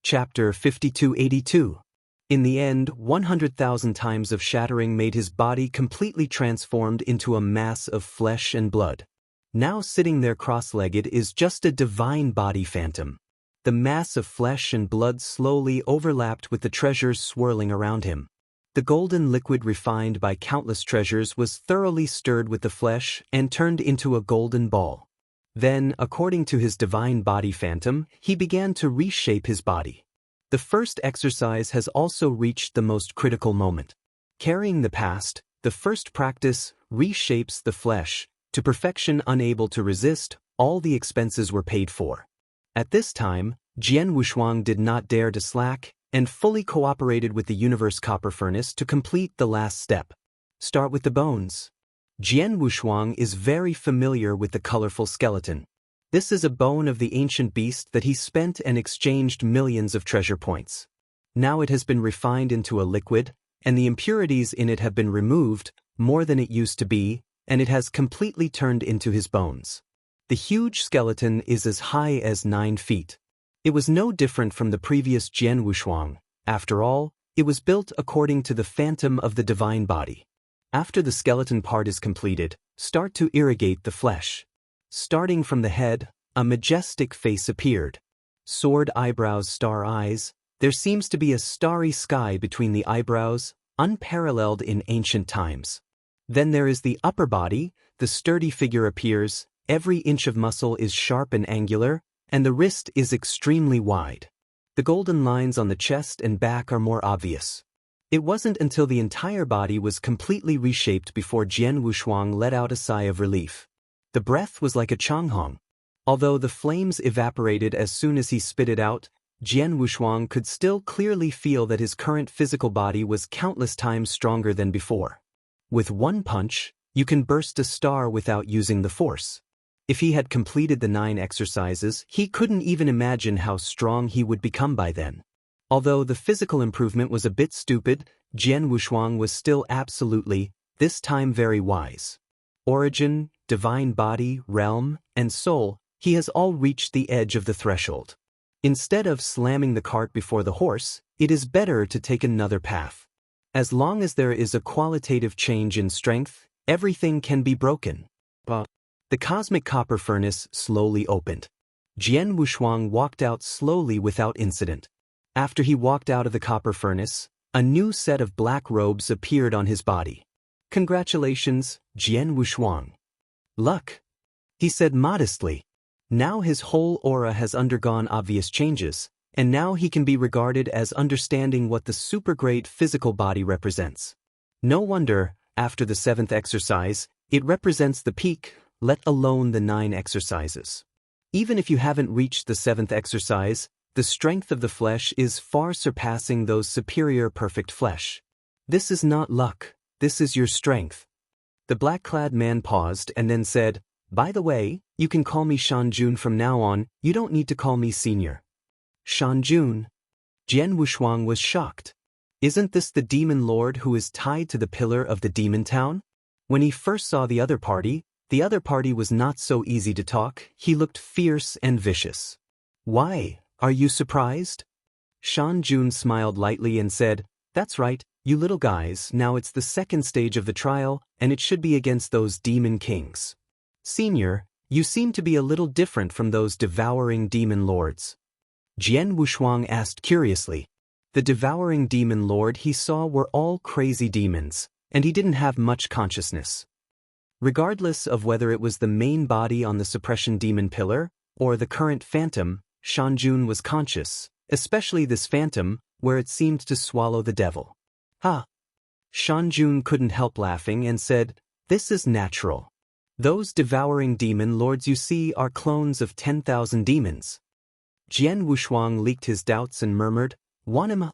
Chapter 5282. In the end, 100,000 times of shattering made his body completely transformed into a mass of flesh and blood. Now sitting there cross-legged is just a divine body phantom. The mass of flesh and blood slowly overlapped with the treasures swirling around him. The golden liquid refined by countless treasures was thoroughly stirred with the flesh and turned into a golden ball. Then, according to his divine body phantom, he began to reshape his body. The first exercise has also reached the most critical moment. Carrying the past, the first practice reshapes the flesh. To perfection unable to resist, all the expenses were paid for. At this time, Jian Wushuang did not dare to slack, and fully cooperated with the universe copper furnace to complete the last step. Start with the bones. Jian Wushuang is very familiar with the colorful skeleton. This is a bone of the ancient beast that he spent and exchanged millions of treasure points. Now it has been refined into a liquid, and the impurities in it have been removed, more than it used to be, and it has completely turned into his bones. The huge skeleton is as high as 9 feet. It was no different from the previous Jian Wushuang. After all, it was built according to the phantom of the divine body. After the skeleton part is completed, start to irrigate the flesh. Starting from the head, a majestic face appeared. Sword eyebrows, star eyes. There seems to be a starry sky between the eyebrows, unparalleled in ancient times. Then there is the upper body. The sturdy figure appears. Every inch of muscle is sharp and angular, and the wrist is extremely wide. The golden lines on the chest and back are more obvious. It wasn't until the entire body was completely reshaped before Jian Wushuang let out a sigh of relief. The breath was like a changhong. Although the flames evaporated as soon as he spit it out, Jian Wushuang could still clearly feel that his current physical body was countless times stronger than before. With one punch, you can burst a star without using the force. If he had completed the 9 exercises, he couldn't even imagine how strong he would become by then. Although the physical improvement was a bit stupid, Jian Wushuang was still absolutely, this time very wise. Origin, divine body, realm, and soul, he has all reached the edge of the threshold. Instead of slamming the cart before the horse, it is better to take another path. As long as there is a qualitative change in strength, everything can be broken. The cosmic copper furnace slowly opened. Jian Wushuang walked out slowly without incident. After he walked out of the copper furnace, a new set of black robes appeared on his body. Congratulations, Jian Wushuang. Luck, he said modestly. Now his whole aura has undergone obvious changes, and now he can be regarded as understanding what the super-great physical body represents. No wonder, after the 7th exercise, it represents the peak, let alone the 9 exercises. Even if you haven't reached the 7th exercise, the strength of the flesh is far surpassing those superior perfect flesh. This is not luck, this is your strength. The black-clad man paused and then said, "By the way, you can call me Shanjun from now on, you don't need to call me senior." Shanjun. Jian Wushuang was shocked. Isn't this the demon lord who is tied to the pillar of the demon town? When he first saw the other party was not so easy to talk, he looked fierce and vicious. "Why, are you surprised?" Shanjun smiled lightly and said, "That's right, you little guys, now it's the 2nd stage of the trial, and it should be against those demon kings. Senior, you seem to be a little different from those devouring demon lords." Jian Wushuang asked curiously. The devouring demon lord he saw were all crazy demons, and he didn't have much consciousness. Regardless of whether it was the main body on the suppression demon pillar, or the current phantom, Shanjun was conscious, especially this phantom, where it seemed to swallow the devil. "Ha!" Shanjun couldn't help laughing and said, "This is natural. Those devouring demon lords you see are clones of 10,000 demons." Jian Wushuang leaked his doubts and murmured, "Wanima?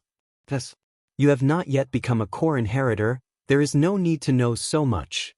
You have not yet become a core inheritor, there is no need to know so much."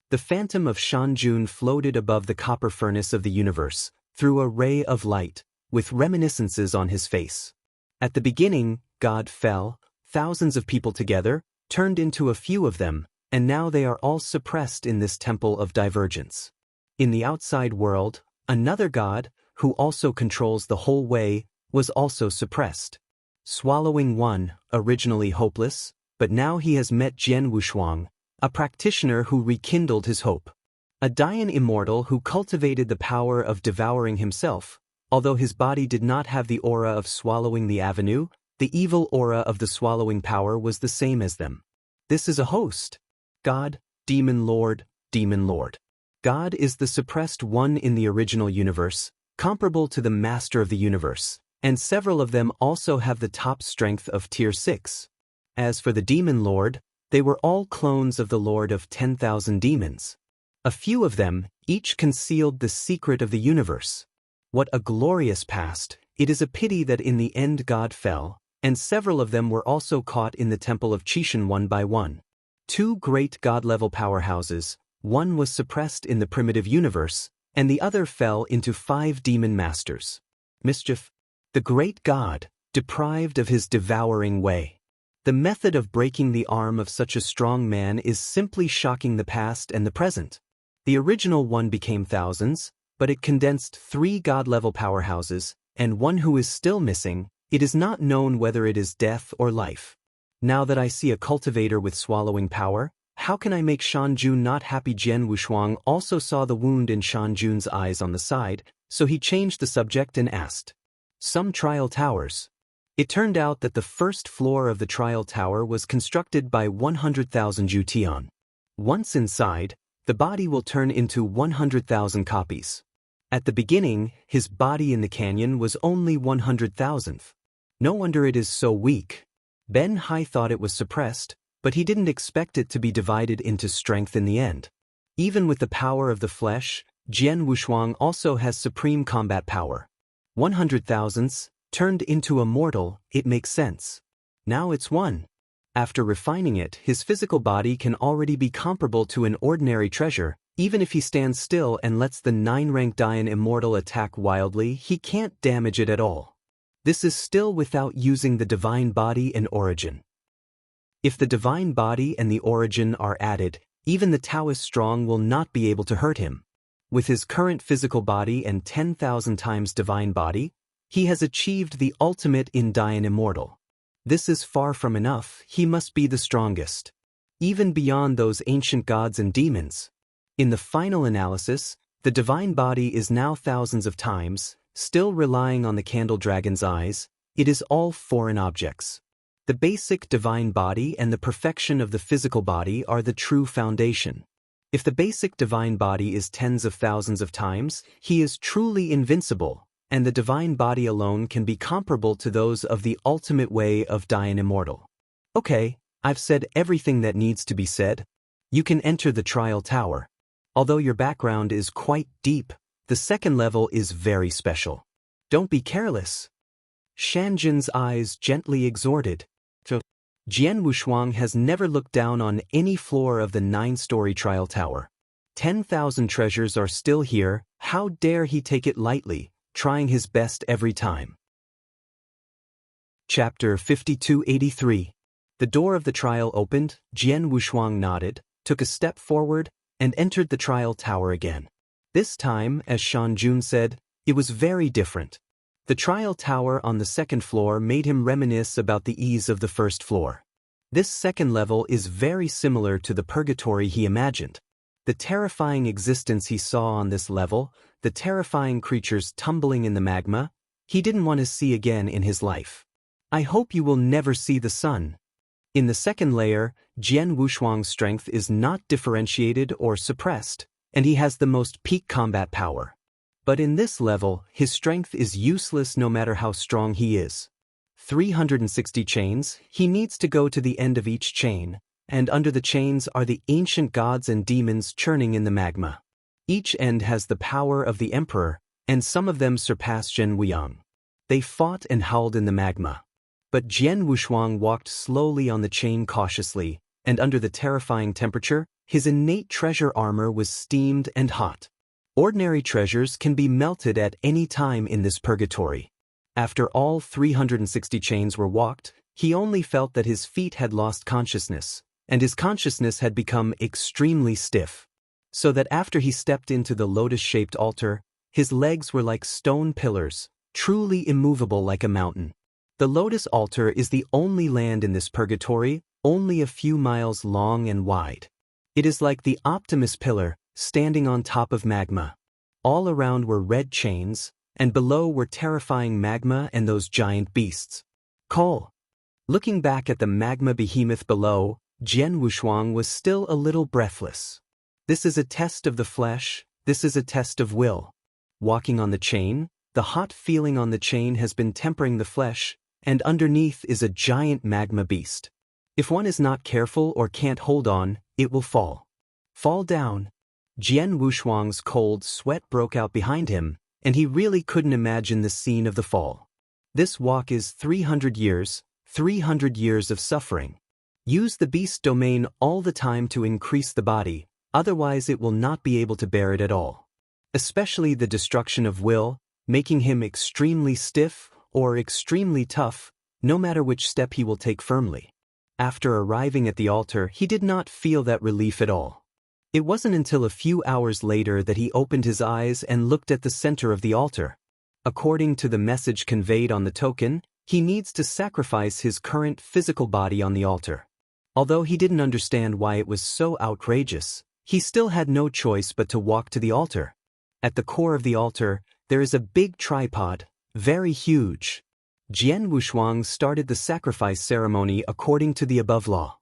The phantom of Shanjun floated above the copper furnace of the universe, through a ray of light, with reminiscences on his face. At the beginning, God fell, thousands of people together, turned into a few of them, and now they are all suppressed in this temple of divergence. In the outside world, another God, who also controls the whole way, was also suppressed. Swallowing one, originally hopeless, but now he has met Jian Wushuang, a practitioner who rekindled his hope. A Dayan immortal who cultivated the power of devouring himself. Although his body did not have the aura of swallowing the avenue, the evil aura of the swallowing power was the same as them. This is a host. God, Demon Lord, Demon Lord. God is the suppressed one in the original universe, comparable to the Master of the Universe, and several of them also have the top strength of Tier 6. As for the Demon Lord, they were all clones of the Lord of 10,000 demons. A few of them, each concealed the secret of the universe. What a glorious past! It is a pity that in the end God fell, and several of them were also caught in the temple of Chishan one by one. Two great God-level powerhouses, one was suppressed in the primitive universe, and the other fell into 5 demon masters. Mischief. The great God, deprived of his devouring way. The method of breaking the arm of such a strong man is simply shocking the past and the present. The original one became thousands, but it condensed 3 God-level powerhouses, and one who is still missing. It is not known whether it is death or life. Now that I see a cultivator with swallowing power, how can I make Shanjun not happy? Jian Wushuang also saw the wound in Shanjun's eyes on the side, so he changed the subject and asked. Some trial towers. It turned out that the first floor of the trial tower was constructed by 100,000 Jutian. Once inside, the body will turn into 100,000 copies. At the beginning, his body in the canyon was only 100,000th. No wonder it is so weak. Ben Hai thought it was suppressed, but he didn't expect it to be divided into strength in the end. Even with the power of the flesh, Jian Wushuang also has supreme combat power. 100,000ths, turned into a mortal, it makes sense. Now it's 1. After refining it, his physical body can already be comparable to an ordinary treasure. Even if he stands still and lets the 9-rank Dayan immortal attack wildly, he can't damage it at all. This is still without using the divine body and origin. If the divine body and the origin are added, even the Taoist strong will not be able to hurt him. With his current physical body and 10,000 times divine body, he has achieved the ultimate in Dayan immortal. This is far from enough. He must be the strongest, even beyond those ancient gods and demons. In the final analysis, the divine body is now thousands of times, still relying on the candle dragon's eyes. It is all foreign objects. The basic divine body and the perfection of the physical body are the true foundation. If the basic divine body is tens of thousands of times, he is truly invincible, and the divine body alone can be comparable to those of the ultimate way of Dayan immortal. Okay, I've said everything that needs to be said. You can enter the trial tower. Although your background is quite deep, the second level is very special. Don't be careless. Shanjun's eyes gently exhorted. Jian Wushuang has never looked down on any floor of the 9-story trial tower. 10,000 treasures are still here. How dare he take it lightly, trying his best every time. Chapter 5283. The door of the trial opened. Jian Wushuang nodded, took a step forward, and entered the trial tower again. This time, as Shanjun said, it was very different. The trial tower on the second floor made him reminisce about the ease of the first floor. This second level is very similar to the purgatory he imagined. The terrifying existence he saw on this level, the terrifying creatures tumbling in the magma, he didn't want to see again in his life. I hope you will never see the sun. In the second layer, Jian Wushuang's strength is not differentiated or suppressed, and he has the most peak combat power. But in this level, his strength is useless no matter how strong he is. 360 chains, he needs to go to the end of each chain, and under the chains are the ancient gods and demons churning in the magma. Each end has the power of the emperor, and some of them surpass Zhen Wuyang. They fought and howled in the magma. But Jian Wushuang walked slowly on the chain cautiously, and under the terrifying temperature, his innate treasure armor was steamed and hot. Ordinary treasures can be melted at any time in this purgatory. After all 360 chains were walked, he only felt that his feet had lost consciousness, and his consciousness had become extremely stiff. So that after he stepped into the lotus-shaped altar, his legs were like stone pillars, truly immovable like a mountain. The lotus altar is the only land in this purgatory, only a few miles long and wide. It is like the Optimus pillar, standing on top of magma. All around were red chains, and below were terrifying magma and those giant beasts. Cole. Looking back at the magma behemoth below, Jian Wushuang was still a little breathless. This is a test of the flesh, this is a test of will. Walking on the chain, the hot feeling on the chain has been tempering the flesh, and underneath is a giant magma beast. If one is not careful or can't hold on, it will fall. Fall down. Jian Wushuang's cold sweat broke out behind him, and he really couldn't imagine the scene of the fall. This walk is 300 years of suffering. Use the beast domain all the time to increase the body, otherwise it will not be able to bear it at all. Especially the destruction of will, making him extremely stiff or extremely tough, no matter which step he will take firmly. After arriving at the altar, he did not feel that relief at all. It wasn't until a few hours later that he opened his eyes and looked at the center of the altar. According to the message conveyed on the token, he needs to sacrifice his current physical body on the altar. Although he didn't understand why it was so outrageous, he still had no choice but to walk to the altar. At the core of the altar, there is a big tripod, very huge. Jian Wushuang started the sacrifice ceremony according to the above law.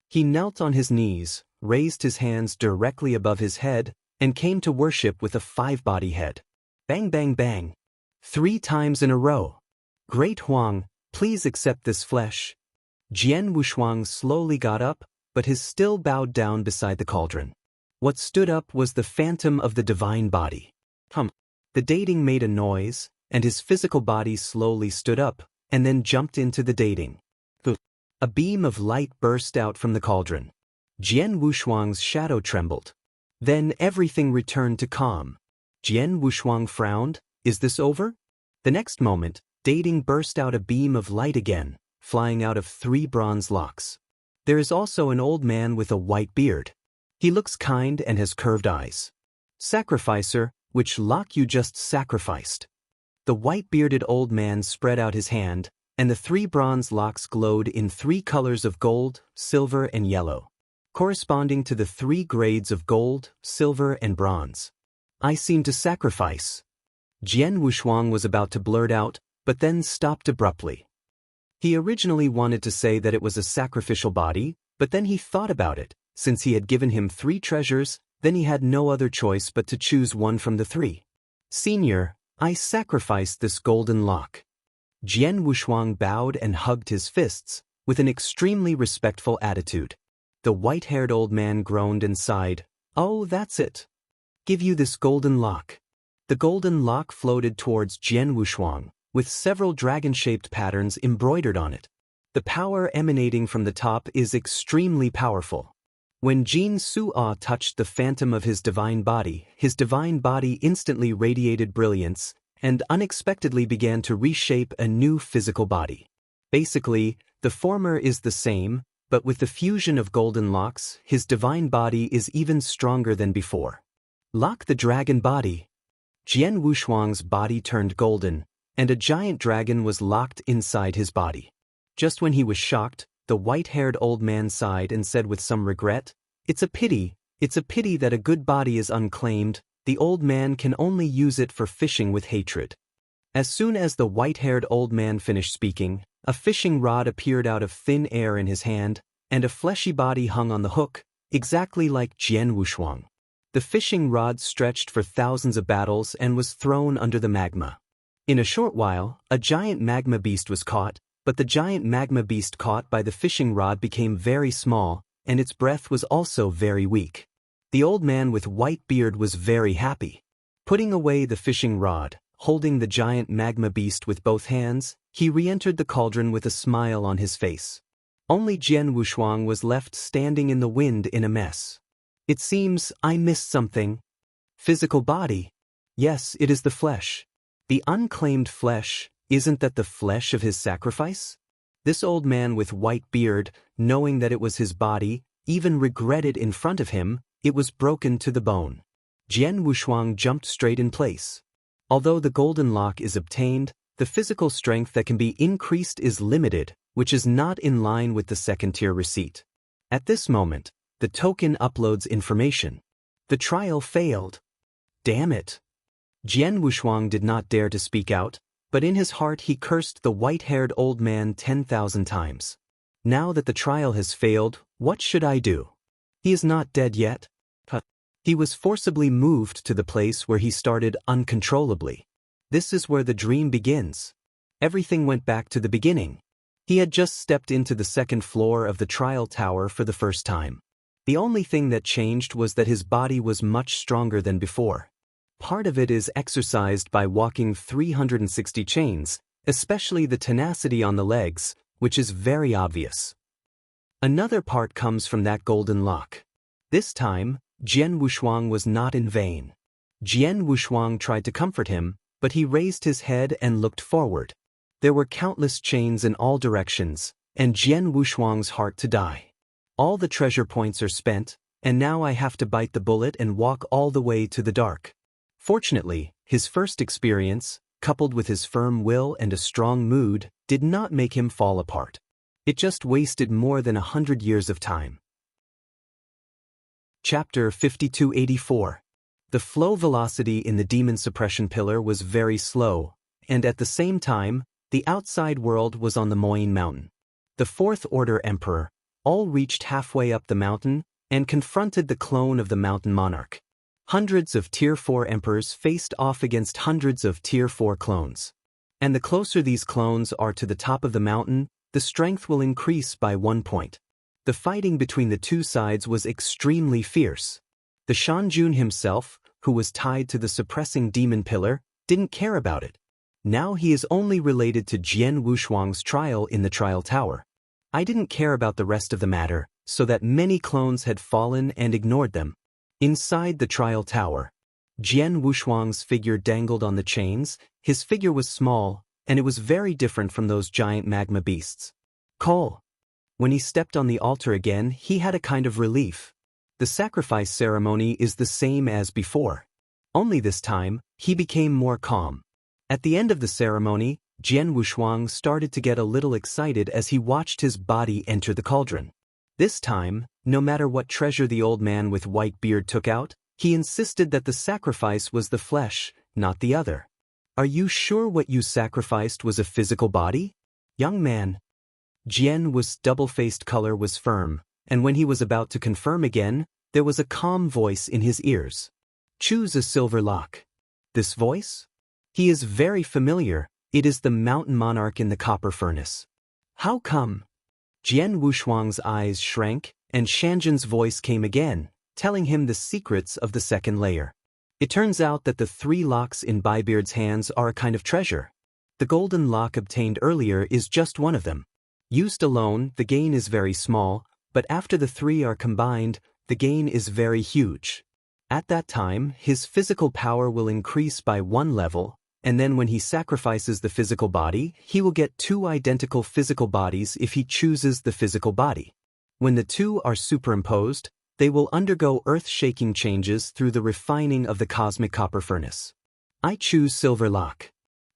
He knelt on his knees, raised his hands directly above his head, and came to worship with a 5-body head. Bang bang bang. 3 times in a row. Great Huang, please accept this flesh. Jian Wushuang slowly got up, but his still bowed down beside the cauldron. What stood up was the phantom of the divine body. The dating made a noise, and his physical body slowly stood up, and then jumped into the dating. A beam of light burst out from the cauldron. Jian Wushuang's shadow trembled. Then everything returned to calm. Jian Wushuang frowned. Is this over? The next moment, dating burst out a beam of light again, flying out of 3 bronze locks. There is also an old man with a white beard. He looks kind and has curved eyes. Sacrificer, which lock you just sacrificed? The white-bearded old man spread out his hand, and the 3 bronze locks glowed in 3 colors of gold, silver, and yellow, corresponding to the 3 grades of gold, silver, and bronze. I seem to sacrifice. Jian Wushuang was about to blurt out, but then stopped abruptly. He originally wanted to say that it was a sacrificial body, but then he thought about it. Since he had given him 3 treasures, then he had no other choice but to choose one from the 3. Senior, I sacrificed this golden lock. Jian Wushuang bowed and hugged his fists, with an extremely respectful attitude. The white-haired old man groaned and sighed. Oh, that's it. Give you this golden lock. The golden lock floated towards Jian Wushuang, with several dragon-shaped patterns embroidered on it. The power emanating from the top is extremely powerful. When Jin Su'a touched the phantom of his divine body instantly radiated brilliance and unexpectedly began to reshape a new physical body. Basically, the former is the same, but with the fusion of golden locks, his divine body is even stronger than before. Lock the dragon body. Jian Wushuang's body turned golden, and a giant dragon was locked inside his body. Just when he was shocked, the white-haired old man sighed and said with some regret, it's a pity that a good body is unclaimed. The old man can only use it for fishing with hatred. As soon as the white-haired old man finished speaking, a fishing rod appeared out of thin air in his hand, and a fleshy body hung on the hook, exactly like Jian Wushuang. The fishing rod stretched for thousands of battles and was thrown under the magma. In a short while, a giant magma beast was caught, but the giant magma beast caught by the fishing rod became very small, and its breath was also very weak. The old man with white beard was very happy. Putting away the fishing rod, holding the giant magma beast with both hands, he re-entered the cauldron with a smile on his face. Only Jian Wushuang was left standing in the wind in a mess. It seems I missed something. Physical body. Yes, it is the flesh. The unclaimed flesh, isn't that the flesh of his sacrifice? This old man with white beard, knowing that it was his body, even regretted in front of him, it was broken to the bone. Jian Wushuang jumped straight in place. Although the golden lock is obtained, the physical strength that can be increased is limited, which is not in line with the second-tier receipt. At this moment, the token uploads information. The trial failed. Damn it. Jian Wushuang did not dare to speak out, but in his heart he cursed the white-haired old man 10,000 times. Now that the trial has failed, what should I do? He is not dead yet. He was forcibly moved to the place where he started uncontrollably. This is where the dream begins. Everything went back to the beginning. He had just stepped into the second floor of the trial tower for the first time. The only thing that changed was that his body was much stronger than before. Part of it is exercised by walking 360 chains, especially the tenacity on the legs, which is very obvious. Another part comes from that golden lock. This time, Jian Wushuang was not in vain. Jian Wushuang tried to comfort him, but he raised his head and looked forward. There were countless chains in all directions, and Jian Wushuang's heart to die. All the treasure points are spent, and now I have to bite the bullet and walk all the way to the dark. Fortunately, his first experience, coupled with his firm will and a strong mood, did not make him fall apart. It just wasted more than 100 years of time. Chapter 5284. The flow velocity in the demon suppression pillar was very slow, and at the same time, the outside world was on the Moyne Mountain. The Fourth Order Emperor all reached halfway up the mountain and confronted the clone of the mountain monarch. Hundreds of Tier 4 emperors faced off against hundreds of Tier 4 clones. And the closer these clones are to the top of the mountain, the strength will increase by 1 point. The fighting between the two sides was extremely fierce. The Shanjun himself, who was tied to the suppressing demon pillar, didn't care about it. Now he is only related to Jian Wushuang's trial in the trial tower. I didn't care about the rest of the matter, so that many clones had fallen and ignored them. Inside the trial tower, Jian Wushuang's figure dangled on the chains. His figure was small, and it was very different from those giant magma beasts. Cole. When he stepped on the altar again, he had a kind of relief. The sacrifice ceremony is the same as before. Only this time, he became more calm. At the end of the ceremony, Jian Wushuang started to get a little excited as he watched his body enter the cauldron. This time, no matter what treasure the old man with white beard took out, he insisted that the sacrifice was the flesh, not the other. Are you sure what you sacrificed was a physical body? Young man. Jian's double-faced color was firm, and when he was about to confirm again, there was a calm voice in his ears. Choose a silver lock. This voice? He is very familiar. It is the mountain monarch in the copper furnace. How come? Jian Wushuang's eyes shrank, and Shanjun's voice came again, telling him the secrets of the second layer. It turns out that the 3 locks in Baibeard's hands are a kind of treasure. The golden lock obtained earlier is just one of them. Used alone, the gain is very small, but after the 3 are combined, the gain is very huge. At that time, his physical power will increase by 1 level, and then when he sacrifices the physical body, he will get 2 identical physical bodies if he chooses the physical body. When the 2 are superimposed, they will undergo earth-shaking changes through the refining of the cosmic copper furnace. I choose silver lock.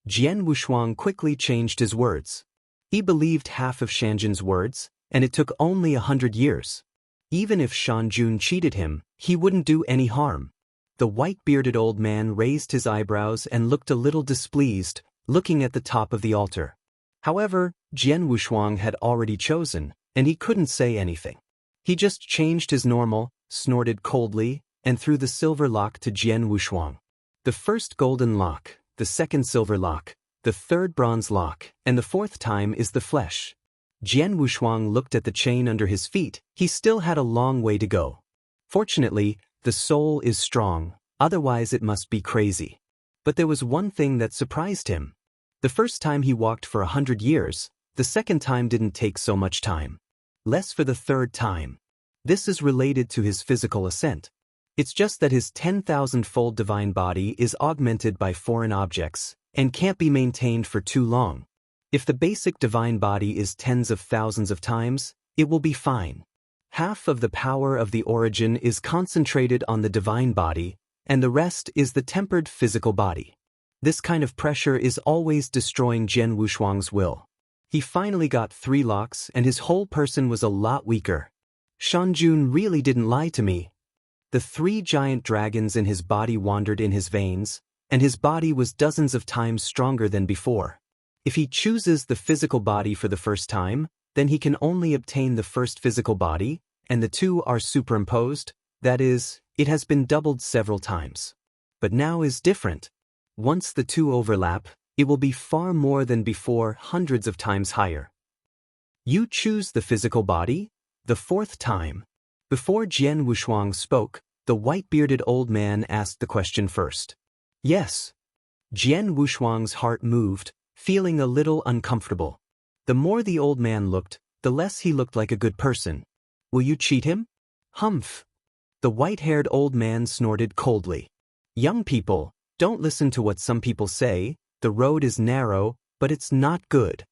Jian Wushuang quickly changed his words. He believed half of Shanjun's words, and it took only 100 years. Even if Shanjun cheated him, he wouldn't do any harm. The white-bearded old man raised his eyebrows and looked a little displeased, looking at the top of the altar. However, Jian Wushuang had already chosen, and he couldn't say anything. He just changed his normal, snorted coldly, and threw the silver lock to Jian Wushuang. The first golden lock, the second silver lock, the third bronze lock, and the 4th time is the flesh. Jian Wushuang looked at the chain under his feet. He still had a long way to go. Fortunately, the soul is strong, otherwise it must be crazy. But there was one thing that surprised him. The first time he walked for 100 years, the second time didn't take so much time. Less for the third time. This is related to his physical ascent. It's just that his 10,000-fold divine body is augmented by foreign objects, and can't be maintained for too long. If the basic divine body is tens of thousands of times, it will be fine. Half of the power of the origin is concentrated on the divine body, and the rest is the tempered physical body. This kind of pressure is always destroying Jian Wushuang's will. He finally got 3 locks and his whole person was a lot weaker. Shanjun really didn't lie to me. The 3 giant dragons in his body wandered in his veins, and his body was dozens of times stronger than before. If he chooses the physical body for the first time, then he can only obtain the first physical body, and the 2 are superimposed, that is, it has been doubled several times. But now is different. Once the 2 overlap, it will be far more than before, hundreds of times higher. You choose the physical body? The 4th time. Before Jian Wushuang spoke, the white-bearded old man asked the question first. Yes. Jian Wushuang's heart moved, feeling a little uncomfortable. The more the old man looked, the less he looked like a good person. Will you cheat him? Humph. The white-haired old man snorted coldly. Young people, don't listen to what some people say. The road is narrow, but it's not good.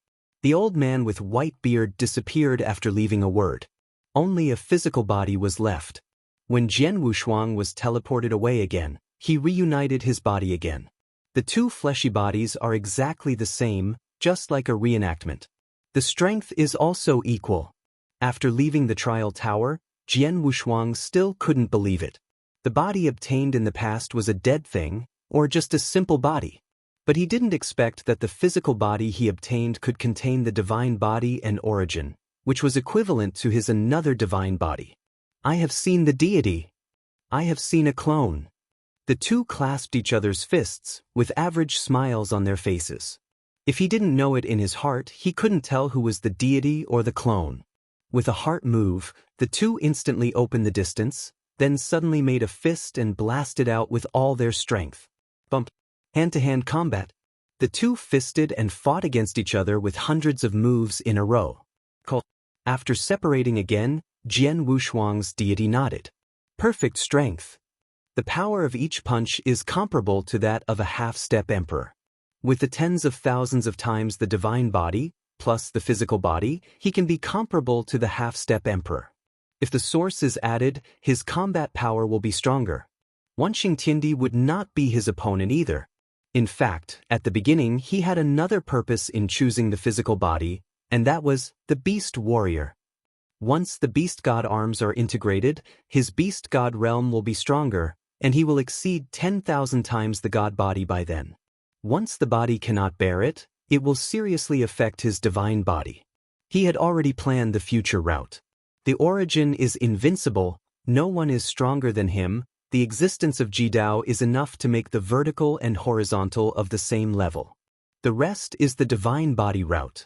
The old man with white beard disappeared after leaving a word. Only a physical body was left. When Jian Wushuang was teleported away again, he reunited his body again. The 2 fleshy bodies are exactly the same, just like a reenactment. The strength is also equal. After leaving the trial tower, Jian Wushuang still couldn't believe it. The body obtained in the past was a dead thing, or just a simple body. But he didn't expect that the physical body he obtained could contain the divine body and origin, which was equivalent to his another divine body. I have seen the deity. I have seen a clone. The 2 clasped each other's fists, with average smiles on their faces. If he didn't know it in his heart, he couldn't tell who was the deity or the clone. With a heart move, the 2 instantly opened the distance, then suddenly made a fist and blasted out with all their strength. Bump. Hand-to-hand combat. The 2 fisted and fought against each other with hundreds of moves in a row. After separating again, Jian Wushuang's deity nodded. Perfect strength. The power of each punch is comparable to that of a half-step emperor. With the tens of thousands of times the divine body, plus the physical body, he can be comparable to the half-step emperor. If the source is added, his combat power will be stronger. Wanxing Tiandi would not be his opponent either. In fact, at the beginning he had another purpose in choosing the physical body, and that was the Beast Warrior. Once the Beast God arms are integrated, his Beast God realm will be stronger, and he will exceed 10,000 times the God body by then. Once the body cannot bear it, it will seriously affect his divine body. He had already planned the future route. The origin is invincible, no one is stronger than him, the existence of Jidao is enough to make the vertical and horizontal of the same level. The rest is the divine body route.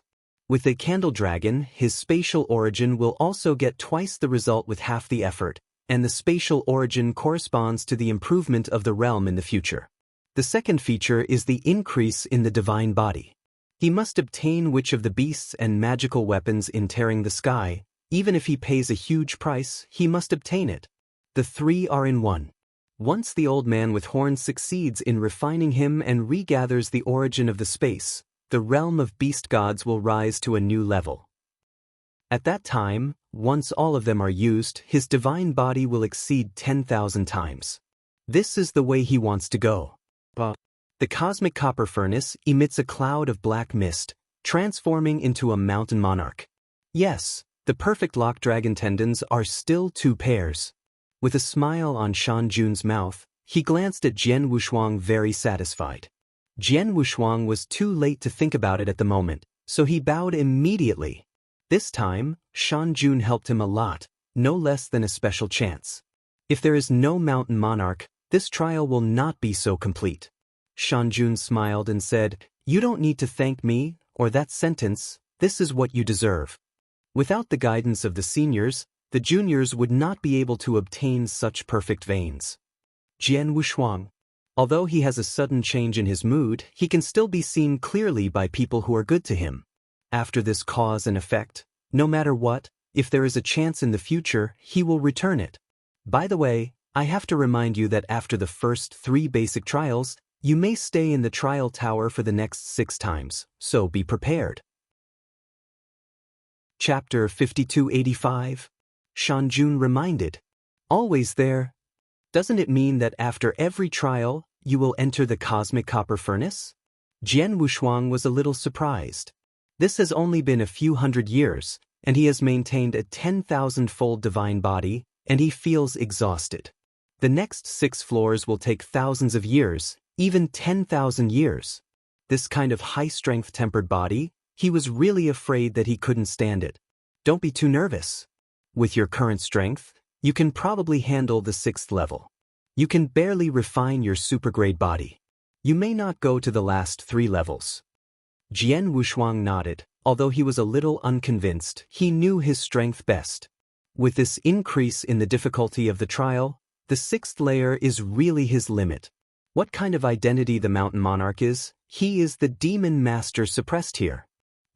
With the Candle Dragon, his spatial origin will also get twice the result with half the effort, and the spatial origin corresponds to the improvement of the realm in the future. The second feature is the increase in the divine body. He must obtain which of the beasts and magical weapons in tearing the sky. Even if he pays a huge price, he must obtain it. The 3 are in one. Once the old man with horns succeeds in refining him and regathers the origin of the space, the realm of beast gods will rise to a new level. At that time, once all of them are used, his divine body will exceed 10,000 times. This is the way he wants to go. The cosmic copper furnace emits a cloud of black mist, transforming into a mountain monarch. Yes, the perfect lock dragon tendons are still 2 pairs. With a smile on Shan Jun's mouth, he glanced at Jian Wushuang very satisfied. Jian Wushuang was too late to think about it at the moment, so he bowed immediately. This time, Shan Jun helped him a lot, no less than a special chance. If there is no mountain monarch, this trial will not be so complete. Shan Jun smiled and said, "You don't need to thank me, or that sentence, this is what you deserve." Without the guidance of the seniors, the juniors would not be able to obtain such perfect veins. Jian Wushuang. Although he has a sudden change in his mood, he can still be seen clearly by people who are good to him. After this cause and effect, no matter what, if there is a chance in the future, he will return it. By the way, I have to remind you that after the first 3 basic trials, you may stay in the trial tower for the next 6 times, so be prepared. Chapter 5285. Shan Jun reminded. Always there. Doesn't it mean that after every trial, you will enter the cosmic copper furnace? Jian Wushuang was a little surprised. This has only been a few hundred years, and he has maintained a 10,000-fold divine body, and he feels exhausted. The next 6 floors will take thousands of years, even 10,000 years. This kind of high-strength tempered body, he was really afraid that he couldn't stand it. Don't be too nervous. With your current strength, you can probably handle the 6th level. You can barely refine your supergrade body. You may not go to the last 3 levels. Jian Wushuang nodded. Although he was a little unconvinced, he knew his strength best. With this increase in the difficulty of the trial, the 6th layer is really his limit. What kind of identity the mountain monarch is? He is the demon master suppressed here.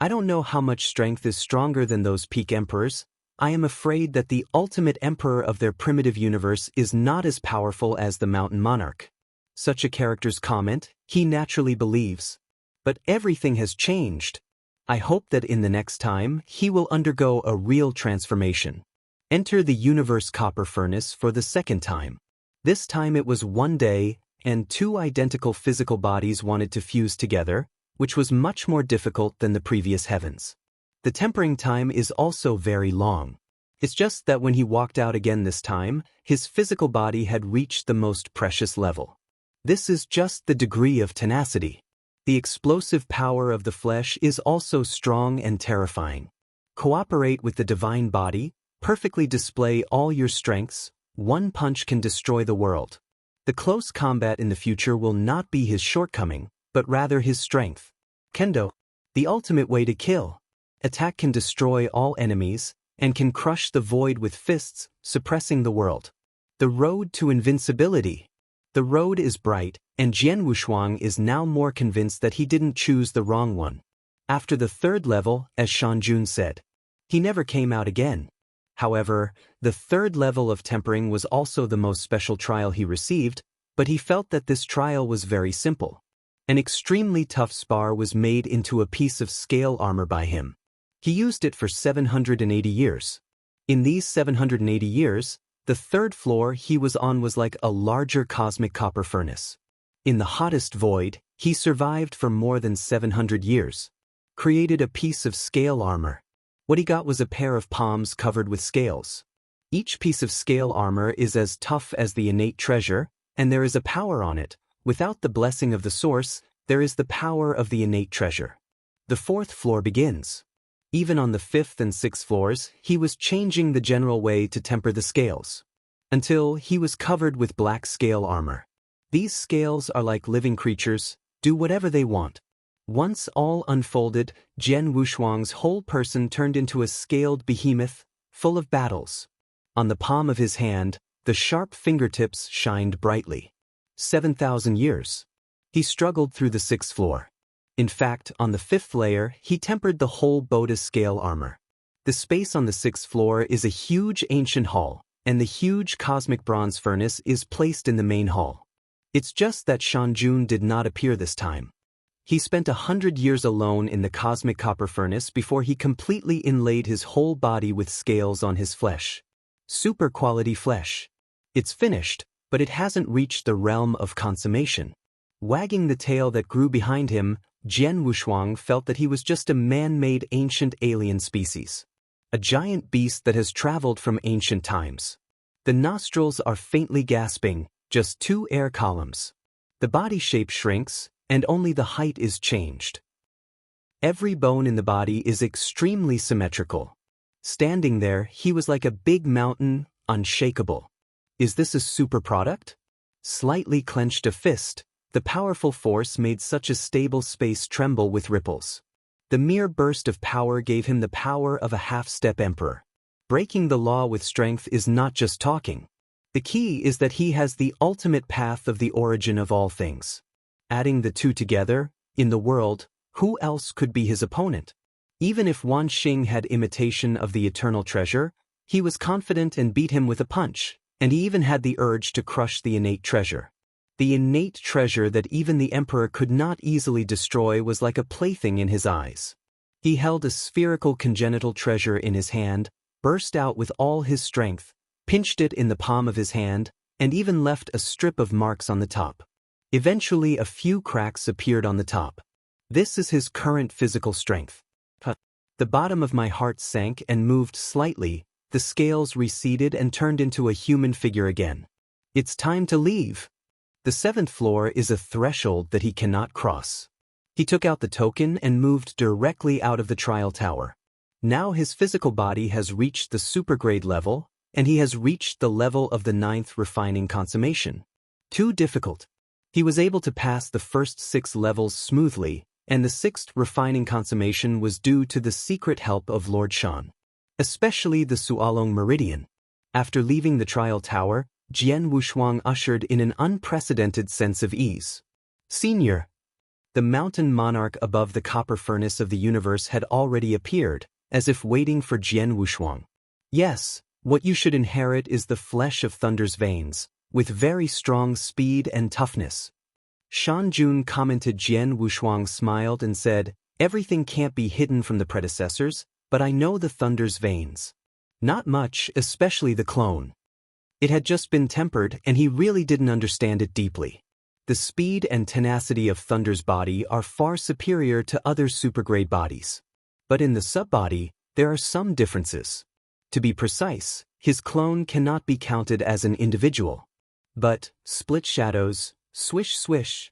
I don't know how much strength is stronger than those peak emperors. I am afraid that the ultimate emperor of their primitive universe is not as powerful as the mountain monarch. Such a character's comment, he naturally believes. But everything has changed. I hope that in the next time, he will undergo a real transformation. Enter the universe copper furnace for the 2nd time. This time it was one day, and 2 identical physical bodies wanted to fuse together, which was much more difficult than the previous heavens. The tempering time is also very long. It's just that when he walked out again this time, his physical body had reached the most precious level. This is just the degree of tenacity. The explosive power of the flesh is also strong and terrifying. Cooperate with the divine body, perfectly display all your strengths, one punch can destroy the world. The close combat in the future will not be his shortcoming, but rather his strength. Kendo, the ultimate way to kill. Attack can destroy all enemies, and can crush the void with fists, suppressing the world. The road to invincibility. The road is bright, and Jian Wushuang is now more convinced that he didn't choose the wrong one. After the 3rd level, as Shanjun said, he never came out again. However, the 3rd level of tempering was also the most special trial he received, but he felt that this trial was very simple. An extremely tough spar was made into a piece of scale armor by him. He used it for 780 years. In these 780 years, the 3rd floor he was on was like a larger cosmic copper furnace. In the hottest void, he survived for more than 700 years. Created a piece of scale armor. What he got was a pair of palms covered with scales. Each piece of scale armor is as tough as the innate treasure, and there is a power on it. Without the blessing of the source, there is the power of the innate treasure. The 4th floor begins. Even on the 5th and 6th floors, he was changing the general way to temper the scales. Until he was covered with black scale armor. These scales are like living creatures, do whatever they want. Once all unfolded, Jian Wushuang's whole person turned into a scaled behemoth, full of battles. On the palm of his hand, the sharp fingertips shined brightly. 7,000 years. He struggled through the 6th floor. In fact, on the 5th layer, he tempered the whole Boda scale armor. The space on the 6th floor is a huge ancient hall, and the huge cosmic bronze furnace is placed in the main hall. It's just that Shanjun did not appear this time. He spent 100 years alone in the cosmic copper furnace before he completely inlaid his whole body with scales on his flesh. Super quality flesh. It's finished, but it hasn't reached the realm of consummation. Wagging the tail that grew behind him, Jian Wushuang felt that he was just a man-made ancient alien species. A giant beast that has traveled from ancient times. The nostrils are faintly gasping, just 2 air columns. The body shape shrinks, and only the height is changed. Every bone in the body is extremely symmetrical. Standing there, he was like a big mountain, unshakable. Is this a super product? Slightly clenched a fist, the powerful force made such a stable space tremble with ripples. The mere burst of power gave him the power of a half-step emperor. Breaking the law with strength is not just talking. The key is that he has the ultimate path of the origin of all things. Adding the 2 together, in the world, who else could be his opponent? Even if Wan Xing had imitation of the eternal treasure, he was confident and beat him with a punch, and he even had the urge to crush the innate treasure. The innate treasure that even the emperor could not easily destroy was like a plaything in his eyes. He held a spherical congenital treasure in his hand, burst out with all his strength, pinched it in the palm of his hand, and even left a strip of marks on the top. Eventually a few cracks appeared on the top. This is his current physical strength. The bottom of my heart sank and moved slightly, the scales receded and turned into a human figure again. It's time to leave. The 7th floor is a threshold that he cannot cross. He took out the token and moved directly out of the trial tower. Now his physical body has reached the supergrade level, and he has reached the level of the 9th refining consummation. Too difficult. He was able to pass the first 6 levels smoothly, and the 6th refining consummation was due to the secret help of Lord Shan. Especially the Sualong Meridian. After leaving the trial tower, Jian Wushuang ushered in an unprecedented sense of ease. Senior. The mountain monarch above the copper furnace of the universe had already appeared, as if waiting for Jian Wushuang. Yes, what you should inherit is the flesh of Thunder's veins, with very strong speed and toughness. Shan Jun commented. Jian Wushuang smiled and said, everything can't be hidden from the predecessors, but I know the Thunder's veins. Not much, especially the clone. It had just been tempered and he really didn't understand it deeply. The speed and tenacity of Thunder's body are far superior to other supergrade bodies. But in the subbody, there are some differences. To be precise, his clone cannot be counted as an individual. But, split shadows, swish swish.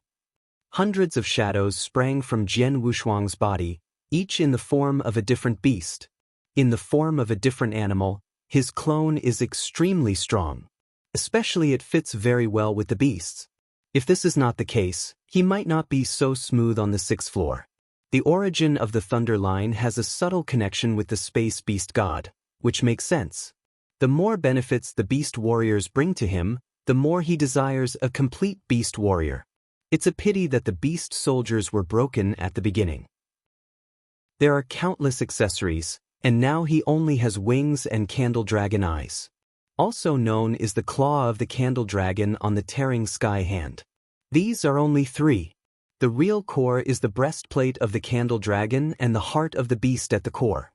Hundreds of shadows sprang from Jian Wushuang's body, each in the form of a different beast. In the form of a different animal, his clone is extremely strong. Especially it fits very well with the beasts. If this is not the case, he might not be so smooth on the 6th floor. The origin of the Thunder line has a subtle connection with the Space Beast God, which makes sense. The more benefits the Beast Warriors bring to him, the more he desires a complete Beast Warrior. It's a pity that the Beast Soldiers were broken at the beginning. There are countless accessories, and now he only has wings and Candle Dragon eyes. Also known is the claw of the Candle Dragon on the Tearing Sky hand. These are only 3. The real core is the breastplate of the Candle Dragon and the heart of the beast at the core.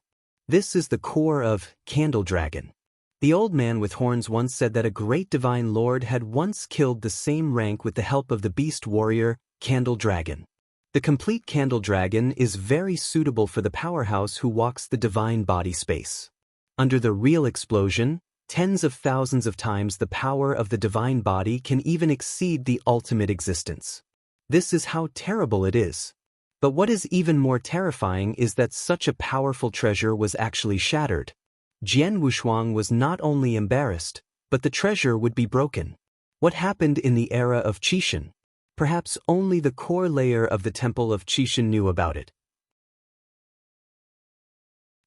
This is the core of Candle Dragon. The old man with horns once said that a great divine lord had once killed the same rank with the help of the beast warrior, Candle Dragon. The complete Candle Dragon is very suitable for the powerhouse who walks the divine body space. Under the real explosion, tens of thousands of times the power of the divine body can even exceed the ultimate existence. This is how terrible it is. But what is even more terrifying is that such a powerful treasure was actually shattered. Jian Wushuang was not only embarrassed, but the treasure would be broken. What happened in the era of Qishan? Perhaps only the core layer of the Temple of Qishan knew about it.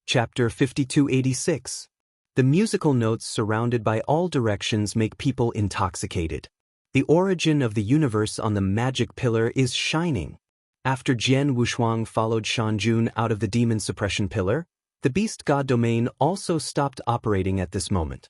Chapter 5286. The musical notes surrounded by all directions make people intoxicated. The origin of the universe on the magic pillar is shining. After Jian Wushuang followed Shanjun out of the demon suppression pillar, the beast god domain also stopped operating at this moment.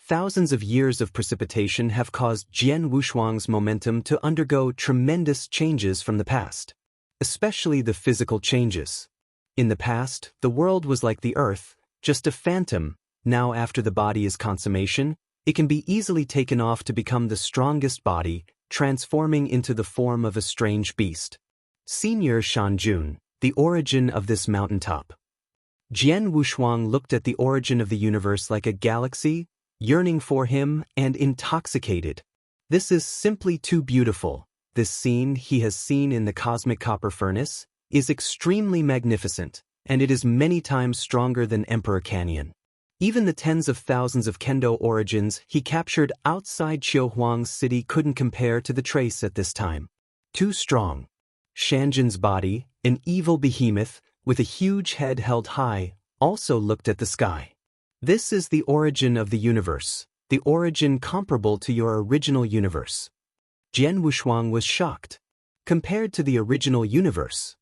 Thousands of years of precipitation have caused Jian Wushuang's momentum to undergo tremendous changes from the past, especially the physical changes. In the past, the world was like the earth, just a phantom. Now after the body is consummation, it can be easily taken off to become the strongest body, transforming into the form of a strange beast. Senior Shanjun, the origin of this mountaintop. Jian Wushuang looked at the origin of the universe like a galaxy, yearning for him and intoxicated. This is simply too beautiful. This scene he has seen in the cosmic copper furnace is extremely magnificent, and it is many times stronger than Emperor Canyon. Even the tens of thousands of kendo origins he captured outside Qiuhuang's city couldn't compare to the trace at this time. Too strong. Shanjun's body, an evil behemoth, with a huge head held high, also looked at the sky. This is the origin of the universe, the origin comparable to your original universe. Jian Wushuang was shocked. Compared to the original universe,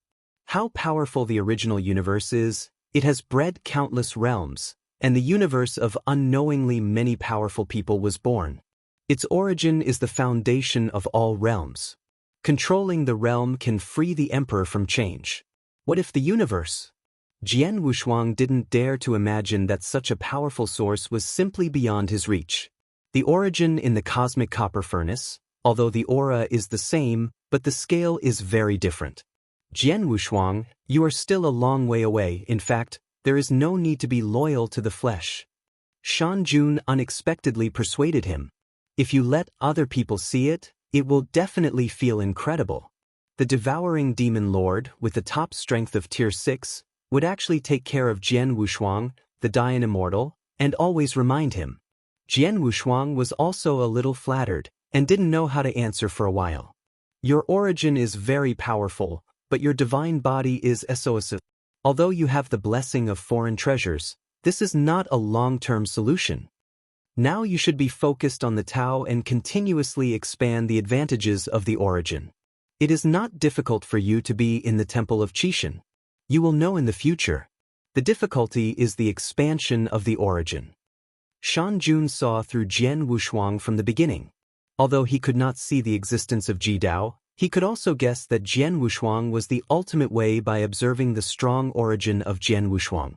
how powerful the original universe is, it has bred countless realms, and the universe of unknowingly many powerful people was born. Its origin is the foundation of all realms. Controlling the realm can free the emperor from change. What if the universe? Jian Wushuang didn't dare to imagine that such a powerful source was simply beyond his reach. The origin in the cosmic copper furnace, although the aura is the same, but the scale is very different. Jian Wushuang, you are still a long way away. In fact, there is no need to be loyal to the flesh. Shan Jun unexpectedly persuaded him. If you let other people see it, it will definitely feel incredible. The devouring demon lord, with the top strength of tier 6, would actually take care of Jian Wushuang, the Dian Immortal, and always remind him. Jian Wushuang was also a little flattered, and didn't know how to answer for a while. Your origin is very powerful, but your divine body is SOS. Although you have the blessing of foreign treasures, this is not a long-term solution. Now you should be focused on the Tao and continuously expand the advantages of the origin. It is not difficult for you to be in the Temple of Qixin. You will know in the future. The difficulty is the expansion of the origin. Shan Jun saw through Jian Wushuang from the beginning. Although he could not see the existence of Ji Dao, he could also guess that Jian Wushuang was the ultimate way by observing the strong origin of Jian Wushuang.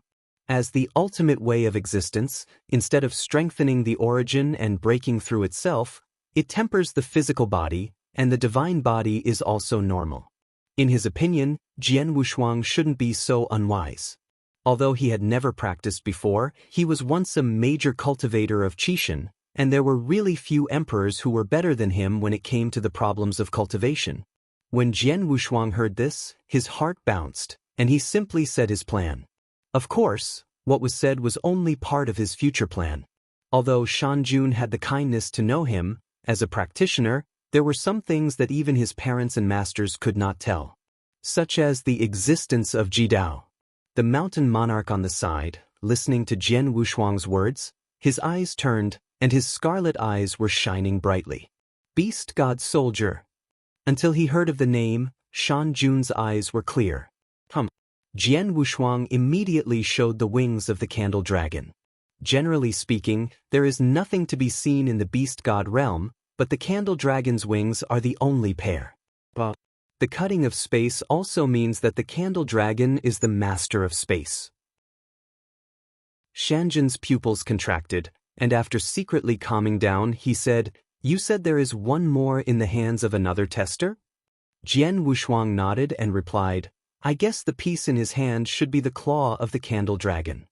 As the ultimate way of existence, instead of strengthening the origin and breaking through itself, it tempers the physical body, and the divine body is also normal. In his opinion, Jian Wushuang shouldn't be so unwise. Although he had never practiced before, he was once a major cultivator of Qixin, and there were really few emperors who were better than him when it came to the problems of cultivation. When Jian Wushuang heard this, his heart bounced, and he simply said his plan. Of course, what was said was only part of his future plan. Although Shan Jun had the kindness to know him, as a practitioner, there were some things that even his parents and masters could not tell. Such as the existence of Ji Dao. The mountain monarch on the side, listening to Jian Wushuang's words, his eyes turned, and his scarlet eyes were shining brightly. Beast God Soldier. Until he heard of the name, Shan Jun's eyes were clear. Jian Wushuang immediately showed the wings of the candle dragon. Generally speaking, there is nothing to be seen in the beast god realm, but the candle dragon's wings are the only pair. The cutting of space also means that the candle dragon is the master of space. Shanjun's pupils contracted, and after secretly calming down, he said, "You said there is one more in the hands of another tester?" Jian Wushuang nodded and replied, "I guess the piece in his hand should be the claw of the candle dragon."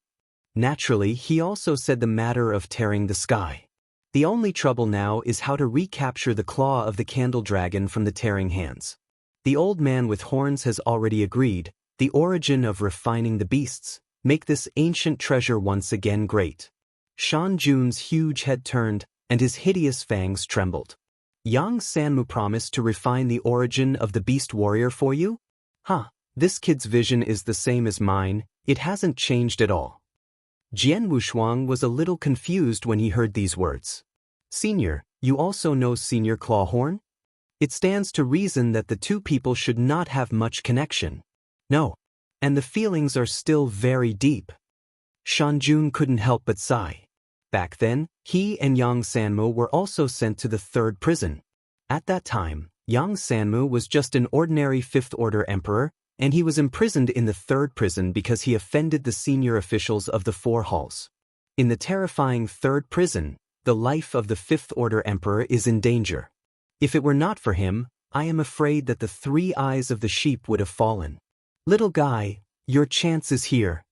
Naturally, he also said the matter of tearing the sky. The only trouble now is how to recapture the claw of the candle dragon from the tearing hands. The old man with horns has already agreed, the origin of refining the beasts, make this ancient treasure once again great. Shan Jun's huge head turned, and his hideous fangs trembled. Yang Sanmu promised to refine the origin of the beast warrior for you? This kid's vision is the same as mine, it hasn't changed at all. Jian Wushuang was a little confused when he heard these words. Senior, you also know Senior Clawhorn? It stands to reason that the two people should not have much connection. No. And the feelings are still very deep. Shan Jun couldn't help but sigh. Back then, he and Yang Sanmu were also sent to the third prison. At that time, Yang Sanmu was just an ordinary fifth-order emperor, and he was imprisoned in the third prison because he offended the senior officials of the four halls. In the terrifying third prison, the life of the fifth-order emperor is in danger. If it were not for him, I am afraid that the 3 eyes of the sheep would have fallen. Little guy, your chance is here.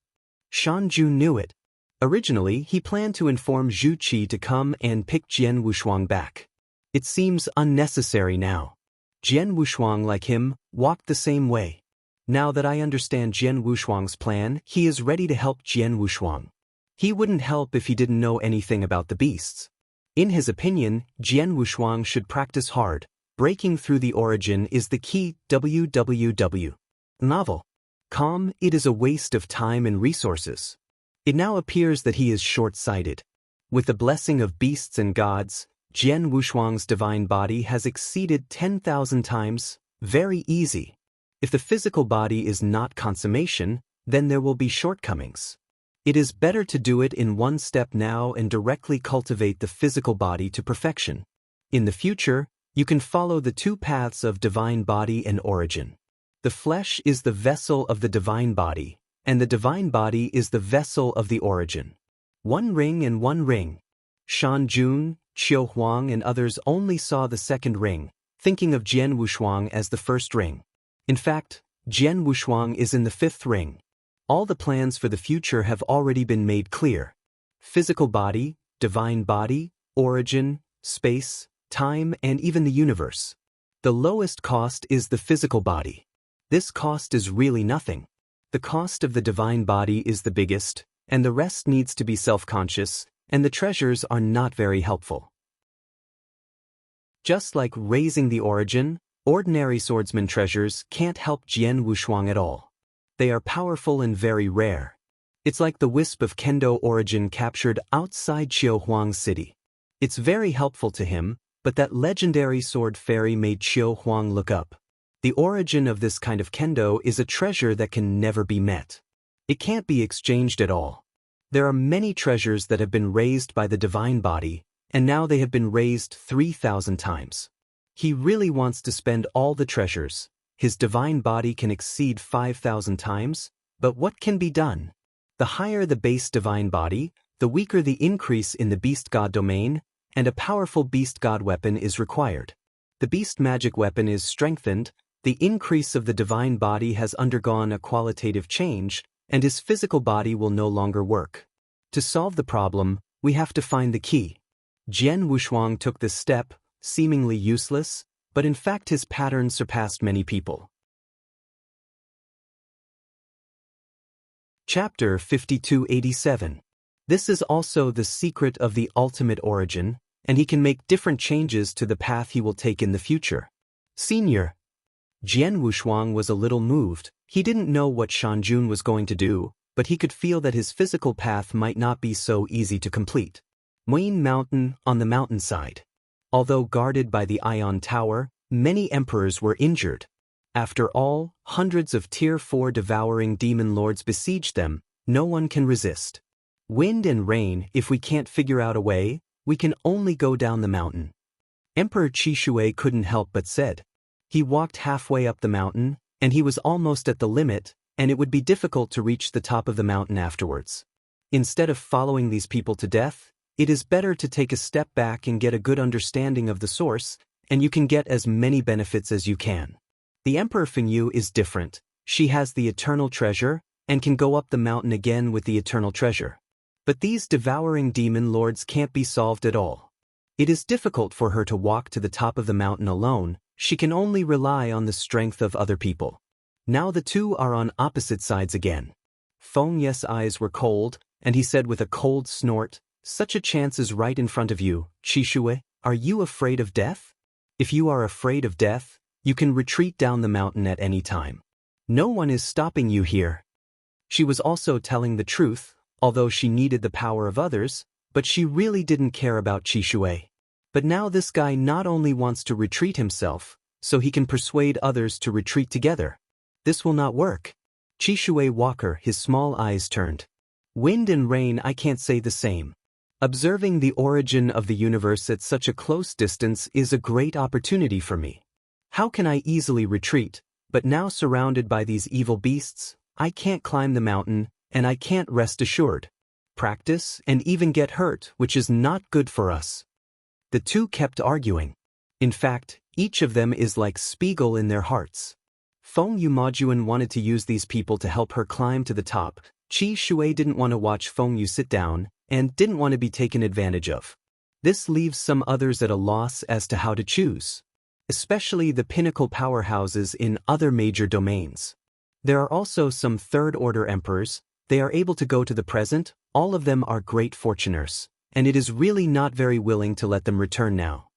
Shan Jun knew it. Originally, he planned to inform Zhu Qi to come and pick Jian Wushuang back. It seems unnecessary now. Jian Wushuang, like him, walked the same way. Now that I understand Jian Wushuang's plan, he is ready to help Jian Wushuang. He wouldn't help if he didn't know anything about the beasts. In his opinion, Jian Wushuang should practice hard. Breaking through the origin is the key. www. Novel. It is a waste of time and resources. It now appears that he is short-sighted. With the blessing of beasts and gods, Jian Wushuang's divine body has exceeded 10,000 times. Very easy. If the physical body is not consummation, then there will be shortcomings. It is better to do it in one step now and directly cultivate the physical body to perfection. In the future, you can follow the 2 paths of divine body and origin. The flesh is the vessel of the divine body, and the divine body is the vessel of the origin. 1 ring and 1 ring. Shan Jun, Qiu Huang and others only saw the second ring, thinking of Jian Wushuang as the first ring. In fact, Jian Wushuang is in the fifth ring. All the plans for the future have already been made clear. Physical body, divine body, origin, space, time, and even the universe. The lowest cost is the physical body. This cost is really nothing. The cost of the divine body is the biggest, and the rest needs to be self-conscious, and the treasures are not very helpful. Just like raising the origin, ordinary swordsman treasures can't help Jian Wushuang at all. They are powerful and very rare. It's like the wisp of Kendo origin captured outside Qiu Huang's city. It's very helpful to him, but that legendary sword fairy made Qiu Huang look up. The origin of this kind of Kendo is a treasure that can never be met. It can't be exchanged at all. There are many treasures that have been raised by the divine body, and now they have been raised 3,000 times. He really wants to spend all the treasures. His divine body can exceed 5,000 times, but what can be done? The higher the base divine body, the weaker the increase in the beast god domain, and a powerful beast god weapon is required. The beast magic weapon is strengthened, the increase of the divine body has undergone a qualitative change, and his physical body will no longer work. To solve the problem, we have to find the key. Jian Wushuang took this step, seemingly useless, but in fact his pattern surpassed many people. Chapter 5287. This is also the secret of the ultimate origin, and he can make different changes to the path he will take in the future. Senior. Jian Wushuang was a little moved. He didn't know what Shanjun was going to do, but he could feel that his physical path might not be so easy to complete. Muin Mountain on the mountainside. Although guarded by the Ion Tower, many emperors were injured. After all, hundreds of Tier 4 devouring demon lords besieged them. No one can resist. Wind and rain, if we can't figure out a way, we can only go down the mountain. Emperor Qishui couldn't help but said. He walked halfway up the mountain, and he was almost at the limit, and it would be difficult to reach the top of the mountain afterwards. Instead of following these people to death, it is better to take a step back and get a good understanding of the source, and you can get as many benefits as you can. The Emperor Fengyu is different. She has the eternal treasure, and can go up the mountain again with the eternal treasure. But these devouring demon lords can't be solved at all. It is difficult for her to walk to the top of the mountain alone. She can only rely on the strength of other people. Now the two are on opposite sides again. Feng Ye's eyes were cold, and he said with a cold snort, "Such a chance is right in front of you, Qishui. Are you afraid of death? If you are afraid of death, you can retreat down the mountain at any time. No one is stopping you here." She was also telling the truth, although she needed the power of others, but she really didn't care about Qishui. But now this guy not only wants to retreat himself, so he can persuade others to retreat together. This will not work. Qishui Walker, his small eyes turned. Wind and rain, I can't say the same. Observing the origin of the universe at such a close distance is a great opportunity for me. How can I easily retreat, but now surrounded by these evil beasts, I can't climb the mountain, and I can't rest assured. Practice and even get hurt, which is not good for us. The two kept arguing. In fact, each of them is like Spiegel in their hearts. Feng Yumajuan wanted to use these people to help her climb to the top. Qishui didn't want to watch Feng Yu sit down, and didn't want to be taken advantage of. This leaves some others at a loss as to how to choose. Especially the pinnacle powerhouses in other major domains. There are also some third-order emperors. They are able to go to the present. All of them are great fortuners, and it is really not very willing to let them return now.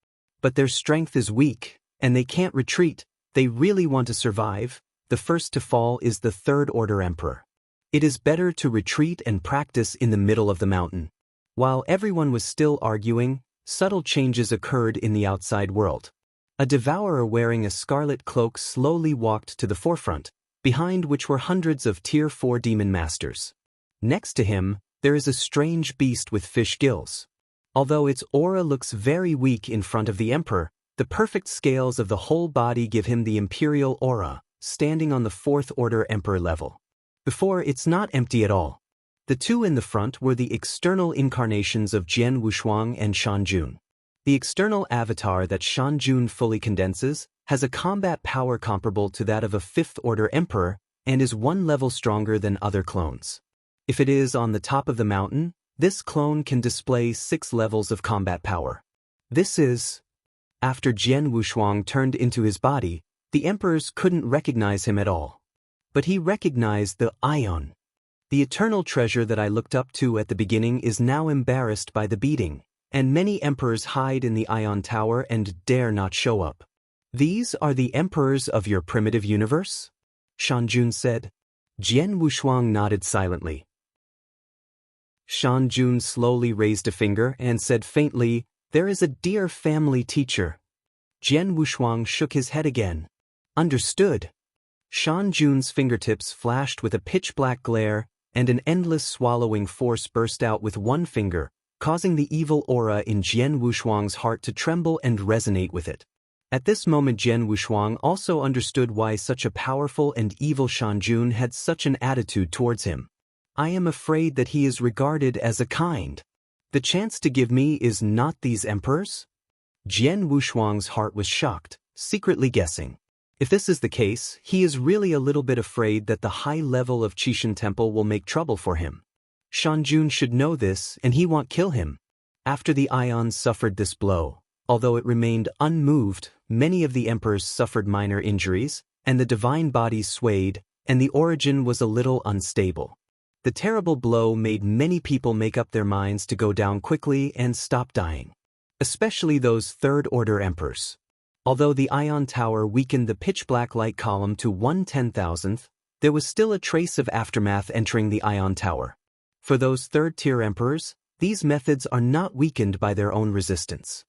But their strength is weak, and they can't retreat. They really want to survive. The first to fall is the third-order emperor. It is better to retreat and practice in the middle of the mountain. While everyone was still arguing, subtle changes occurred in the outside world. A devourer wearing a scarlet cloak slowly walked to the forefront, behind which were hundreds of Tier 4 demon masters. Next to him, there is a strange beast with fish gills. Although its aura looks very weak in front of the emperor, the perfect scales of the whole body give him the imperial aura, standing on the fourth-order emperor level. Before, it's not empty at all. The two in the front were the external incarnations of Jian Wushuang and Shanjun. The external avatar that Shanjun fully condenses has a combat power comparable to that of a fifth-order emperor and is one level stronger than other clones. If it is on the top of the mountain, this clone can display 6 levels of combat power. This is... After Jian Wushuang turned into his body, the emperors couldn't recognize him at all. But he recognized the ion. The eternal treasure that I looked up to at the beginning is now embarrassed by the beating, and many emperors hide in the ion tower and dare not show up. These are the emperors of your primitive universe? Shanjun said. Jian Wushuang nodded silently. Shanjun slowly raised a finger and said faintly, "There is a dear family teacher." Jian Wushuang shook his head again. Understood. Shanjun's fingertips flashed with a pitch-black glare, and an endless swallowing force burst out with one finger, causing the evil aura in Jian Wushuang's heart to tremble and resonate with it. At this moment Jian Wushuang also understood why such a powerful and evil Shanjun had such an attitude towards him. I am afraid that he is regarded as a kind. The chance to give me is not these emperors? Jian Wushuang's heart was shocked, secretly guessing. If this is the case, he is really a little bit afraid that the high level of Qishan Temple will make trouble for him. Shanjun should know this and he won't kill him. After the ions suffered this blow, although it remained unmoved, many of the emperors suffered minor injuries, and the divine bodies swayed, and the origin was a little unstable. The terrible blow made many people make up their minds to go down quickly and stop dying. Especially those third-order emperors. Although the ion tower weakened the pitch-black light column to 1/10,000th, there was still a trace of aftermath entering the ion tower. For those third-tier emperors, these methods are not weakened by their own resistance.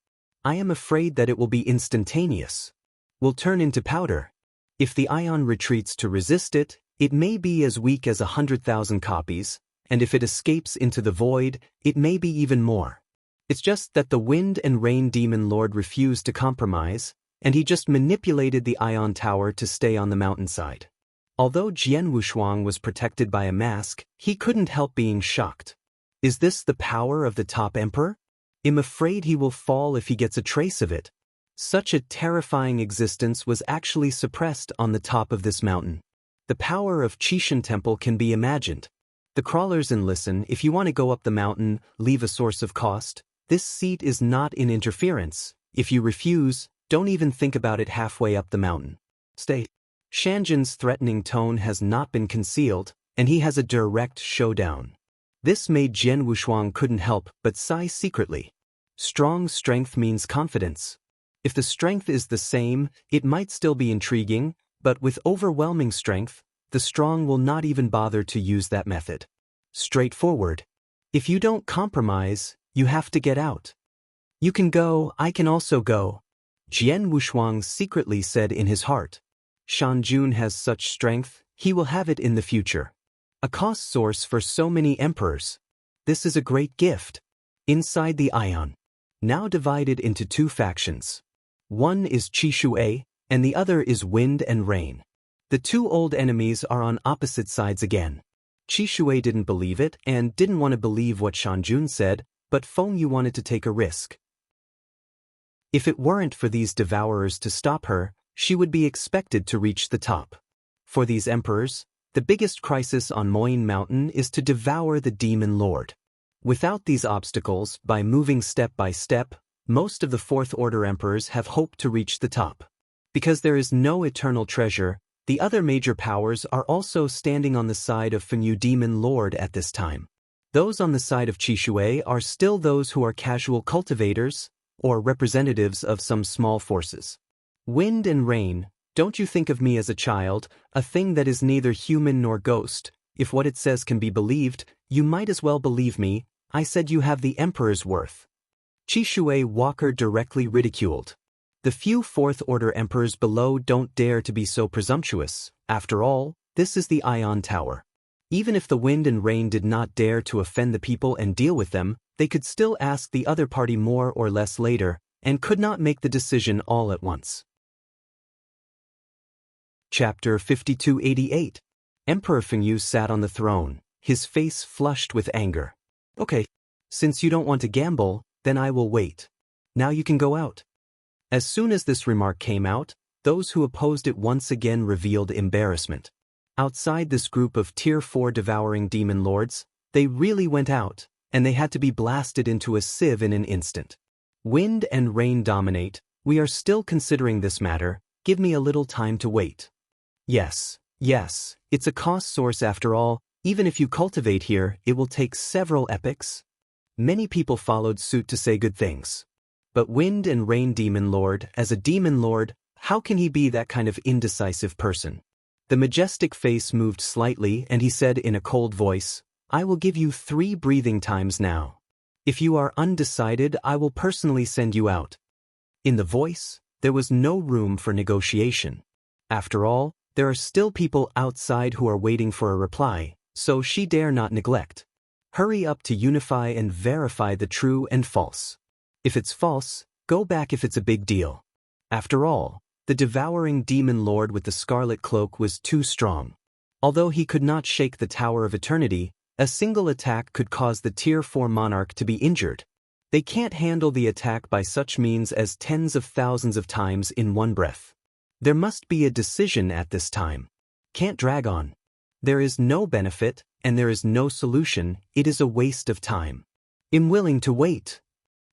I am afraid that it will be instantaneous. Will turn into powder. If the ion retreats to resist it, it may be as weak as 100,000 copies, and if it escapes into the void, it may be even more. It's just that the Wind and Rain Demon Lord refused to compromise, and he just manipulated the ion tower to stay on the mountainside. Although Jian Wushuang was protected by a mask, he couldn't help being shocked. Is this the power of the top emperor? I'm afraid he will fall if he gets a trace of it. Such a terrifying existence was actually suppressed on the top of this mountain. The power of Qishan Temple can be imagined. The crawlers and listen, if you want to go up the mountain, leave a source of cost. This seat is not in interference. If you refuse, don't even think about it halfway up the mountain. Stay. Shanjun's threatening tone has not been concealed, and he has a direct showdown. This made Jian Wushuang couldn't help but sigh secretly. Strong strength means confidence. If the strength is the same, it might still be intriguing, but with overwhelming strength, the strong will not even bother to use that method. Straightforward. If you don't compromise, you have to get out. You can go, I can also go. Jian Wushuang secretly said in his heart. Shanjun has such strength, he will have it in the future. A cost source for so many emperors. This is a great gift. Inside the ion. Now divided into 2 factions. One is Qishui, and the other is Wind and Rain. The 2 old enemies are on opposite sides again. Qishui didn't believe it and didn't want to believe what Shanjun said, but Fengyu wanted to take a risk. If it weren't for these devourers to stop her, she would be expected to reach the top. For these emperors, the biggest crisis on Moyne Mountain is to devour the Demon Lord. Without these obstacles, by moving step by step, most of the fourth-order emperors have hoped to reach the top. Because there is no eternal treasure, the other major powers are also standing on the side of Fengyu Demon Lord at this time. Those on the side of Qishui are still those who are casual cultivators, or representatives of some small forces. Wind and Rain, don't you think of me as a child, a thing that is neither human nor ghost. If what it says can be believed, you might as well believe me. I said you have the emperor's worth. Qishui Walker directly ridiculed. The few fourth-order emperors below don't dare to be so presumptuous. After all, this is the Ion Tower. Even if the Wind and Rain did not dare to offend the people and deal with them, they could still ask the other party more or less later, and could not make the decision all at once. Chapter 5288. Emperor Fengyu sat on the throne, his face flushed with anger. Okay, since you don't want to gamble, then I will wait. Now you can go out." As soon as this remark came out, those who opposed it once again revealed embarrassment. Outside this group of Tier 4 devouring demon lords, they really went out, and they had to be blasted into a sieve in an instant. Wind and rain dominate. We are still considering this matter. Give me a little time to wait. Yes, it's a cost source after all. Even if you cultivate here, it will take several epochs. Many people followed suit to say good things. But Wind and Rain Demon Lord, as a demon lord, how can he be that kind of indecisive person? The majestic face moved slightly and he said in a cold voice, "I will give you 3 breathing times now. If you are undecided, I will personally send you out." In the voice, there was no room for negotiation. After all, there are still people outside who are waiting for a reply, so she dare not neglect. Hurry up to unify and verify the true and false. If it's false, go back if it's a big deal. After all, the devouring demon lord with the scarlet cloak was too strong. Although he could not shake the Tower of Eternity, a single attack could cause the Tier 4 monarch to be injured. They can't handle the attack by such means as tens of thousands of times in one breath. There must be a decision at this time. Can't drag on. There is no benefit, and there is no solution. It is a waste of time. I'm willing to wait.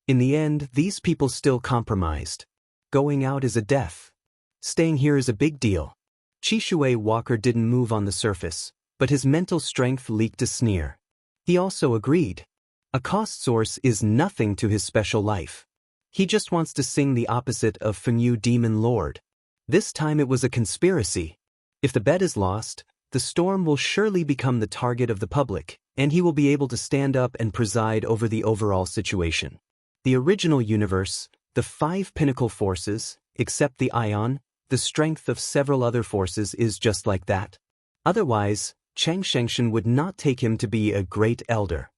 In the end, these people still compromised. Going out is a death. Staying here is a big deal. Chishui Walker didn't move on the surface, but his mental strength leaked a sneer. He also agreed. A cost source is nothing to his special life. He just wants to sing the opposite of Fengyu Demon Lord. This time it was a conspiracy. If the bet is lost, the storm will surely become the target of the public, and he will be able to stand up and preside over the overall situation. The original universe, the 5 pinnacle forces, except the ion, the strength of several other forces is just like that. Otherwise, Chang Shengshan would not take him to be a great elder.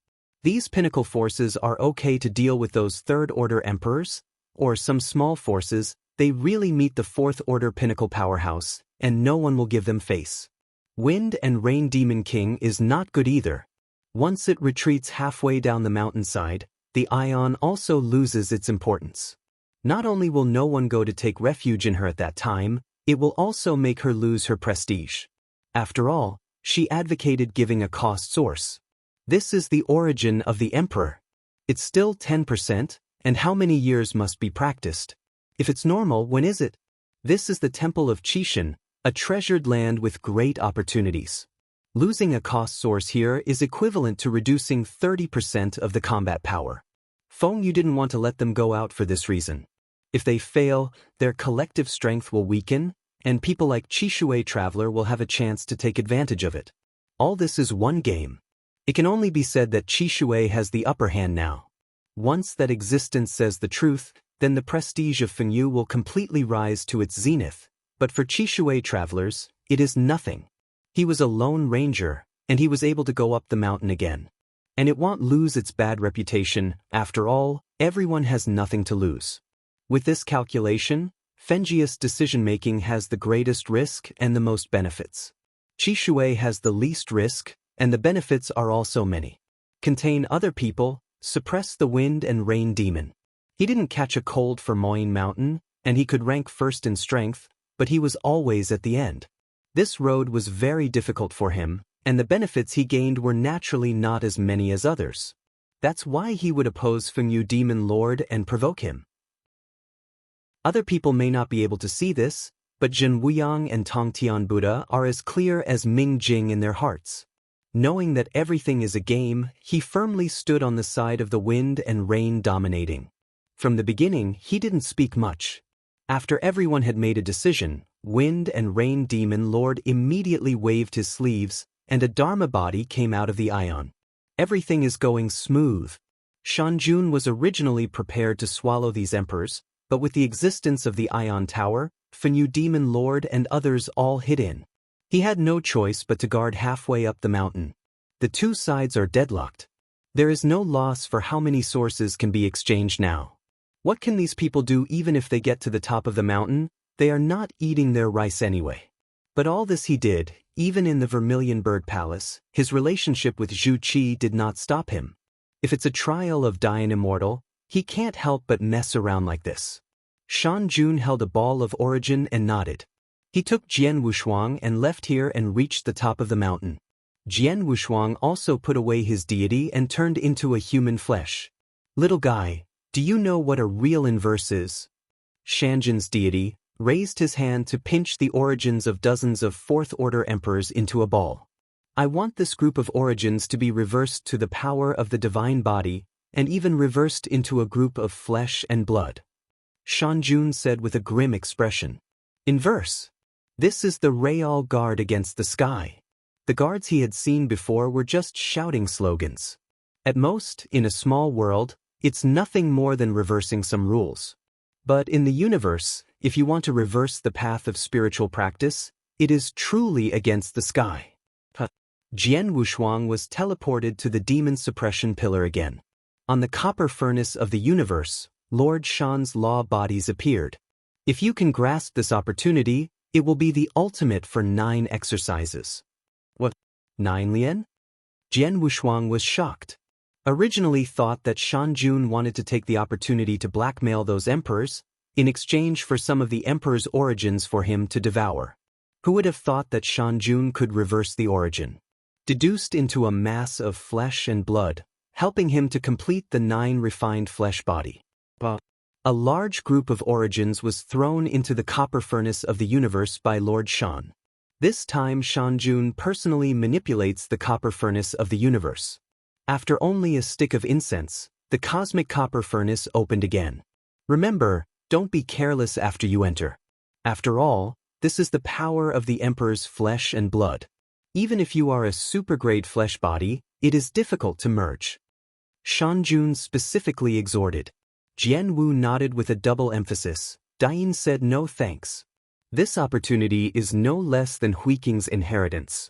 These pinnacle forces are okay to deal with those third-order emperors, or some small forces. They really meet the 4th-order pinnacle powerhouse, and no one will give them face. Wind and Rain Demon King is not good either. Once it retreats halfway down the mountainside, the ion also loses its importance. Not only will no one go to take refuge in her at that time, it will also make her lose her prestige. After all, she advocated giving a cost source. This is the origin of the emperor. It's still 10%, and how many years must be practiced? If it's normal, when is it? This is the Temple of Qishan, a treasured land with great opportunities. Losing a cost source here is equivalent to reducing 30% of the combat power. Fengyu didn't want to let them go out for this reason. If they fail, their collective strength will weaken, and people like Chishui Traveler will have a chance to take advantage of it. All this is one game. It can only be said that Chishui has the upper hand now. Once that existence says the truth, then the prestige of Fengyu will completely rise to its zenith, but for Chishui Travelers, it is nothing. He was a lone ranger, and he was able to go up the mountain again. And it won't lose its bad reputation. After all, everyone has nothing to lose. With this calculation, Fengius decision-making has the greatest risk and the most benefits. Chishui has the least risk, and the benefits are also many. Contain other people, suppress the wind and rain demon. He didn't catch a cold for Moyne Mountain, and he could rank first in strength, but he was always at the end. This road was very difficult for him, and the benefits he gained were naturally not as many as others. That's why he would oppose Fengyu Demon Lord and provoke him. Other people may not be able to see this, but Jin Wuyang and Tong Tian Buddha are as clear as Ming Jing in their hearts. Knowing that everything is a game, he firmly stood on the side of the wind and rain dominating. From the beginning, he didn't speak much. After everyone had made a decision, Wind and Rain Demon Lord immediately waved his sleeves, and a Dharma body came out of the ion. Everything is going smooth. Shanjun was originally prepared to swallow these emperors, but with the existence of the Ion Tower, Fengyu Demon Lord and others all hid in. He had no choice but to guard halfway up the mountain. The two sides are deadlocked. There is no loss for how many sources can be exchanged now. What can these people do even if they get to the top of the mountain? They are not eating their rice anyway. But all this he did, even in the Vermilion Bird Palace, his relationship with Zhu Qi did not stop him. If it's a trial of dying immortal, He can't help but mess around like this. Shan Jun held a ball of origin and nodded. He took Jian Wushuang and left here and reached the top of the mountain. Jian Wushuang also put away his deity and turned into a human flesh. Little guy, do you know what a real inverse is? Shanjun's deity raised his hand to pinch the origins of dozens of fourth-order emperors into a ball. I want this group of origins to be reversed to the power of the divine body, and even reversed into a group of flesh and blood. Shanjun said with a grim expression. Inverse. This is the Real Guard against the sky. The guards he had seen before were just shouting slogans. At most, in a small world, it's nothing more than reversing some rules. But in the universe, if you want to reverse the path of spiritual practice, it is truly against the sky. Jian Wushuang was teleported to the demon suppression pillar again. On the copper furnace of the universe, Lord Shan's law bodies appeared. If you can grasp this opportunity, it will be the ultimate for 9 exercises. What? 9 lien? Jian Wushuang was shocked. Originally thought that Shan Jun wanted to take the opportunity to blackmail those emperors, in exchange for some of the emperor's origins for him to devour. Who would have thought that Shan Jun could reverse the origin? Deduced into a mass of flesh and blood, helping him to complete the 9 refined flesh body. A large group of origins was thrown into the copper furnace of the universe by Lord Shan. This time Shan Jun personally manipulates the copper furnace of the universe. After only a stick of incense, the cosmic copper furnace opened again. Remember, don't be careless after you enter. After all, this is the power of the Emperor's flesh and blood. Even if you are a super-grade flesh body, it is difficult to merge. Shan Jun specifically exhorted. Jian Wu nodded with a double emphasis. Dain said no thanks. This opportunity is no less than Huiking's inheritance.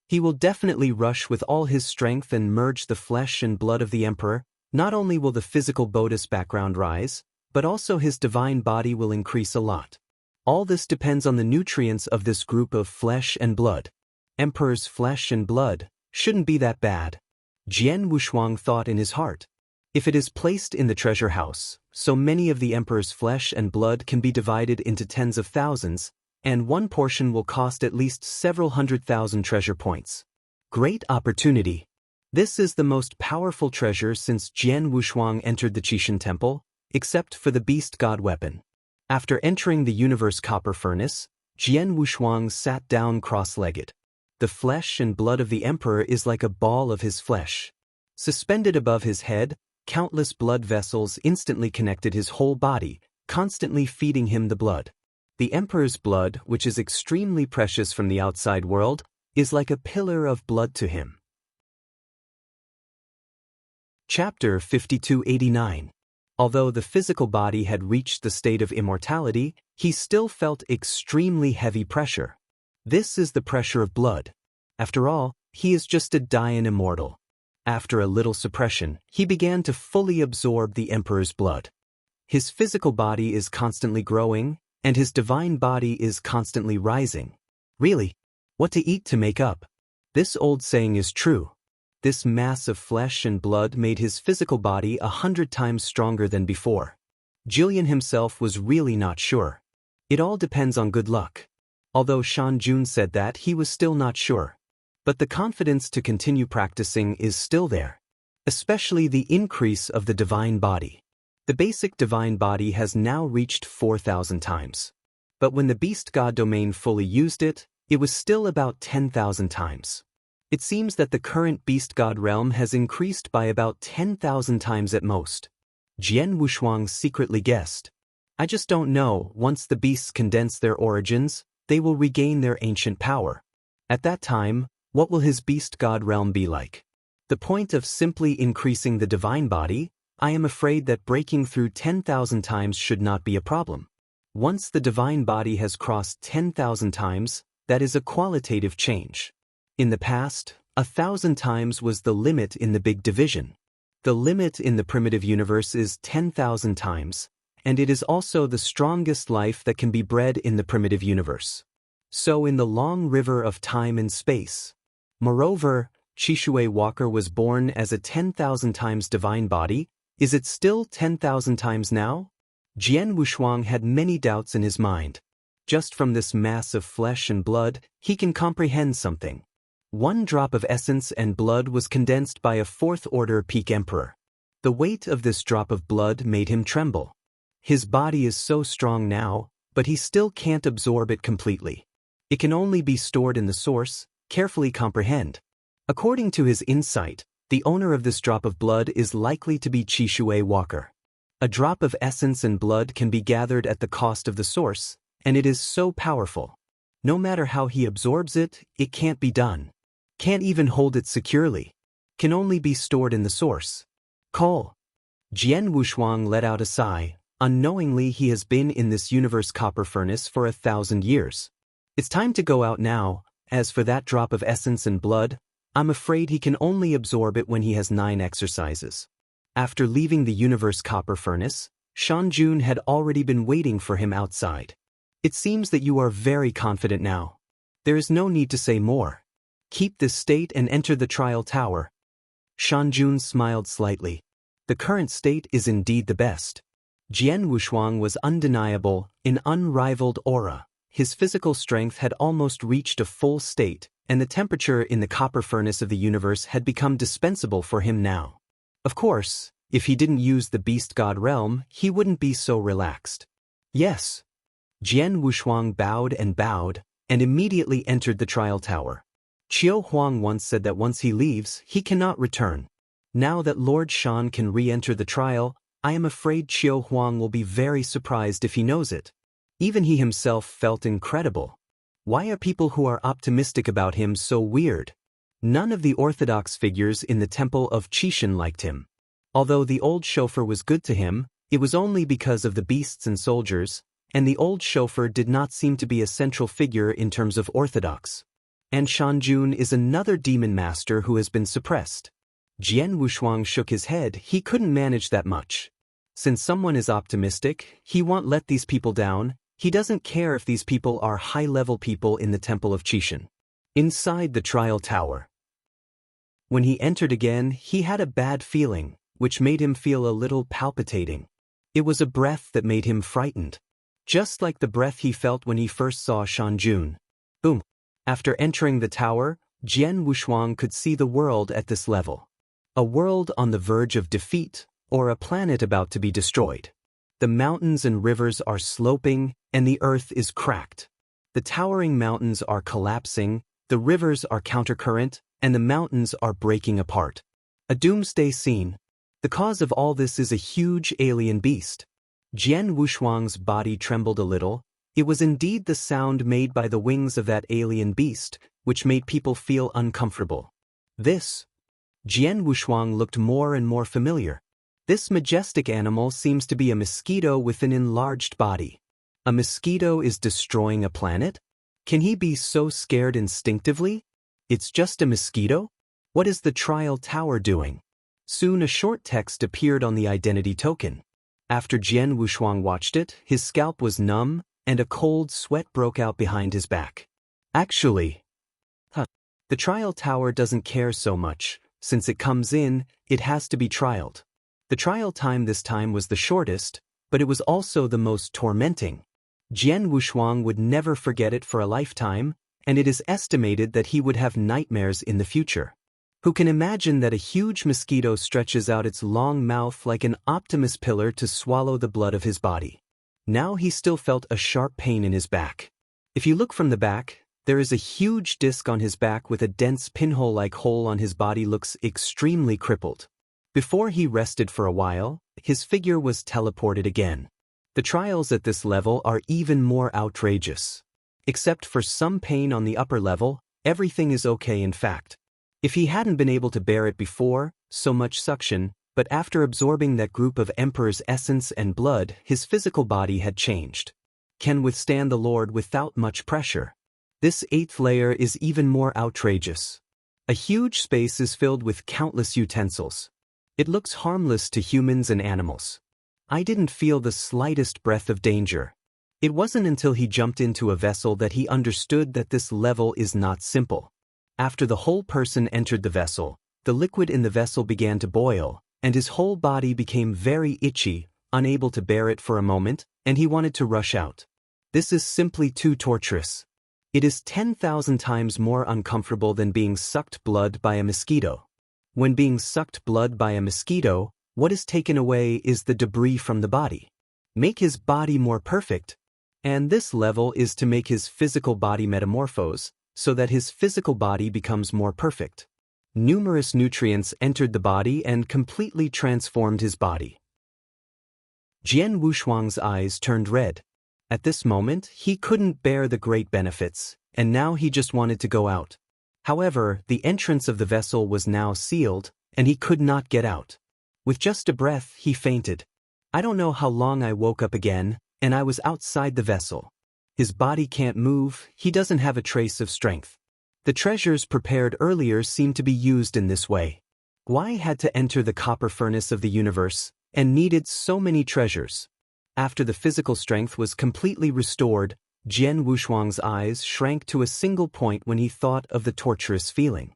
He will definitely rush with all his strength and merge the flesh and blood of the Emperor. Not only will the physical Buddhist background rise, but also his divine body will increase a lot. All this depends on the nutrients of this group of flesh and blood. Emperor's flesh and blood shouldn't be that bad. Jian Wushuang thought in his heart. If it is placed in the treasure house, so many of the Emperor's flesh and blood can be divided into tens of thousands, and one portion will cost at least several 100,000 treasure points. Great opportunity. This is the most powerful treasure since Jian Wushuang entered the Qishan Temple, except for the beast god weapon. After entering the universe copper furnace, Jian Wushuang sat down cross-legged. The flesh and blood of the Emperor is like a ball of his flesh. Suspended above his head, countless blood vessels instantly connected his whole body, constantly feeding him the blood. The Emperor's blood, which is extremely precious from the outside world, is like a pillar of blood to him. Chapter 5289. Although the physical body had reached the state of immortality, he still felt extremely heavy pressure. This is the pressure of blood. After all, he is just a Dayan immortal. After a little suppression, he began to fully absorb the Emperor's blood. His physical body is constantly growing, and his divine body is constantly rising. Really? What to eat to make up? This old saying is true. This mass of flesh and blood made his physical body 100 times stronger than before. Jillian himself was really not sure. It all depends on good luck. Although Shan Jun said that, he was still not sure. But the confidence to continue practicing is still there. Especially the increase of the divine body. The basic divine body has now reached 4,000 times. But when the beast god domain fully used it, it was still about 10,000 times. It seems that the current beast god realm has increased by about 10,000 times at most. Jian Wushuang secretly guessed. I just don't know, once the beasts condense their origins, they will regain their ancient power. At that time, what will his beast god realm be like? The point of simply increasing the divine body, I am afraid that breaking through 10,000 times should not be a problem. Once the divine body has crossed 10,000 times, that is a qualitative change. In the past, 1,000 times was the limit in the big division. The limit in the primitive universe is 10,000 times, and it is also the strongest life that can be bred in the primitive universe. So in the long river of time and space. Moreover, Chishui Walker was born as a 10,000 times divine body, Is it still 10,000 times now? Jian Wushuang had many doubts in his mind. Just from this mass of flesh and blood, he can comprehend something. One drop of essence and blood was condensed by a fourth-order peak emperor. The weight of this drop of blood made him tremble. His body is so strong now, but he still can't absorb it completely. It can only be stored in the source. Carefully comprehend. According to his insight, the owner of this drop of blood is likely to be Qishui Walker. A drop of essence and blood can be gathered at the cost of the source, and it is so powerful. No matter how he absorbs it, it can't be done. Can't even hold it securely. Can only be stored in the source. Call. Jian Wushuang let out a sigh. Unknowingly he has been in this universe copper furnace for 1,000 years. It's time to go out now. As for that drop of essence and blood, I'm afraid he can only absorb it when he has 9 exercises. After leaving the universe copper furnace, Shanjun had already been waiting for him outside. It seems that you are very confident now. There is no need to say more. Keep this state and enter the trial tower. Shanjun smiled slightly. The current state is indeed the best. Jian Wushuang was undeniable, in unrivaled aura. His physical strength had almost reached a full state, and the temperature in the copper furnace of the universe had become dispensable for him now. Of course, if he didn't use the beast god realm, he wouldn't be so relaxed. Yes. Jian Wushuang bowed, and immediately entered the trial tower. Qiu Huang once said that once he leaves, he cannot return. Now that Lord Shan can re-enter the trial, I am afraid Qiu Huang will be very surprised if he knows it. Even he himself felt incredible. Why are people who are optimistic about him so weird? None of the orthodox figures in the temple of Qishan liked him. Although the old chauffeur was good to him, it was only because of the beasts and soldiers, and the old chauffeur did not seem to be a central figure in terms of orthodox. And Shanjun is another demon master who has been suppressed. Jian Wushuang shook his head. He couldn't manage that much. Since someone is optimistic, he won't let these people down. He doesn't care if these people are high-level people in the temple of Qishan. Inside the trial tower. When he entered again, he had a bad feeling, which made him feel a little palpitating. It was a breath that made him frightened. Just like the breath he felt when he first saw Shanjun. Boom. After entering the tower, Jian Wushuang could see the world at this level. A world on the verge of defeat, or a planet about to be destroyed. The mountains and rivers are sloping, and the earth is cracked. The towering mountains are collapsing, the rivers are countercurrent, and the mountains are breaking apart. A doomsday scene. The cause of all this is a huge alien beast. Jian Wushuang's body trembled a little. It was indeed the sound made by the wings of that alien beast, which made people feel uncomfortable. Jian Wushuang looked more and more familiar. This majestic animal seems to be a mosquito with an enlarged body. A mosquito is destroying a planet? Can he be so scared instinctively? It's just a mosquito? What is the trial tower doing? Soon a short text appeared on the identity token. After Jian Wushuang watched it, his scalp was numb, and a cold sweat broke out behind his back. Actually, the trial tower doesn't care so much. Since it comes in, it has to be trialed. The trial time this time was the shortest, but it was also the most tormenting. Jian Wushuang would never forget it for a lifetime, and it is estimated that he would have nightmares in the future. Who can imagine that a huge mosquito stretches out its long mouth like an Optimus pillar to swallow the blood of his body? Now he still felt a sharp pain in his back. If you look from the back, there is a huge disc on his back with a dense pinhole-like hole on his body. Looks extremely crippled. Before he rested for a while, his figure was teleported again. The trials at this level are even more outrageous. Except for some pain on the upper level, everything is okay in fact. If he hadn't been able to bear it before, so much suction, but after absorbing that group of Emperor's essence and blood, his physical body had changed. Can withstand the Lord without much pressure. This 8th layer is even more outrageous. A huge space is filled with countless utensils. It looks harmless to humans and animals. I didn't feel the slightest breath of danger. It wasn't until he jumped into a vessel that he understood that this level is not simple. After the whole person entered the vessel, the liquid in the vessel began to boil, and his whole body became very itchy, unable to bear it for a moment, and he wanted to rush out. This is simply too torturous. It is 10,000 times more uncomfortable than being sucked blood by a mosquito. When being sucked blood by a mosquito, what is taken away is the debris from the body. Make his body more perfect. And this level is to make his physical body metamorphose, so that his physical body becomes more perfect. Numerous nutrients entered the body and completely transformed his body. Jian Wushuang's eyes turned red. At this moment, he couldn't bear the great benefits, and now he just wanted to go out. However, the entrance of the vessel was now sealed, and he could not get out. With just a breath, he fainted. I don't know how long I woke up again, and I was outside the vessel. His body can't move, he doesn't have a trace of strength. The treasures prepared earlier seemed to be used in this way. Guai had to enter the copper furnace of the universe, and needed so many treasures. After the physical strength was completely restored, Jian Wushuang's eyes shrank to a single point when he thought of the torturous feeling.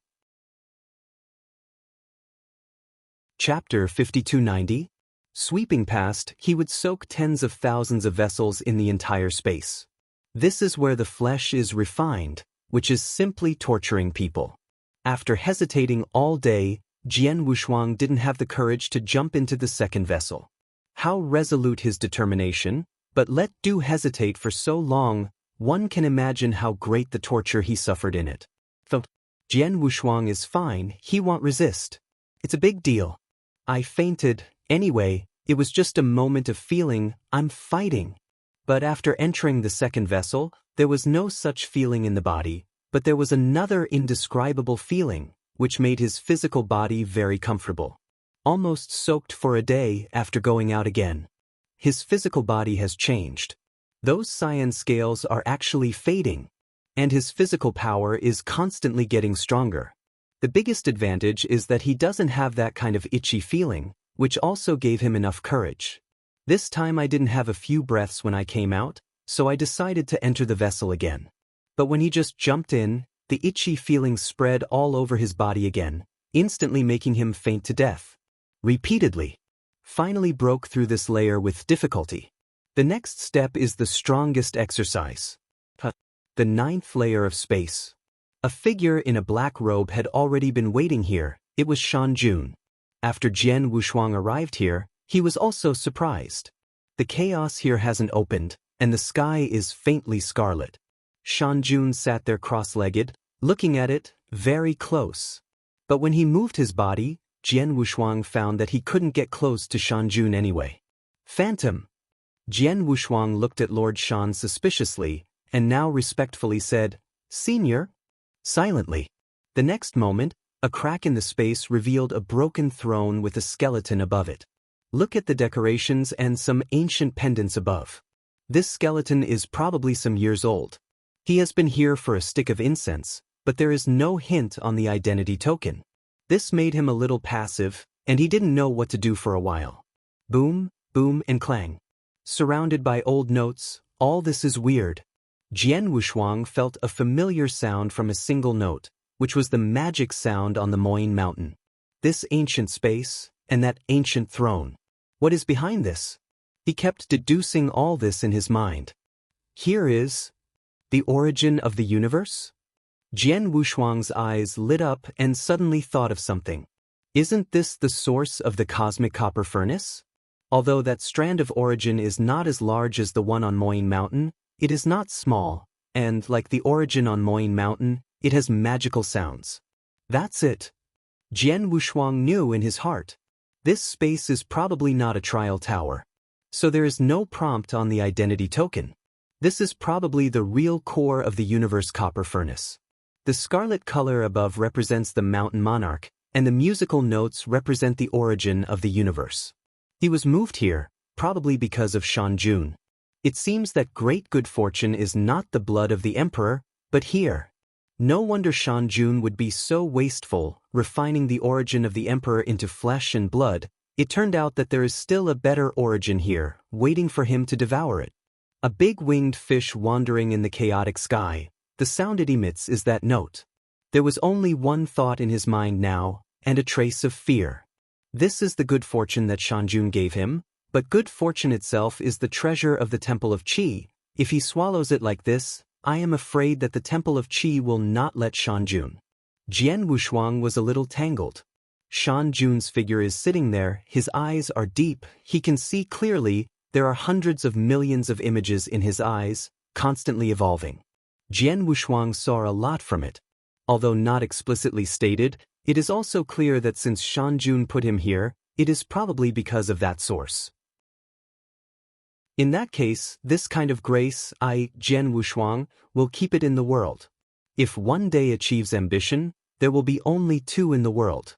Chapter 5290. Sweeping past, he would soak tens of thousands of vessels in the entire space. This is where the flesh is refined, which is simply torturing people. After hesitating all day, Jian Wushuang didn't have the courage to jump into the second vessel. How resolute his determination, but let Du hesitate for so long, one can imagine how great the torture he suffered in it. Though Jian Wushuang is fine, he won't resist. It's a big deal. I fainted, anyway, it was just a moment of feeling, I'm fighting. But after entering the second vessel, there was no such feeling in the body, but there was another indescribable feeling, which made his physical body very comfortable. Almost soaked for a day after going out again. His physical body has changed. Those cyan scales are actually fading, and his physical power is constantly getting stronger. The biggest advantage is that he doesn't have that kind of itchy feeling, which also gave him enough courage. This time I didn't have a few breaths when I came out, so I decided to enter the vessel again. But when he just jumped in, the itchy feeling spread all over his body again, instantly making him faint to death. Repeatedly. Finally broke through this layer with difficulty. The next step is the strongest exercise. The 9th layer of space. A figure in a black robe had already been waiting here. It was Shan Jun. After Jian Wushuang arrived here, he was also surprised. The chaos here hasn't opened, and the sky is faintly scarlet. Shan Jun sat there cross-legged, looking at it, very close. But when he moved his body, Jian Wushuang found that he couldn't get close to Shan Jun anyway. Phantom. Jian Wushuang looked at Lord Shan suspiciously, and now respectfully said, Senior? Silently. The next moment, a crack in the space revealed a broken throne with a skeleton above it. Look at the decorations and some ancient pendants above. This skeleton is probably some years old. He has been here for a stick of incense, but there is no hint on the identity token. This made him a little passive, and he didn't know what to do for a while. Boom, boom, and clang. Surrounded by old notes, all this is weird. Jian Wushuang felt a familiar sound from a single note, which was the magic sound on the Moyne Mountain. This ancient space, and that ancient throne. What is behind this? He kept deducing all this in his mind. Here is the origin of the universe? Jian Wushuang's eyes lit up and suddenly thought of something. Isn't this the source of the cosmic copper furnace? Although that strand of origin is not as large as the one on Moyne Mountain, it is not small, and like the origin on Moyne Mountain, it has magical sounds. That's it. Jian Wushuang knew in his heart. This space is probably not a trial tower. So there is no prompt on the identity token. This is probably the real core of the universe copper furnace. The scarlet color above represents the mountain monarch, and the musical notes represent the origin of the universe. He was moved here, probably because of Shan Jun. It seems that great good fortune is not the blood of the emperor, but here. No wonder Shan Jun would be so wasteful, refining the origin of the emperor into flesh and blood. It turned out that there is still a better origin here, waiting for him to devour it. A big winged fish wandering in the chaotic sky. The sound it emits is that note. There was only one thought in his mind now, and a trace of fear. This is the good fortune that Shanjun gave him, but good fortune itself is the treasure of the Temple of Qi. If he swallows it like this, I am afraid that the Temple of Qi will not let Shanjun. Jian Wushuang was a little tangled. Shanjun's figure is sitting there, his eyes are deep, he can see clearly, there are hundreds of millions of images in his eyes, constantly evolving. Jian Wushuang saw a lot from it. Although not explicitly stated, it is also clear that since Shanjun put him here, it is probably because of that source. In that case, this kind of grace, Jian Wushuang, will keep it in the world. If one day achieves ambition, there will be only two in the world.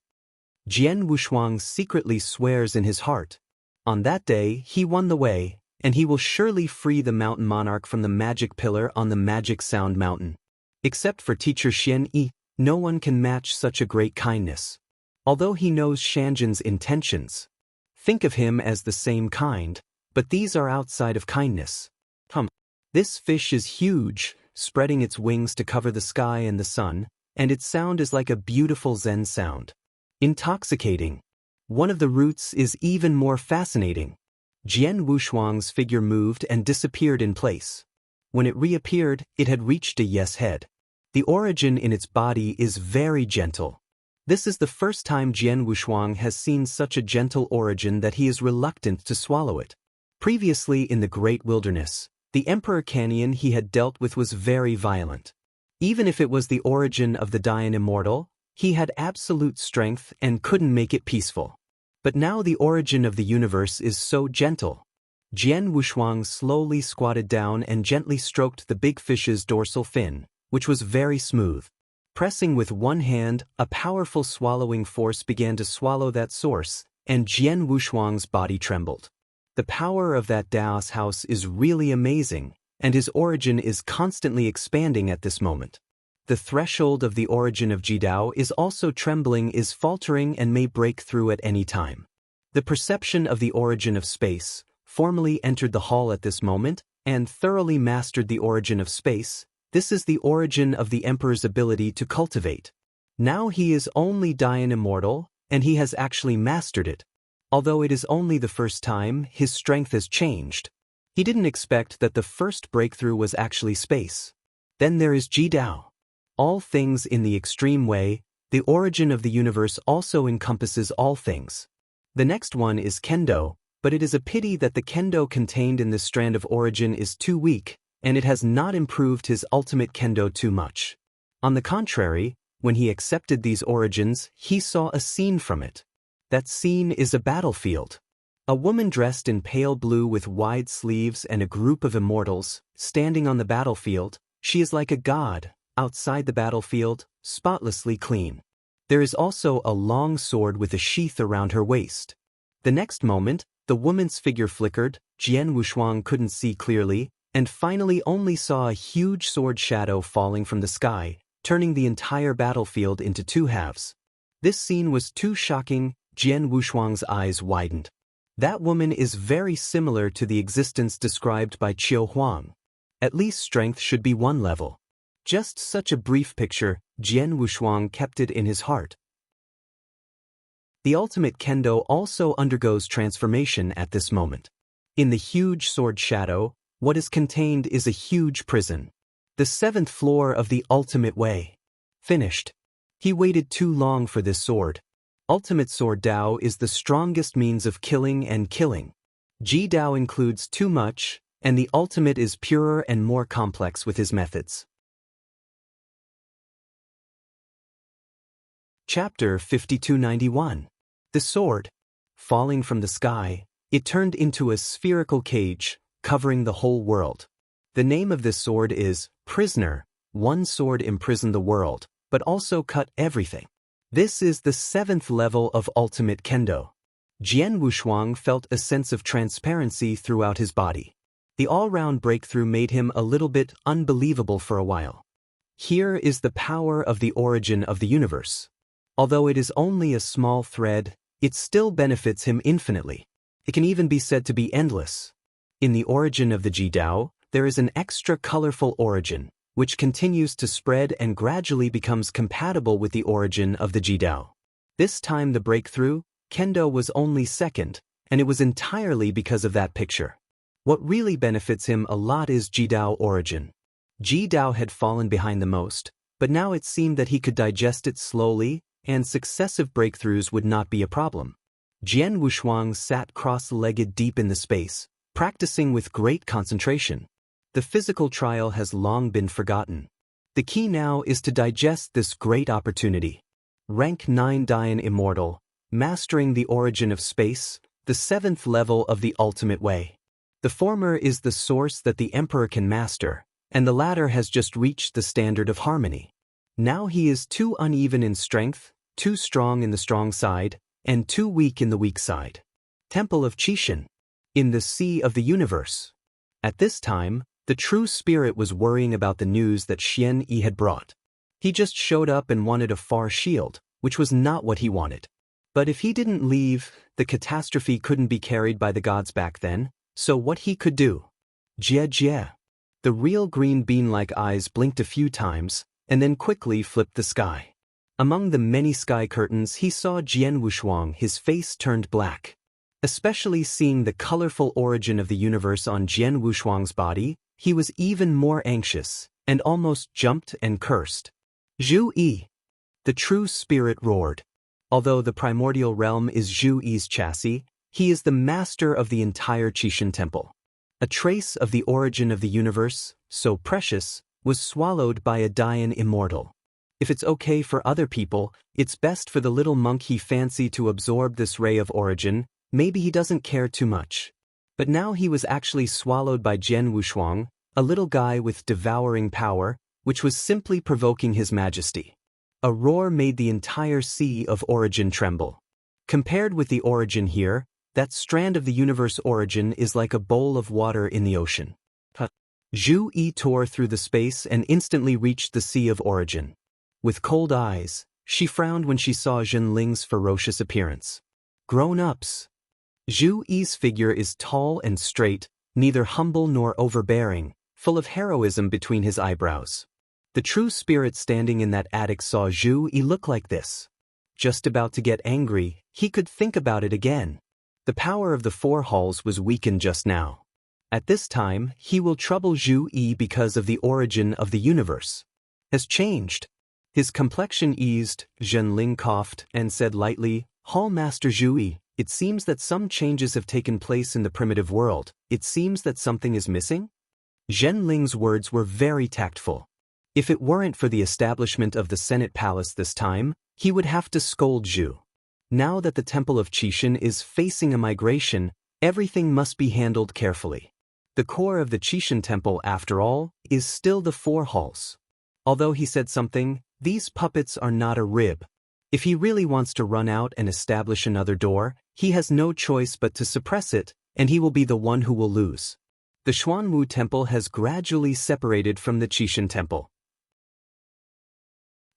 Jian Wushuang secretly swears in his heart. On that day, he won the way, and he will surely free the mountain monarch from the magic pillar on the magic sound mountain. Except for teacher Xian Yi, no one can match such a great kindness. Although he knows Shanjun's intentions. Think of him as the same kind, but these are outside of kindness. This fish is huge, spreading its wings to cover the sky and the sun, and its sound is like a beautiful Zen sound. Intoxicating. One of the roots is even more fascinating. Jian Wushuang's figure moved and disappeared in place. When it reappeared, it had reached a yes head. The origin in its body is very gentle. This is the first time Jian Wushuang has seen such a gentle origin that he is reluctant to swallow it. Previously in the Great Wilderness, the Emperor Canyon he had dealt with was very violent. Even if it was the origin of the Dian Immortal, he had absolute strength and couldn't make it peaceful. But now the origin of the universe is so gentle. Jian Wushuang slowly squatted down and gently stroked the big fish's dorsal fin, which was very smooth. Pressing with one hand, a powerful swallowing force began to swallow that source, and Jian Wushuang's body trembled. The power of that Daos house is really amazing, and his origin is constantly expanding at this moment. The threshold of the origin of Jidao is also trembling, is faltering and may break through at any time. The perception of the origin of space formally entered the hall at this moment and thoroughly mastered the origin of space. This is the origin of the Emperor's ability to cultivate. Now he is only Dian Immortal, and he has actually mastered it. Although it is only the first time, his strength has changed. He didn't expect that the first breakthrough was actually space. Then there is Jidao. All things in the extreme way, the origin of the universe also encompasses all things. The next one is Kendo, but it is a pity that the Kendo contained in this strand of origin is too weak, and it has not improved his ultimate Kendo too much. On the contrary, when he accepted these origins, he saw a scene from it. That scene is a battlefield. A woman dressed in pale blue with wide sleeves and a group of immortals, standing on the battlefield. She is like a god, outside the battlefield, spotlessly clean. There is also a long sword with a sheath around her waist. The next moment, the woman's figure flickered, Jian Wushuang couldn't see clearly, and finally only saw a huge sword shadow falling from the sky, turning the entire battlefield into two halves. This scene was too shocking. Jian Wushuang's eyes widened. That woman is very similar to the existence described by Qiu Huang. At least strength should be one level. Just such a brief picture, Jian Wushuang kept it in his heart. The ultimate Kendo also undergoes transformation at this moment. In the huge sword shadow, what is contained is a huge prison. The 7th floor of the ultimate way. Finished. He waited too long for this sword. Ultimate Sword Dao is the strongest means of killing and killing. Ji Dao includes too much, and the ultimate is purer and more complex with his methods. Chapter 5291. The sword. Falling from the sky, it turned into a spherical cage, covering the whole world. The name of this sword is Prisoner. One sword imprisoned the world, but also cut everything. This is the 7th level of ultimate Kendo. Jian Wushuang felt a sense of transparency throughout his body. The all-round breakthrough made him a little bit unbelievable for a while. Here is the power of the origin of the universe. Although it is only a small thread, it still benefits him infinitely. It can even be said to be endless. In the origin of the Jidao, there is an extra colorful origin, which continues to spread and gradually becomes compatible with the origin of the Jidao. This time the breakthrough, Kendo was only second, and it was entirely because of that picture. What really benefits him a lot is Jidao origin. Jidao had fallen behind the most, but now it seemed that he could digest it slowly, and successive breakthroughs would not be a problem. Jian Wushuang sat cross-legged deep in the space, practicing with great concentration. The physical trial has long been forgotten. The key now is to digest this great opportunity. Rank 9 Dian Immortal, mastering the origin of space, the 7th level of the ultimate way. The former is the source that the Emperor can master, and the latter has just reached the standard of harmony. Now he is too uneven in strength, too strong in the strong side, and too weak in the weak side. Temple of Qixin. In the Sea of the Universe. At this time, the true spirit was worrying about the news that Xian Yi had brought. He just showed up and wanted a far shield, which was not what he wanted. But if he didn't leave, the catastrophe couldn't be carried by the gods back then, so what he could do? Jie Jie. The real green bean-like eyes blinked a few times, and then quickly flipped the sky. Among the many sky curtains he saw Jian Wushuang, his face turned black. Especially seeing the colorful origin of the universe on Jian Wushuang's body, he was even more anxious, and almost jumped and cursed. Zhu Yi. The true spirit roared. Although the primordial realm is Zhu Yi's chassis, he is the master of the entire Qixin Temple. A trace of the origin of the universe, so precious, was swallowed by a Dian Immortal. If it's okay for other people, it's best for the little monk he fancied to absorb this ray of origin. Maybe he doesn't care too much. But now he was actually swallowed by Jian Wushuang, a little guy with devouring power, which was simply provoking his majesty. A roar made the entire sea of origin tremble. Compared with the origin here, that strand of the universe origin is like a bowl of water in the ocean. Zhu Yi tore through the space and instantly reached the sea of origin. With cold eyes, she frowned when she saw Zhenling's ferocious appearance. Grown-ups. Zhu Yi's figure is tall and straight, neither humble nor overbearing, full of heroism between his eyebrows. The true spirit standing in that attic saw Zhu Yi look like this. Just about to get angry, he could think about it again. The power of the four halls was weakened just now. At this time, he will trouble Zhu Yi because of the origin of the universe. Has changed. His complexion eased, Zhenling coughed and said lightly, Hall Master Zhu Yi, it seems that some changes have taken place in the primitive world. It seems that something is missing? Zhenling's words were very tactful. If it weren't for the establishment of the Senate Palace this time, he would have to scold Zhu. Now that the Temple of Qixin is facing a migration, everything must be handled carefully. The core of the Qixin Temple, after all, is still the four halls. Although he said something, these puppets are not a rib. If he really wants to run out and establish another door, he has no choice but to suppress it, and he will be the one who will lose. The Xuanwu Temple has gradually separated from the Qixin Temple.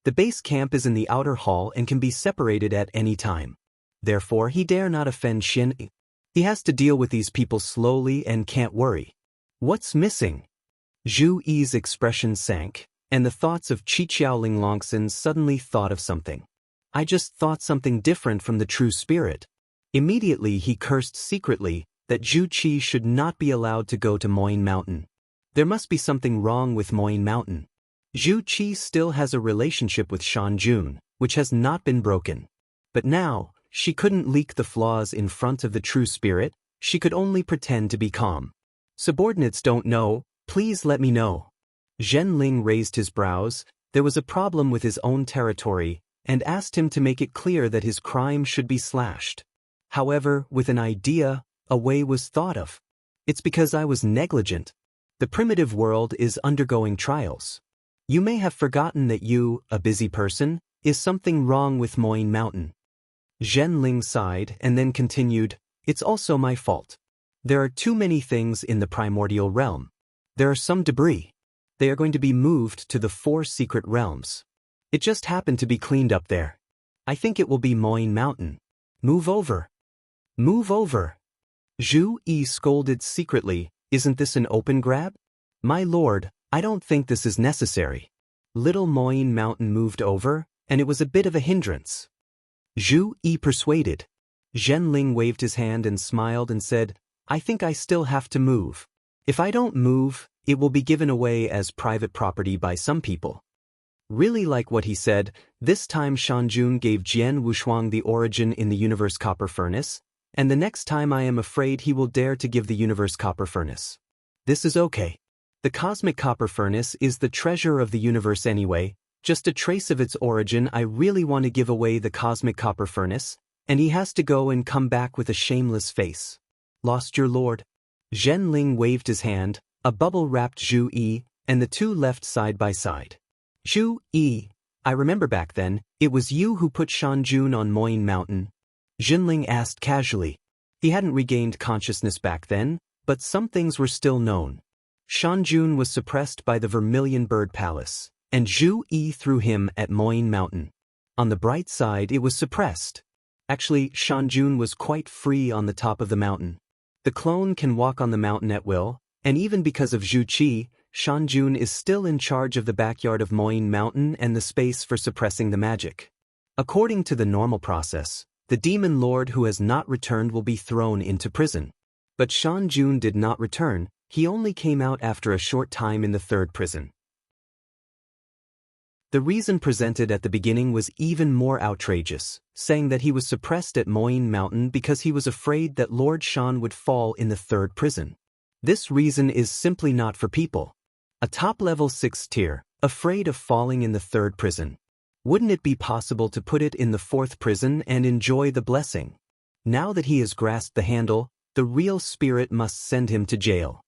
The base camp is in the outer hall and can be separated at any time. Therefore, he dare not offend Xian Yi. He has to deal with these people slowly and can't worry. What's missing? Zhu Yi's expression sank, and the thoughts of Qiqiaoling Longxin suddenly thought of something. I just thought something different from the true spirit. Immediately he cursed secretly that Zhu Qi should not be allowed to go to Moyne Mountain. There must be something wrong with Moyne Mountain. Zhu Qi still has a relationship with Shan Jun, which has not been broken. But now, she couldn't leak the flaws in front of the true spirit, she could only pretend to be calm. Subordinates don't know, please let me know. Zhenling raised his brows. There was a problem with his own territory, and asked him to make it clear that his crime should be slashed. However, with an idea, a way was thought of. It's because I was negligent. The primitive world is undergoing trials. You may have forgotten that you, a busy person, is something wrong with Moyne Mountain. Zhenling sighed and then continued, it's also my fault. There are too many things in the primordial realm. There are some debris. They are going to be moved to the 4 secret realms. It just happened to be cleaned up there. I think it will be Moyne Mountain. Move over. Move over. Zhu Yi scolded secretly, isn't this an open grab? My lord, I don't think this is necessary. Little Moyne Mountain moved over, and it was a bit of a hindrance. Zhu Yi persuaded. Zhenling waved his hand and smiled and said, I think I still have to move. If I don't move, it will be given away as private property by some people. Really like what he said, this time Shanjun gave Jian Wushuang the origin in the universe copper furnace, and the next time I am afraid he will dare to give the universe copper furnace. This is okay. The cosmic copper furnace is the treasure of the universe anyway, just a trace of its origin. I really want to give away the cosmic copper furnace, and he has to go and come back with a shameless face. Lost your lord? Zhenling waved his hand, a bubble wrapped Zhu Yi, and the two left side by side. Zhu Yi, I remember back then, it was you who put Shanjun on Moyne Mountain. Zhenling asked casually. He hadn't regained consciousness back then, but some things were still known. Shanjun was suppressed by the Vermilion Bird Palace, and Zhu Yi threw him at Moyne Mountain. On the bright side, it was suppressed. Actually, Shanjun was quite free on the top of the mountain. The clone can walk on the mountain at will, and even because of Zhu Qi, Shanjun is still in charge of the backyard of Moyne Mountain and the space for suppressing the magic. According to the normal process, the demon lord who has not returned will be thrown into prison. But Shanjun did not return, he only came out after a short time in the third prison. The reason presented at the beginning was even more outrageous, saying that he was suppressed at Moyne Mountain because he was afraid that Lord Shan would fall in the third prison. This reason is simply not for people. A top-level 6th tier, afraid of falling in the third prison. Wouldn't it be possible to put it in the fourth prison and enjoy the blessing? Now that he has grasped the handle, the real spirit must send him to jail.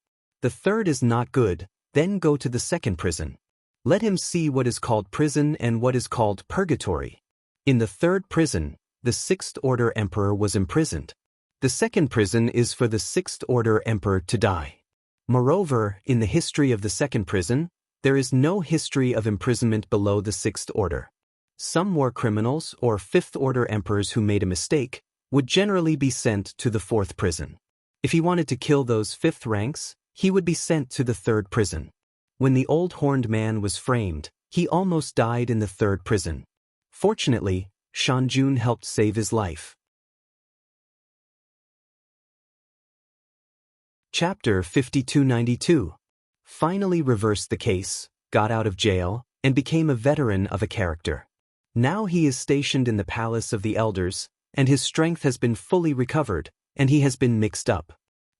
The third is not good, then go to the second prison. Let him see what is called prison and what is called purgatory. In the third prison, the 6th Order Emperor was imprisoned. The second prison is for the 6th Order Emperor to die. Moreover, in the history of the second prison, there is no history of imprisonment below the 6th Order. Some war criminals or 5th Order Emperors who made a mistake would generally be sent to the 4th prison. If he wanted to kill those 5th ranks, he would be sent to the 3rd prison. When the old horned man was framed, he almost died in the 3rd prison. Fortunately, Shanjun helped save his life. Chapter 5292. Finally reversed the case, got out of jail, and became a veteran of a character. Now he is stationed in the Palace of the Elders, and his strength has been fully recovered, and he has been mixed up.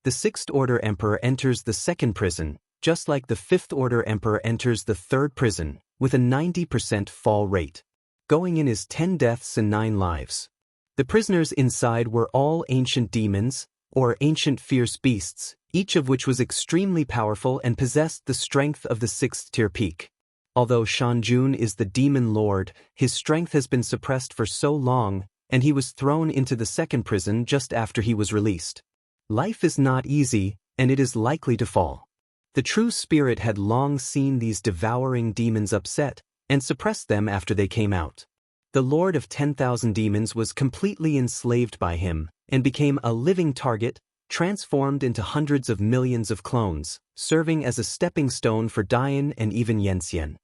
The 6th Order Emperor enters the 2nd prison, just like the 5th Order Emperor enters the 3rd prison, with a 90% fall rate. Going in is 10 deaths and 9 lives. The prisoners inside were all ancient demons, or ancient fierce beasts, each of which was extremely powerful and possessed the strength of the 6th tier peak. Although Shanjun is the demon lord, his strength has been suppressed for so long, and he was thrown into the 2nd prison just after he was released. Life is not easy, and it is likely to fall. The true spirit had long seen these devouring demons upset, and suppressed them after they came out. The Lord of 10,000 demons was completely enslaved by him, and became a living target, transformed into hundreds of millions of clones, serving as a stepping stone for Dian and even Yanxian.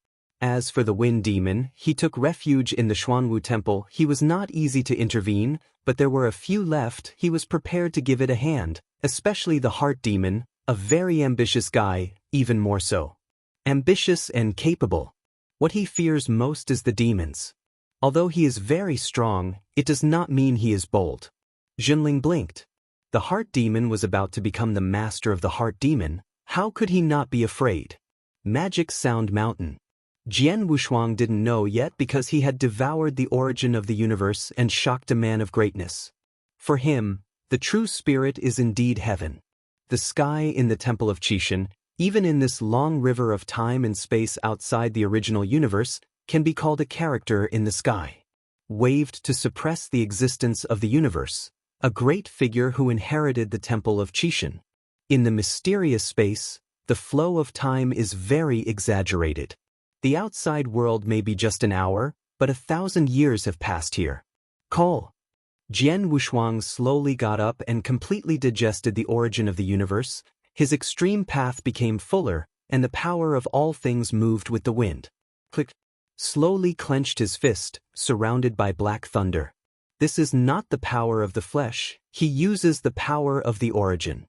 As for the Wind Demon, he took refuge in the Xuanwu Temple. He was not easy to intervene, but there were a few left. He was prepared to give it a hand, especially the Heart Demon, a very ambitious guy, even more so. Ambitious and capable. What he fears most is the demons. Although he is very strong, it does not mean he is bold. Zhenling blinked. The Heart Demon was about to become the master of the Heart Demon. How could he not be afraid? Magic Sound Mountain. Jian Wushuang didn't know yet because he had devoured the origin of the universe and shocked a man of greatness. For him, the true spirit is indeed heaven. The sky in the Temple of Qixin, even in this long river of time and space outside the original universe, can be called a character in the sky. Waved to suppress the existence of the universe, a great figure who inherited the Temple of Qixin. In the mysterious space, the flow of time is very exaggerated. The outside world may be just an hour, but 1,000 years have passed here. Call. Jian Wushuang slowly got up and completely digested the origin of the universe. His extreme path became fuller, and the power of all things moved with the wind. Click. Slowly clenched his fist, surrounded by black thunder. This is not the power of the flesh, he uses the power of the origin.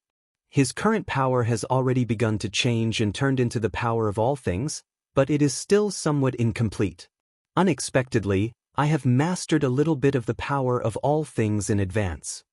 His current power has already begun to change and turned into the power of all things, but it is still somewhat incomplete. Unexpectedly, I have mastered a little bit of the power of all things in advance.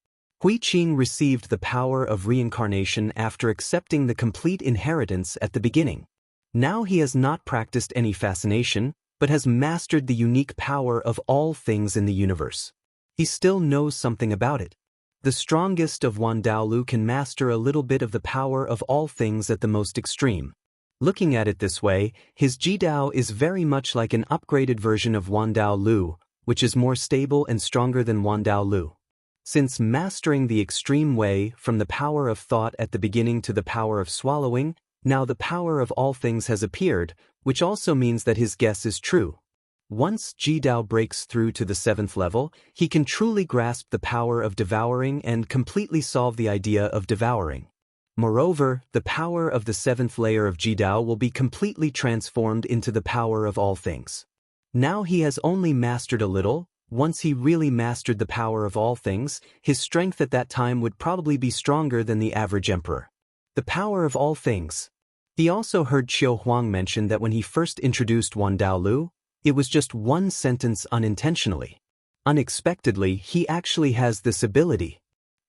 Hui Qing received the power of reincarnation after accepting the complete inheritance at the beginning. Now he has not practiced any fascination, but has mastered the unique power of all things in the universe. He still knows something about it. The strongest of Wan Daolu can master a little bit of the power of all things at the most extreme. Looking at it this way, his Jidao is very much like an upgraded version of Wan Daolu, which is more stable and stronger than Wan Daolu. Since mastering the extreme way from the power of thought at the beginning to the power of swallowing, now the power of all things has appeared, which also means that his guess is true. Once Jidao breaks through to the 7th level, he can truly grasp the power of devouring and completely solve the idea of devouring. Moreover, the power of the 7th layer of Jidao will be completely transformed into the power of all things. Now he has only mastered a little. Once he really mastered the power of all things, his strength at that time would probably be stronger than the average emperor. The power of all things. He also heard Qiu Huang mention that when he first introduced Wan Daolu, it was just one sentence unintentionally. Unexpectedly, he actually has this ability.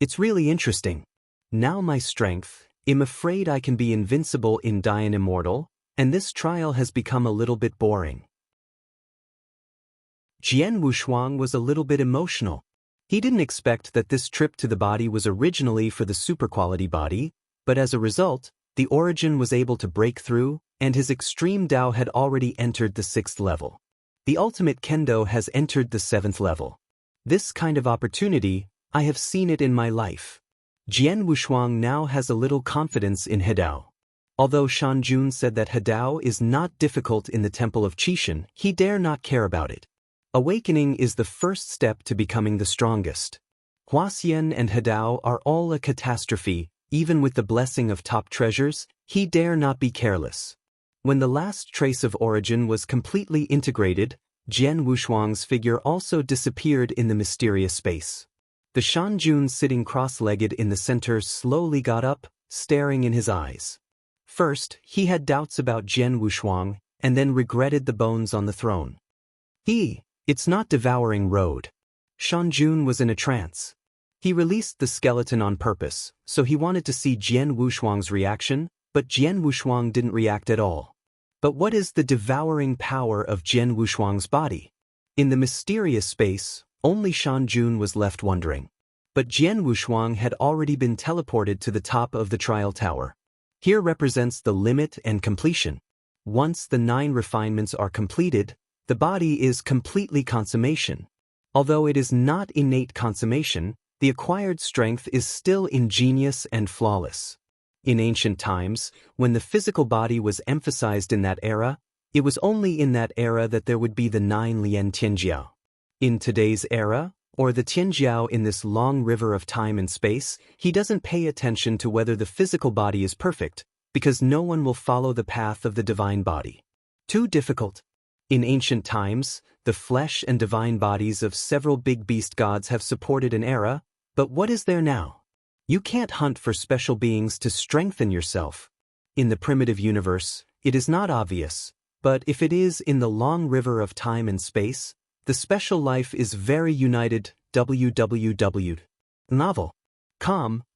It's really interesting. Now my strength, I'm afraid I can be invincible in Dian Immortal, and this trial has become a little bit boring. Jian Wushuang was a little bit emotional. He didn't expect that this trip to the body was originally for the super-quality body, but as a result, the origin was able to break through, and his extreme Dao had already entered the 6th level. The ultimate Kendo has entered the 7th level. This kind of opportunity, I have seen it in my life. Jian Wushuang now has a little confidence in Hedao. Although Shan Jun said that Hedao is not difficult in the Temple of Qishan, he dare not care about it. Awakening is the first step to becoming the strongest. Huaxian and Hedao are all a catastrophe, even with the blessing of top treasures, he dare not be careless. When the last trace of origin was completely integrated, Jian Wushuang's figure also disappeared in the mysterious space. The Shan Jun sitting cross-legged in the center slowly got up, staring in his eyes. First, he had doubts about Jian Wushuang, and then regretted the bones on the throne. It's not devouring road. Shan Jun was in a trance. He released the skeleton on purpose, so he wanted to see Jian Wushuang's reaction, but Jian Wushuang didn't react at all. But what is the devouring power of Jian Wushuang's body? In the mysterious space, only Shan Jun was left wondering. But Jian Wushuang had already been teleported to the top of the trial tower. Here represents the limit and completion. Once the 9 refinements are completed, the body is completely consummation. Although it is not innate consummation, the acquired strength is still ingenious and flawless. In ancient times, when the physical body was emphasized in that era, it was only in that era that there would be the 9 Lian Tianjiao. In today's era, or the Tianjiao in this long river of time and space, he doesn't pay attention to whether the physical body is perfect, because no one will follow the path of the divine body. Too difficult. In ancient times, the flesh and divine bodies of several big beast gods have supported an era, but what is there now? You can't hunt for special beings to strengthen yourself. In the primitive universe, it is not obvious, but if it is in the long river of time and space, the special life is very united. www. Novel.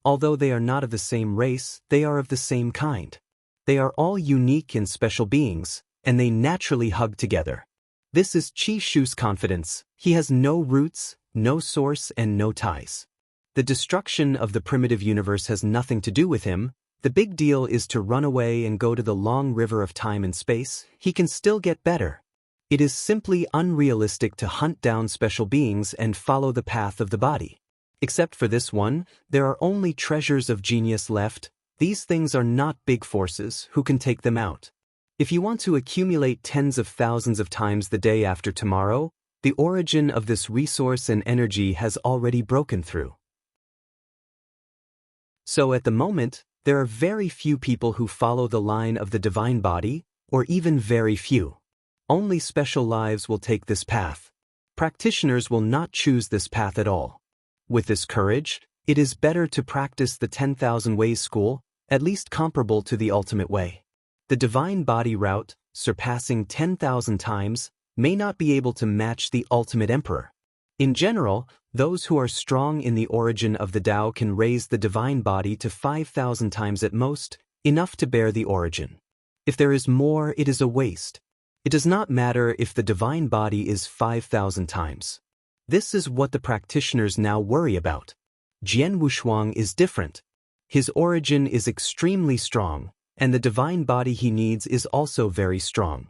Although they are not of the same race, they are of the same kind. They are all unique and special beings, and they naturally hug together. This is Qi Shu's confidence. He has no roots, no source, and no ties. The destruction of the primitive universe has nothing to do with him. The big deal is to run away and go to the long river of time and space. He can still get better. It is simply unrealistic to hunt down special beings and follow the path of the body. Except for this one, there are only treasures of genius left. These things are not big forces. Who can take them out? If you want to accumulate tens of thousands of times the day after tomorrow, the origin of this resource and energy has already broken through. So at the moment, there are very few people who follow the line of the divine body, or even very few. Only special lives will take this path. Practitioners will not choose this path at all. With this courage, it is better to practice the 10,000 Ways school, at least comparable to the ultimate way. The divine body route, surpassing 10,000 times, may not be able to match the ultimate emperor. In general, those who are strong in the origin of the Tao can raise the divine body to 5,000 times at most, enough to bear the origin. If there is more, it is a waste. It does not matter if the divine body is 5,000 times. This is what the practitioners now worry about. Jian Wushuang is different. His origin is extremely strong, and the divine body he needs is also very strong.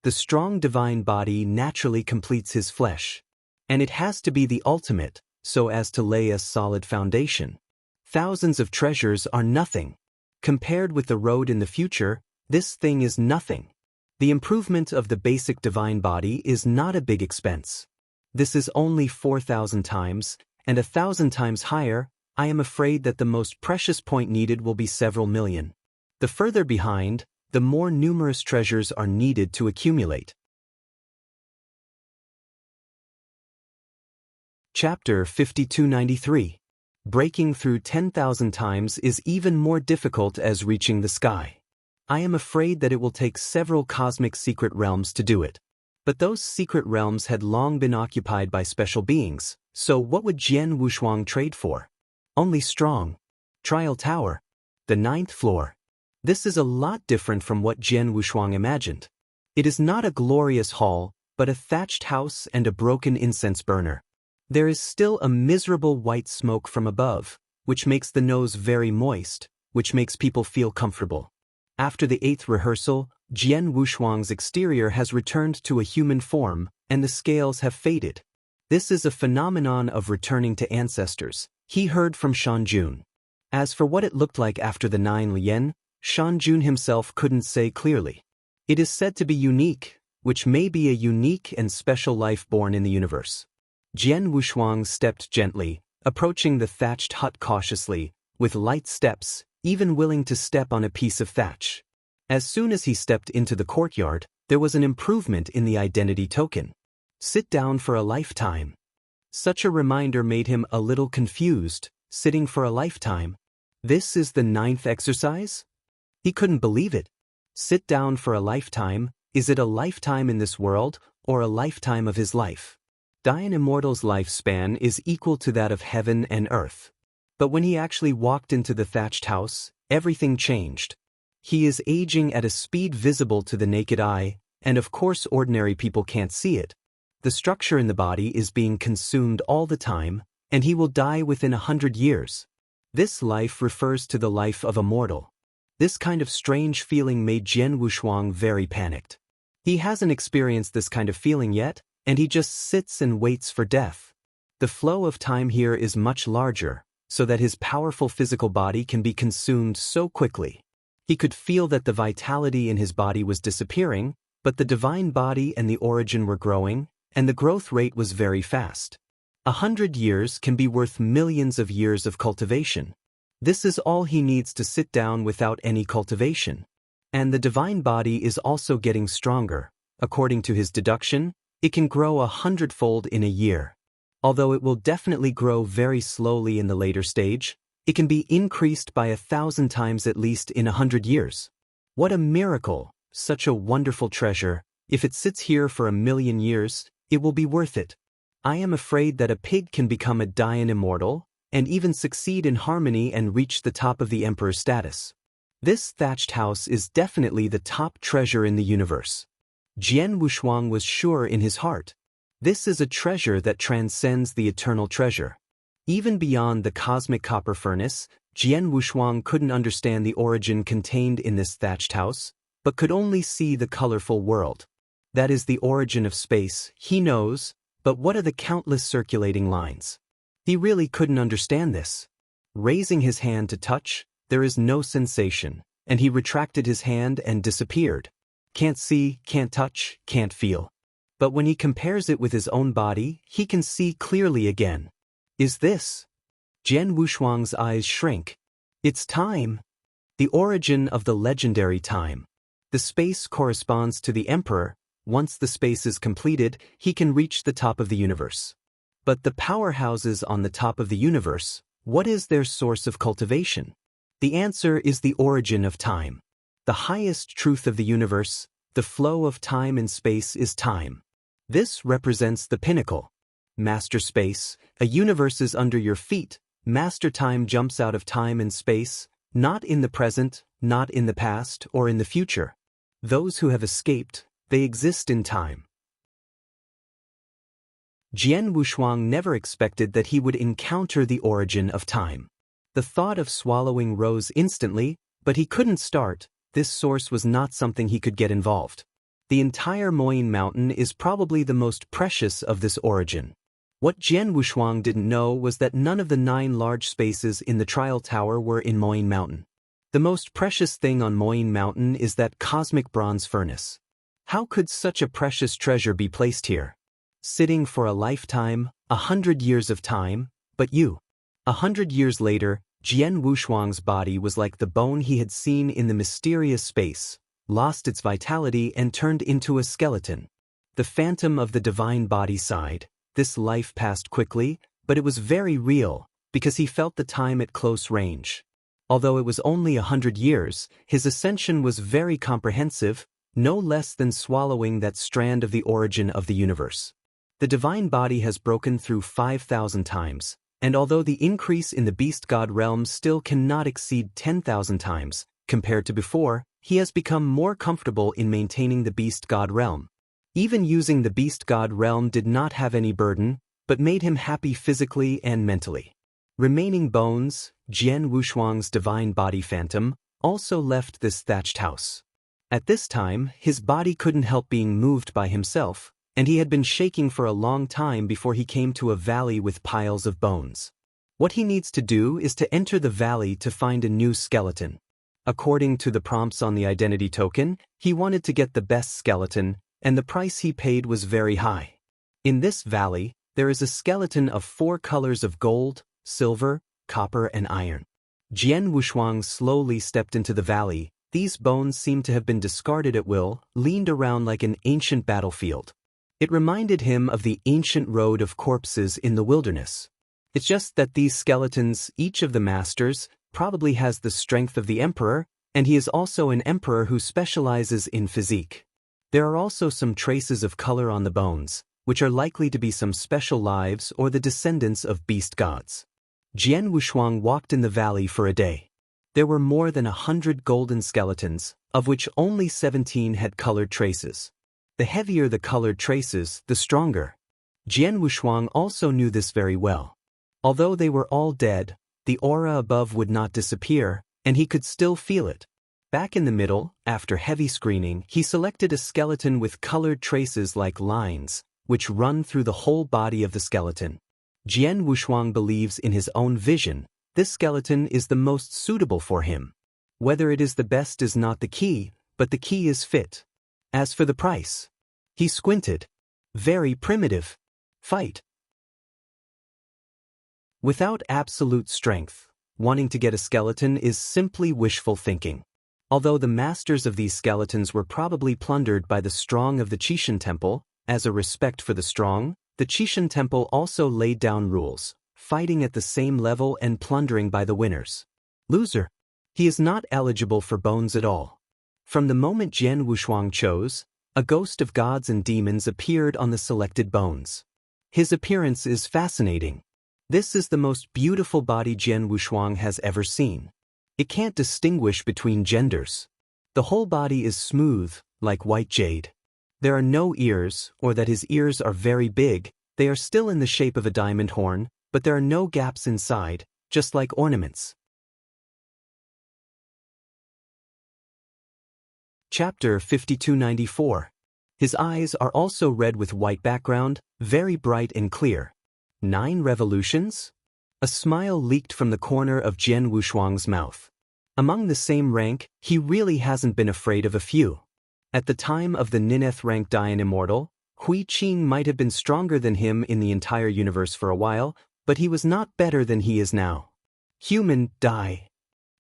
The strong divine body naturally completes his flesh. And it has to be the ultimate, so as to lay a solid foundation. Thousands of treasures are nothing. Compared with the road in the future, this thing is nothing. The improvement of the basic divine body is not a big expense. This is only 4,000 times, and 1,000 times higher. I am afraid that the most precious point needed will be several million. The further behind, the more numerous treasures are needed to accumulate. Chapter 5293. Breaking through 10,000 times is even more difficult as reaching the sky. I am afraid that it will take several cosmic secret realms to do it. But those secret realms had long been occupied by special beings, so what would Jian Wushuang trade for? Only strong. Trial Tower. The 9th floor. This is a lot different from what Jian Wushuang imagined. It is not a glorious hall, but a thatched house and a broken incense burner. There is still a miserable white smoke from above, which makes the nose very moist, which makes people feel comfortable. After the 8th rehearsal, Jian Wushuang's exterior has returned to a human form, and the scales have faded. This is a phenomenon of returning to ancestors, he heard from Shanjun. As for what it looked like after the 9 Lian, Shanjun himself couldn't say clearly. It is said to be unique, which may be a unique and special life born in the universe. Jian Wushuang stepped gently, approaching the thatched hut cautiously, with light steps, even willing to step on a piece of thatch. As soon as he stepped into the courtyard, there was an improvement in the identity token. Sit down for a lifetime. Such a reminder made him a little confused, sitting for a lifetime. This is the 9th exercise? He couldn't believe it. Sit down for a lifetime, is it a lifetime in this world, or a lifetime of his life? Dian Immortal's lifespan is equal to that of heaven and earth. But when he actually walked into the thatched house, everything changed. He is aging at a speed visible to the naked eye, and of course ordinary people can't see it. The structure in the body is being consumed all the time, and he will die within 100 years. This life refers to the life of a mortal. This kind of strange feeling made Jian Wushuang very panicked. He hasn't experienced this kind of feeling yet, and he just sits and waits for death. The flow of time here is much larger, so that his powerful physical body can be consumed so quickly. He could feel that the vitality in his body was disappearing, but the divine body and the origin were growing, and the growth rate was very fast. 100 years can be worth millions of years of cultivation. This is all he needs to sit down without any cultivation. And the divine body is also getting stronger. According to his deduction, it can grow 100-fold in a year. Although it will definitely grow very slowly in the later stage, it can be increased by 1,000 times at least in 100 years. What a miracle, such a wonderful treasure. If it sits here for 1,000,000 years, it will be worth it. I am afraid that a pig can become a Dian Immortal, and even succeed in harmony and reach the top of the emperor's status. This thatched house is definitely the top treasure in the universe. Jian Wushuang was sure in his heart. This is a treasure that transcends the eternal treasure. Even beyond the cosmic copper furnace, Jian Wushuang couldn't understand the origin contained in this thatched house, but could only see the colorful world. That is the origin of space, he knows, but what are the countless circulating lines? He really couldn't understand this. Raising his hand to touch, there is no sensation, and he retracted his hand and disappeared. Can't see, can't touch, can't feel. But when he compares it with his own body, he can see clearly again. Is this? Jian Wushuang's eyes shrink. It's time. The origin of the legendary time. The space corresponds to the emperor, Once the space is completed, he can reach the top of the universe. But the powerhouses on the top of the universe, what is their source of cultivation? The answer is the origin of time. The highest truth of the universe, the flow of time and space, is time. This represents the pinnacle. Master space, a universe is under your feet. Master time jumps out of time and space, not in the present, not in the past, or in the future. Those who have escaped, they exist in time. Jian Wushuang never expected that he would encounter the origin of time. The thought of swallowing rose instantly, but he couldn't start. This source was not something he could get involved. The entire Moyin Mountain is probably the most precious of this origin. What Jian Wushuang didn't know was that none of the 9 large spaces in the Trial Tower were in Moyin Mountain. The most precious thing on Moyin Mountain is that cosmic bronze furnace. How could such a precious treasure be placed here? Sitting for a lifetime, 100 years of time, but you. 100 years later, Jian Wushuang's body was like the bone he had seen in the mysterious space, lost its vitality and turned into a skeleton. The phantom of the divine body sighed. This life passed quickly, but it was very real, because he felt the time at close range. Although it was only 100 years, his ascension was very comprehensive, no less than swallowing that strand of the origin of the universe. The divine body has broken through 5,000 times, and although the increase in the beast god realm still cannot exceed 10,000 times, compared to before, he has become more comfortable in maintaining the beast god realm. Even using the beast god realm did not have any burden, but made him happy physically and mentally. Remaining bones, Jian Wushuang's divine body phantom, also left this thatched house. At this time, his body couldn't help being moved by himself, and he had been shaking for a long time before he came to a valley with piles of bones. What he needs to do is to enter the valley to find a new skeleton. According to the prompts on the identity token, he wanted to get the best skeleton, and the price he paid was very high. In this valley, there is a skeleton of 4 colors of gold, silver, copper and iron. Jian Wushuang slowly stepped into the valley. These bones seemed to have been discarded at will, leaned around like an ancient battlefield. It reminded him of the ancient road of corpses in the wilderness. It's just that these skeletons, each of the masters, probably has the strength of the emperor, and he is also an emperor who specializes in physique. There are also some traces of color on the bones, which are likely to be some special lives or the descendants of beast gods. Jian Wushuang walked in the valley for a day. There were more than 100 golden skeletons, of which only 17 had colored traces. The heavier the colored traces, the stronger. Jian Wushuang also knew this very well. Although they were all dead, the aura above would not disappear, and he could still feel it. Back in the middle, after heavy screening, he selected a skeleton with colored traces like lines, which run through the whole body of the skeleton. Jian Wushuang believes in his own vision. This skeleton is the most suitable for him. Whether it is the best is not the key, but the key is fit. As for the price, he squinted. Very primitive. Fight. Without absolute strength, wanting to get a skeleton is simply wishful thinking. Although the masters of these skeletons were probably plundered by the strong of the Qishan Temple, as a respect for the strong, the Qishan Temple also laid down rules, fighting at the same level and plundering by the winners. Loser. He is not eligible for bones at all. From the moment Jian Wushuang chose, a ghost of gods and demons appeared on the selected bones. His appearance is fascinating. This is the most beautiful body Jian Wushuang has ever seen. It can't distinguish between genders. The whole body is smooth, like white jade. There are no ears, or that his ears are very big. They are still in the shape of a diamond horn, but there are no gaps inside, just like ornaments. Chapter 5294. His eyes are also red with white background, very bright and clear. 9 revolutions? A smile leaked from the corner of Jian Wushuang's mouth. Among the same rank, he really hasn't been afraid of a few. At the time of the Nineth rank Dian Immortal, Hui Qing might have been stronger than him in the entire universe for a while, but he was not better than he is now. Human, die.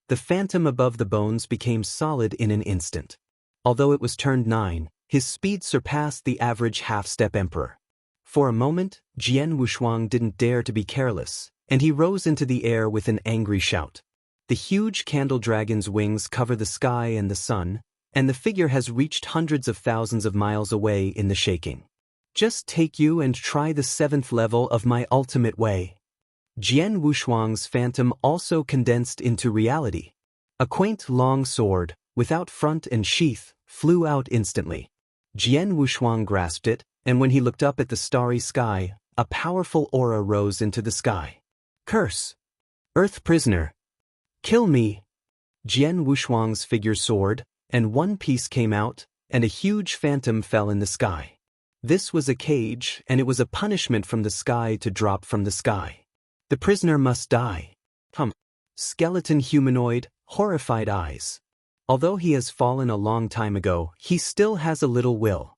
The phantom above the bones became solid in an instant. Although it was turned 9, His speed surpassed the average half-step emperor. For a moment, Jian Wushuang didn't dare to be careless, and he rose into the air with an angry shout. The huge candle dragon's wings cover the sky and the sun, and the figure has reached hundreds of thousands of miles away in the shaking. Just take you and try the 7th level of my ultimate way. Jian Wushuang's phantom also condensed into reality. A quaint long sword, without front and sheath, flew out instantly. Jian Wushuang grasped it, and when he looked up at the starry sky, a powerful aura rose into the sky. Curse! Earth prisoner! Kill me! Jian Wushuang's figure soared, and one piece came out, and a huge phantom fell in the sky. This was a cage, and it was a punishment from the sky to drop from the sky. The prisoner must die. Skeleton humanoid, horrified eyes. Although he has fallen a long time ago, he still has a little will.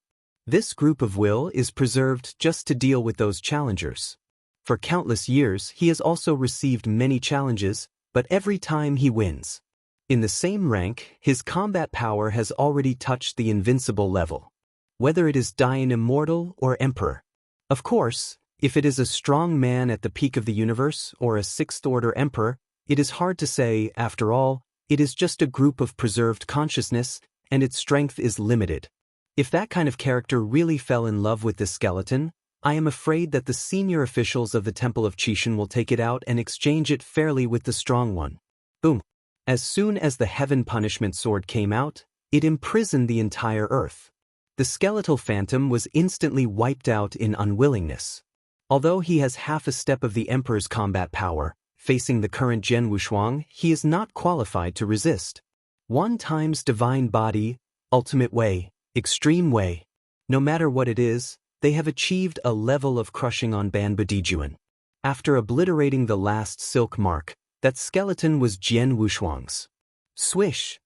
This group of will is preserved just to deal with those challengers. For countless years, he has also received many challenges, but every time he wins. In the same rank, his combat power has already touched the invincible level. Whether it is Dian Immortal or Emperor. Of course, if it is a strong man at the peak of the universe or a 6th-order Emperor, it is hard to say. After all, it is just a group of preserved consciousness, and its strength is limited. If that kind of character really fell in love with this skeleton, I am afraid that the senior officials of the Temple of Qixin will take it out and exchange it fairly with the strong one. Boom! As soon as the Heaven Punishment Sword came out, it imprisoned the entire earth. The skeletal phantom was instantly wiped out in unwillingness. Although he has half a step of the Emperor's combat power, facing the current Jian Wushuang, he is not qualified to resist. 1 times divine body, ultimate way, extreme way. No matter what it is, they have achieved a level of crushing on Ban Badijuan. After obliterating the last silk mark, that skeleton was Jian Wushuang's. Swish!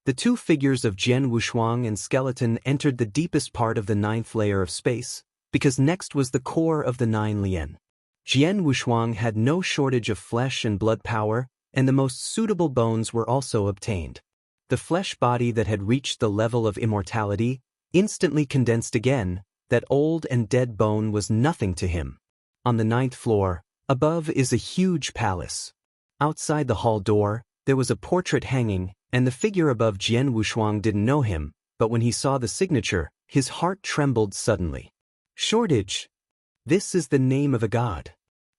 The 2 figures of Jian Wushuang and skeleton entered the deepest part of the 9th layer of space, because next was the core of the 9 Lien. Jian Wushuang had no shortage of flesh and blood power, and the most suitable bones were also obtained. The flesh body that had reached the level of immortality instantly condensed again. That old and dead bone was nothing to him. On the 9th floor, above is a huge palace. Outside the hall door, there was a portrait hanging, and the figure above Jian Wushuang didn't know him, but when he saw the signature, his heart trembled suddenly. Shortage! This is the name of a god.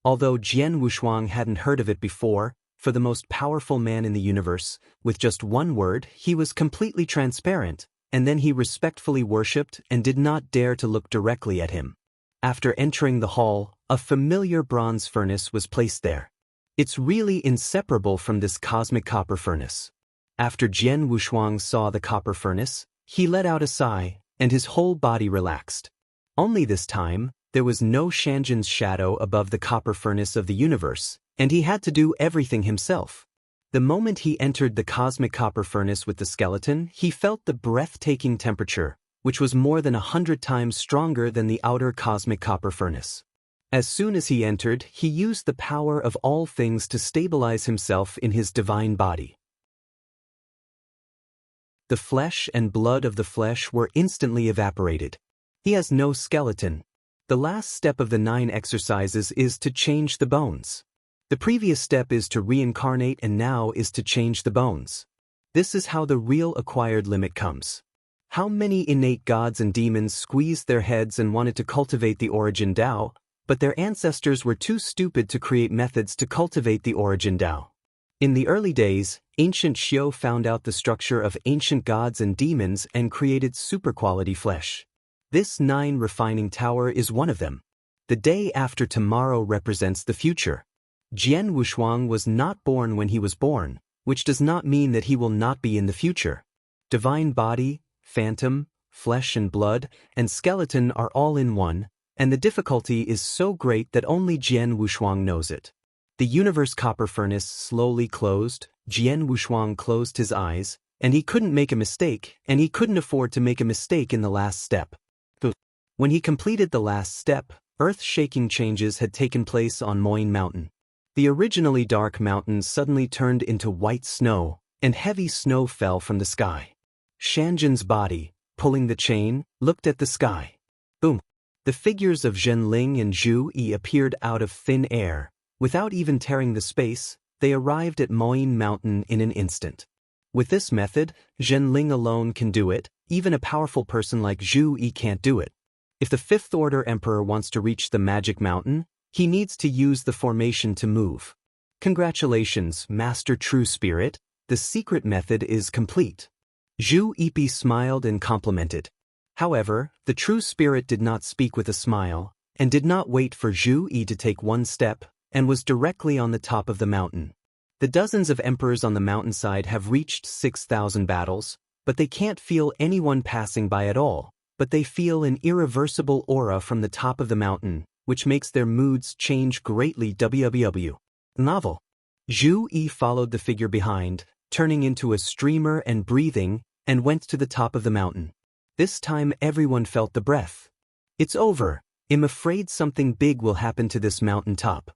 Although Jian Wushuang hadn't heard of it before, for the most powerful man in the universe, with just one word, he was completely transparent, and then he respectfully worshipped and did not dare to look directly at him. After entering the hall, a familiar bronze furnace was placed there. It's really inseparable from this cosmic copper furnace. After Jian Wushuang saw the copper furnace, he let out a sigh, and his whole body relaxed. Only this time, there was no Shanjin's shadow above the copper furnace of the universe, and he had to do everything himself. The moment he entered the cosmic copper furnace with the skeleton, he felt the breathtaking temperature, which was more than 100 times stronger than the outer cosmic copper furnace. As soon as he entered, he used the power of all things to stabilize himself in his divine body. The flesh and blood of the flesh were instantly evaporated. He has no skeleton. The last step of the 9 exercises is to change the bones. The previous step is to reincarnate, and now is to change the bones. This is how the real acquired limit comes. How many innate gods and demons squeezed their heads and wanted to cultivate the origin Tao, but their ancestors were too stupid to create methods to cultivate the origin Tao. In the early days, ancient Xiu found out the structure of ancient gods and demons and created super-quality flesh. This 9 refining tower is one of them. The day after tomorrow represents the future. Jian Wushuang was not born when he was born, which does not mean that he will not be in the future. Divine body, phantom, flesh and blood, and skeleton are all in one, and the difficulty is so great that only Jian Wushuang knows it. The universe copper furnace slowly closed, Jian Wushuang closed his eyes, and he couldn't make a mistake, and he couldn't afford to make a mistake in the last step. When he completed the last step, earth-shaking changes had taken place on Moyne Mountain. The originally dark mountain suddenly turned into white snow, and heavy snow fell from the sky. Shanjin's body, pulling the chain, looked at the sky. Boom! The figures of Zhenling and Zhu Yi appeared out of thin air. Without even tearing the space, they arrived at Moyne Mountain in an instant. With this method, Zhenling alone can do it, even a powerful person like Zhu Yi can't do it. If the Fifth Order Emperor wants to reach the Magic Mountain, he needs to use the formation to move. Congratulations, Master True Spirit, the secret method is complete. Zhu Yi smiled and complimented. However, the True Spirit did not speak with a smile, and did not wait for Zhu Yi to take one step, and was directly on the top of the mountain. The dozens of emperors on the mountainside have reached 6,000 battles, but they can't feel anyone passing by at all, but they feel an irreversible aura from the top of the mountain, which makes their moods change greatly. WWW. Novel. Zhu Yi followed the figure behind, turning into a streamer and breathing, and went to the top of the mountain. This time everyone felt the breath. It's over. I'm afraid something big will happen to this mountain top.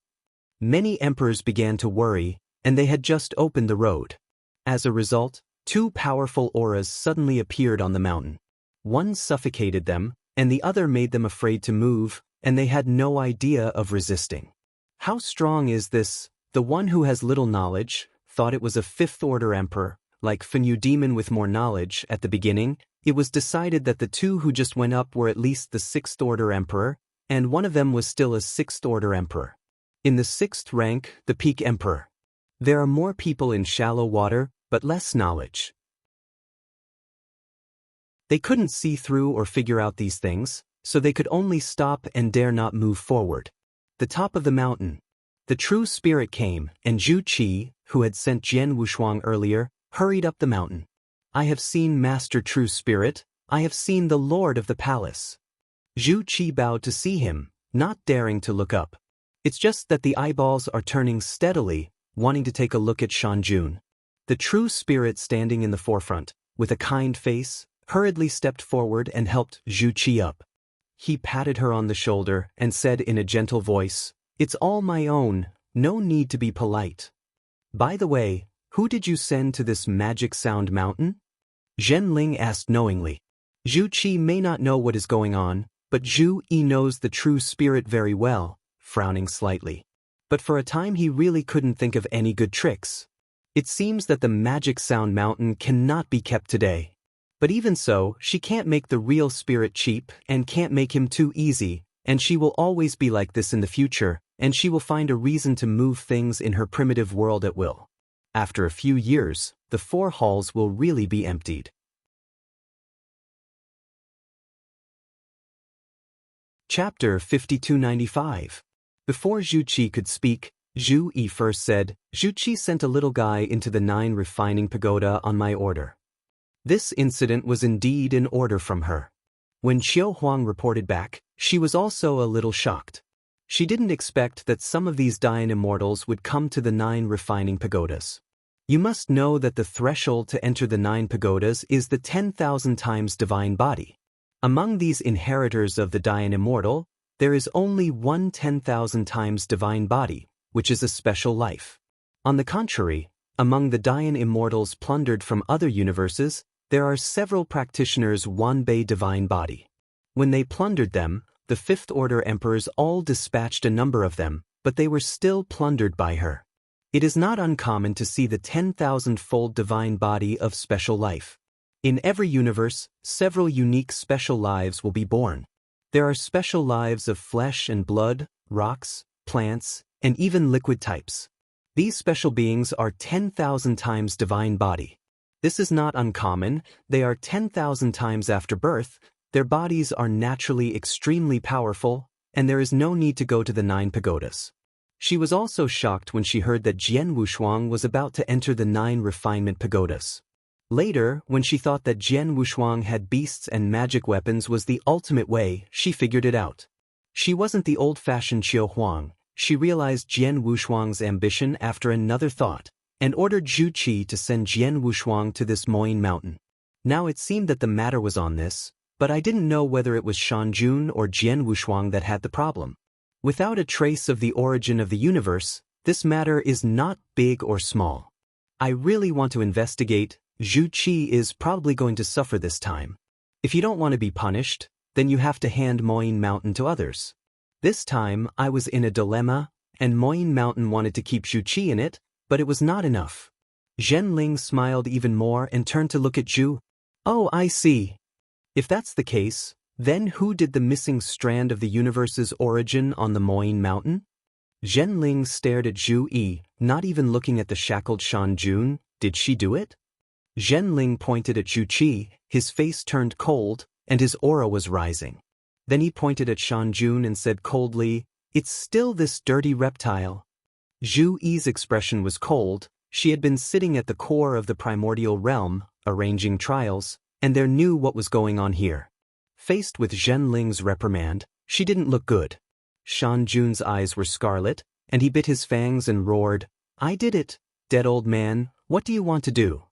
Many emperors began to worry, and they had just opened the road. As a result, two powerful auras suddenly appeared on the mountain. One suffocated them, and the other made them afraid to move, and they had no idea of resisting. How strong is this? The one who has little knowledge thought it was a Fifth Order Emperor, like Fenyu Demon with more knowledge. At the beginning, it was decided that the two who just went up were at least the Sixth Order Emperor, and one of them was still a Sixth Order Emperor. In the sixth rank, the Peak Emperor. There are more people in shallow water, but less knowledge. They couldn't see through or figure out these things, so they could only stop and dare not move forward. The top of the mountain. The True Spirit came, and Zhu Qi, who had sent Jian Wushuang earlier, hurried up the mountain. I have seen Master True Spirit, I have seen the Lord of the Palace. Zhu Qi bowed to see him, not daring to look up. It's just that the eyeballs are turning steadily, wanting to take a look at Shanjun. The True Spirit standing in the forefront, with a kind face, hurriedly stepped forward and helped Zhu Qi up. He patted her on the shoulder and said in a gentle voice, "It's all my own, no need to be polite. By the way, who did you send to this magic sound mountain?" Zhenling asked knowingly. Zhu Qi may not know what is going on, but Zhu Yi knows the True Spirit very well, frowning slightly. But for a time he really couldn't think of any good tricks. It seems that the magic sound mountain cannot be kept today. But even so, she can't make the real spirit cheap and can't make him too easy, and she will always be like this in the future, and she will find a reason to move things in her primitive world at will. After a few years, the 4 halls will really be emptied. Chapter 5295. Before Zhu Qi could speak, Zhu Yi first said, "Zhu Qi sent a little guy into the 9 refining pagoda on my order." This incident was indeed an order from her. When Qiu Huang reported back, she was also a little shocked. She didn't expect that some of these Dayan immortals would come to the 9 refining pagodas. You must know that the threshold to enter the 9 pagodas is the 10,000 times divine body. Among these inheritors of the Dayan immortal, there is only one 10,000 times divine body, which is a special life. On the contrary, among the Dayan immortals plundered from other universes, there are several practitioners Wanbei divine body. When they plundered them, the Fifth Order Emperors all dispatched a number of them, but they were still plundered by her. It is not uncommon to see the 10,000-fold divine body of special life. In every universe, several unique special lives will be born. There are special lives of flesh and blood, rocks, plants, and even liquid types. These special beings are 10,000 times divine body. This is not uncommon, they are 10,000 times after birth, their bodies are naturally extremely powerful, and there is no need to go to the 9 pagodas. She was also shocked when she heard that Jian Wushuang was about to enter the 9 refinement pagodas. Later, when she thought that Jian Wushuang had beasts and magic weapons was the ultimate way, she figured it out. She wasn't the old-fashioned Qiu Huang. She realized Jian Wushuang's ambition after another thought, and ordered Zhu Qi to send Jian Wushuang to this Moyne Mountain. Now it seemed that the matter was on this, but I didn't know whether it was Shanjun or Jian Wushuang that had the problem. Without a trace of the origin of the universe, this matter is not big or small. I really want to investigate. Zhu Qi is probably going to suffer this time. If you don't want to be punished, then you have to hand Moyne Mountain to others. This time, I was in a dilemma, and Moyne Mountain wanted to keep Zhu Qi in it, but it was not enough. Zhenling smiled even more and turned to look at Zhu. Oh, I see. If that's the case, then who did the missing strand of the universe's origin on the Moyne Mountain? Zhenling stared at Zhu Yi, not even looking at the shackled Shan Jun. Did she do it? Zhenling pointed at Zhu Qi, his face turned cold, and his aura was rising. Then he pointed at Shan Jun and said coldly, "It's still this dirty reptile." Zhu Yi's expression was cold. She had been sitting at the core of the primordial realm, arranging trials, and there knew what was going on here. Faced with Zhenling's reprimand, she didn't look good. Shan Jun's eyes were scarlet, and he bit his fangs and roared, "I did it, dead old man, what do you want to do?"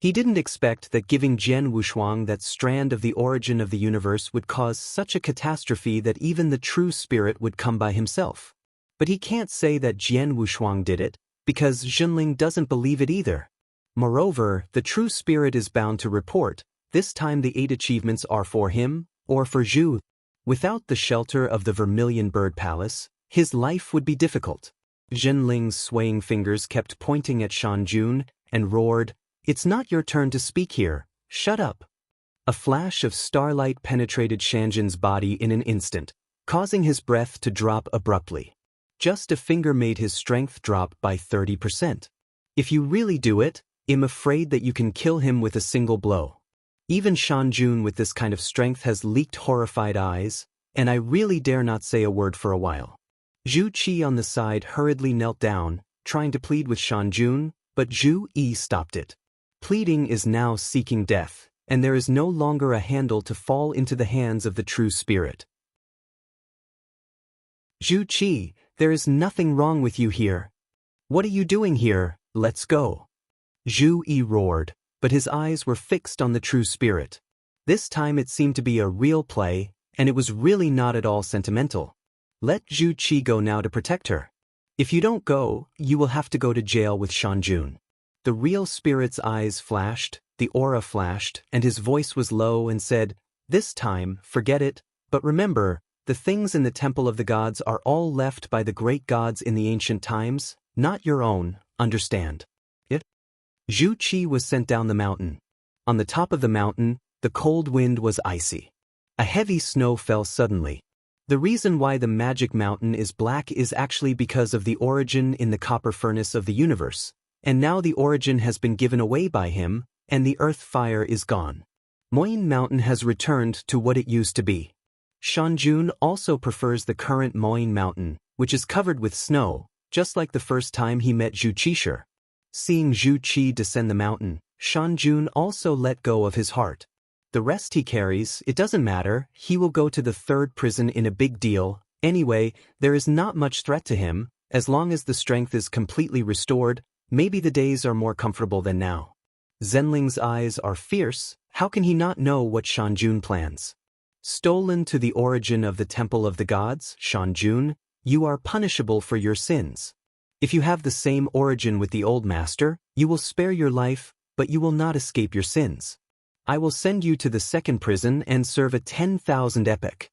He didn't expect that giving Jian Wushuang that strand of the origin of the universe would cause such a catastrophe that even the true spirit would come by himself. But he can't say that Jian Wushuang did it, because Zhenling doesn't believe it either. Moreover, the true spirit is bound to report, this time the 8 achievements are for him, or for Zhu. Without the shelter of the Vermilion Bird Palace, his life would be difficult. Zhenling's swaying fingers kept pointing at Shan Jun, and roared, "It's not your turn to speak here, shut up." A flash of starlight penetrated Shanjun's body in an instant, causing his breath to drop abruptly. Just a finger made his strength drop by 30%. If you really do it, I'm afraid that you can kill him with a single blow. Even Shan Jun with this kind of strength has leaked horrified eyes, and I really dare not say a word for a while. Zhu Qi on the side hurriedly knelt down, trying to plead with Shan Jun, but Zhu Yi stopped it. Pleading is now seeking death, and there is no longer a handle to fall into the hands of the true spirit. Zhu Qi, there is nothing wrong with you here. What are you doing here? Let's go. Zhu Yi roared, but his eyes were fixed on the true spirit. This time it seemed to be a real play, and it was really not at all sentimental. Let Zhu Qi go now to protect her. If you don't go, you will have to go to jail with Shan Jun. The real spirit's eyes flashed, the aura flashed, and his voice was low and said, "This time, forget it, but remember, the things in the temple of the gods are all left by the great gods in the ancient times, not your own, understand?" Zhu Qi was sent down the mountain. On the top of the mountain, the cold wind was icy. A heavy snow fell suddenly. The reason why the magic mountain is black is actually because of the origin in the copper furnace of the universe, and now the origin has been given away by him, and the earth fire is gone. Moyne Mountain has returned to what it used to be. Shan Jun also prefers the current Moyne Mountain, which is covered with snow, just like the first time he met Zhu Qi. Seeing Zhu Qi descend the mountain, Shan Jun also let go of his heart. The rest he carries, it doesn't matter, he will go to the 3rd prison in a big deal. Anyway, there is not much threat to him, as long as the strength is completely restored, maybe the days are more comfortable than now. Zhenling's eyes are fierce, how can he not know what Shan Jun plans? Stolen to the origin of the temple of the gods, Shan Jun, you are punishable for your sins. If you have the same origin with the old master, you will spare your life, but you will not escape your sins. I will send you to the 2nd prison and serve a 10,000 epoch.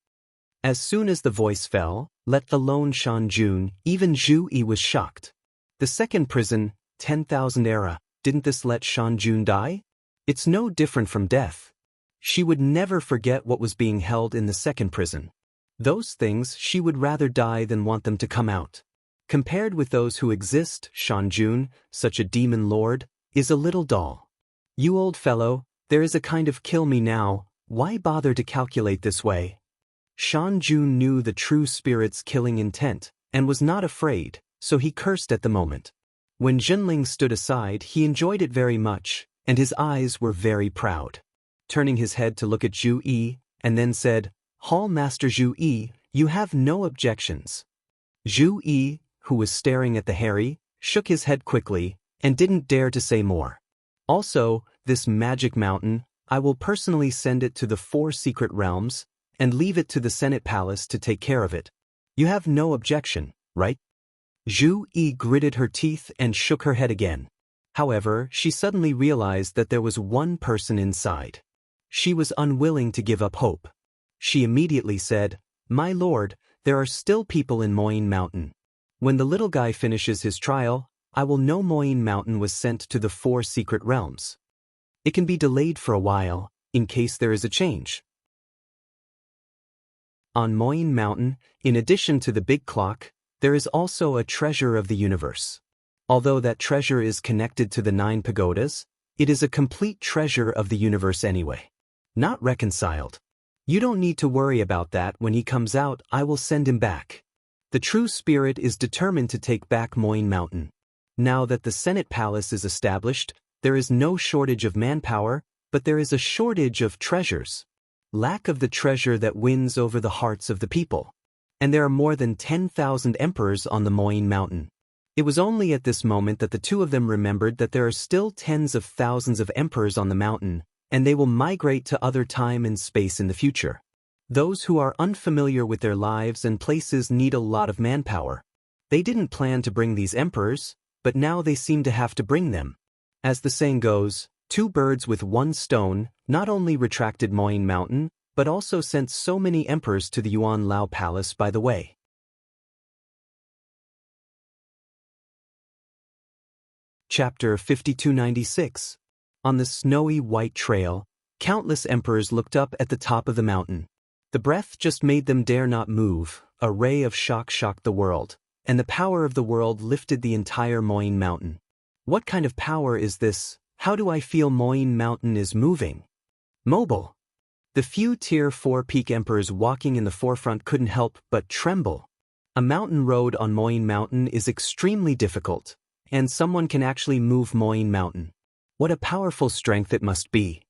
As soon as the voice fell, let alone Shan Jun, even Zhu Yi was shocked. The 2nd prison, 10,000 era, didn't this let Shan Jun die? It's no different from death. She would never forget what was being held in the 2nd prison. Those things she would rather die than want them to come out. Compared with those who exist, Shan Jun, such a demon lord, is a little dull. You old fellow, there is a kind of kill me now, why bother to calculate this way? Shan Jun knew the true spirit's killing intent, and was not afraid, so he cursed at the moment. When Zhenling stood aside, he enjoyed it very much, and his eyes were very proud. Turning his head to look at Zhu Yi, and then said, "Hall Master Zhu Yi, you have no objections." Zhu Yi, who was staring at the Harry, shook his head quickly, and didn't dare to say more. Also, this magic mountain, I will personally send it to the 4 secret realms, and leave it to the Senate Palace to take care of it. You have no objection, right? Zhu Yi gritted her teeth and shook her head again. However, she suddenly realized that there was one person inside. She was unwilling to give up hope. She immediately said, "My lord, there are still people in Moyne Mountain. When the little guy finishes his trial, I will know Moyne Mountain was sent to the 4 secret realms. It can be delayed for a while, in case there is a change." On Moyne Mountain, in addition to the big clock, there is also a treasure of the universe. Although that treasure is connected to the 9 pagodas, it is a complete treasure of the universe anyway. Not reconciled. You don't need to worry about that. When he comes out, I will send him back. The true spirit is determined to take back Moyne Mountain. Now that the Senate Palace is established, there is no shortage of manpower, but there is a shortage of treasures. Lack of the treasure that wins over the hearts of the people. And there are more than 10,000 emperors on the Moyne Mountain. It was only at this moment that the two of them remembered that there are still tens of thousands of emperors on the mountain, and they will migrate to other time and space in the future. Those who are unfamiliar with their lives and places need a lot of manpower. They didn't plan to bring these emperors, but now they seem to have to bring them. As the saying goes, 2 birds with 1 stone not only retracted Moyne Mountain, but also sent so many emperors to the Yuan Lao Palace by the way. Chapter 5296. On the snowy white trail, countless emperors looked up at the top of the mountain. The breath just made them dare not move. A ray of shock shocked the world, and the power of the world lifted the entire Moyne Mountain. What kind of power is this? How do I feel Moyne Mountain is moving? Mobile. The few Tier 4 peak emperors walking in the forefront couldn't help but tremble. A mountain road on Moyne Mountain is extremely difficult, and someone can actually move Moyne Mountain. What a powerful strength it must be.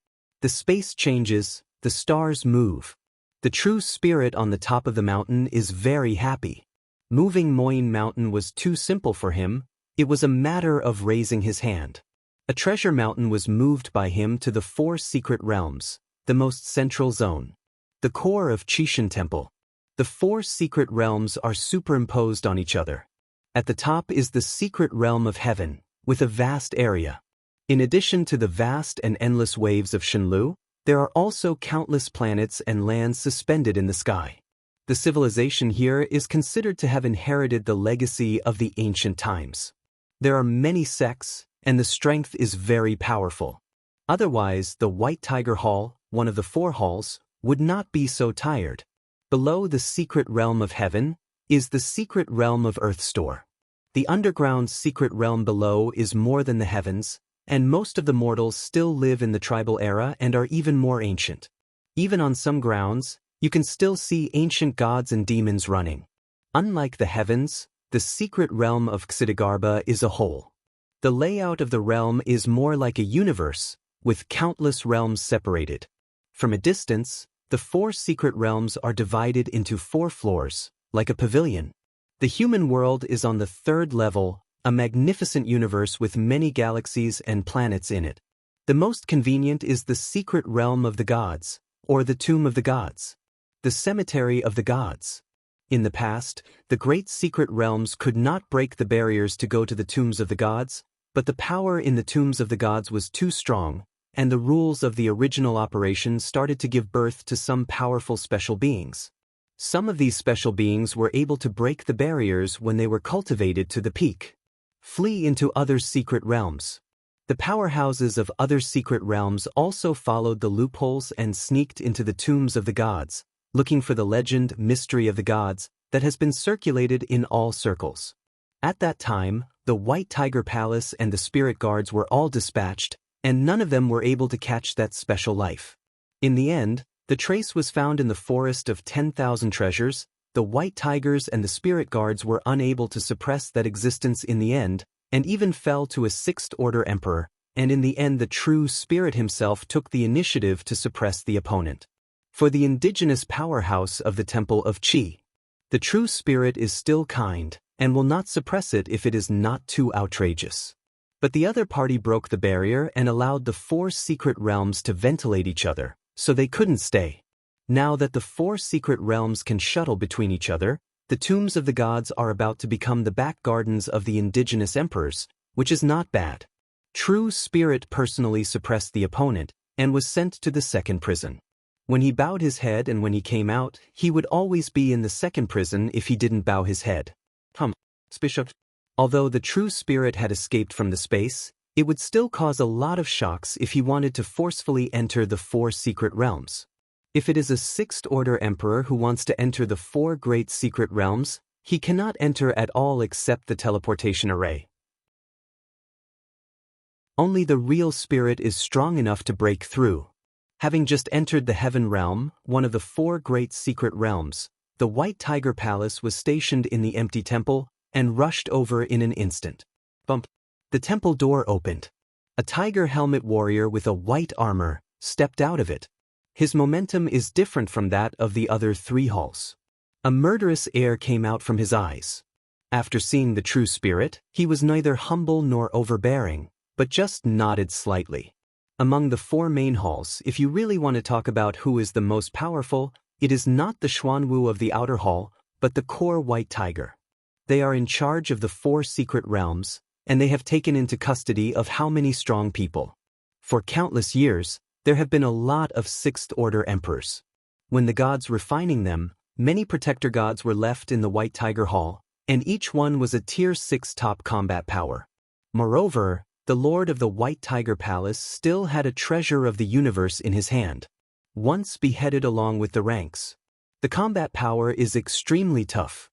The space changes, the stars move. The true spirit on the top of the mountain is very happy. Moving Moyne Mountain was too simple for him. It was a matter of raising his hand. A treasure mountain was moved by him to the 4 secret realms, the most central zone. The core of Chishan Temple. The 4 secret realms are superimposed on each other. At the top is the secret realm of heaven, with a vast area. In addition to the vast and endless waves of Shenlu, there are also countless planets and lands suspended in the sky. The civilization here is considered to have inherited the legacy of the ancient times. There are many sects, and the strength is very powerful. Otherwise, the White Tiger Hall, one of the 4 halls, would not be so tired. Below the secret realm of heaven is the secret realm of Earth Store. The underground secret realm below is more than the heavens, and most of the mortals still live in the tribal era and are even more ancient. Even on some grounds, you can still see ancient gods and demons running. Unlike the heavens, the secret realm of Xitigarbha is a whole. The layout of the realm is more like a universe, with countless realms separated. From a distance, the 4 secret realms are divided into 4 floors, like a pavilion. The human world is on the 3rd level, a magnificent universe with many galaxies and planets in it. The most convenient is the secret realm of the gods, or the tomb of the gods. The cemetery of the gods. In the past, the great secret realms could not break the barriers to go to the tombs of the gods, but the power in the tombs of the gods was too strong, and the rules of the original operation started to give birth to some powerful special beings. Some of these special beings were able to break the barriers when they were cultivated to the peak. Flee into other secret realms. The powerhouses of other secret realms also followed the loopholes and sneaked into the tombs of the gods, looking for the legend, mystery of the gods, that has been circulated in all circles. At that time, the White Tiger Palace and the spirit guards were all dispatched, and none of them were able to catch that special life. In the end, the trace was found in the forest of 10,000 treasures. The White Tigers and the spirit guards were unable to suppress that existence in the end, and even fell to a 6th-order emperor, and in the end the true spirit himself took the initiative to suppress the opponent. For the indigenous powerhouse of the Temple of Qi, the true spirit is still kind, and will not suppress it if it is not too outrageous. But the other party broke the barrier and allowed the 4 secret realms to ventilate each other, so they couldn't stay. Now that the 4 secret realms can shuttle between each other, the tombs of the gods are about to become the back gardens of the indigenous emperors, which is not bad. True spirit personally suppressed the opponent, and was sent to the second prison. When he bowed his head and when he came out, he would always be in the second prison if he didn't bow his head. Although the true spirit had escaped from the space, it would still cause a lot of shocks if he wanted to forcefully enter the 4 secret realms. If it is a 6th order emperor who wants to enter the 4 great secret realms, he cannot enter at all except the teleportation array. Only the real spirit is strong enough to break through. Having just entered the Heaven Realm, one of the 4 great secret realms, the White Tiger Palace was stationed in the empty temple and rushed over in an instant. Bump. The temple door opened. A tiger helmet warrior with a white armor stepped out of it. His momentum is different from that of the other 3 halls. A murderous air came out from his eyes. After seeing the true spirit, he was neither humble nor overbearing, but just nodded slightly. Among the 4 main halls, if you really want to talk about who is the most powerful, it is not the Xuanwu of the outer hall, but the core White Tiger. They are in charge of the 4 secret realms, and they have taken into custody of how many strong people. For countless years, there have been a lot of 6th order emperors. When the gods were refining them, many protector gods were left in the White Tiger Hall, and each one was a tier 6 top combat power. Moreover, the Lord of the White Tiger Palace still had a treasure of the universe in his hand. Once beheaded along with the ranks. The combat power is extremely tough.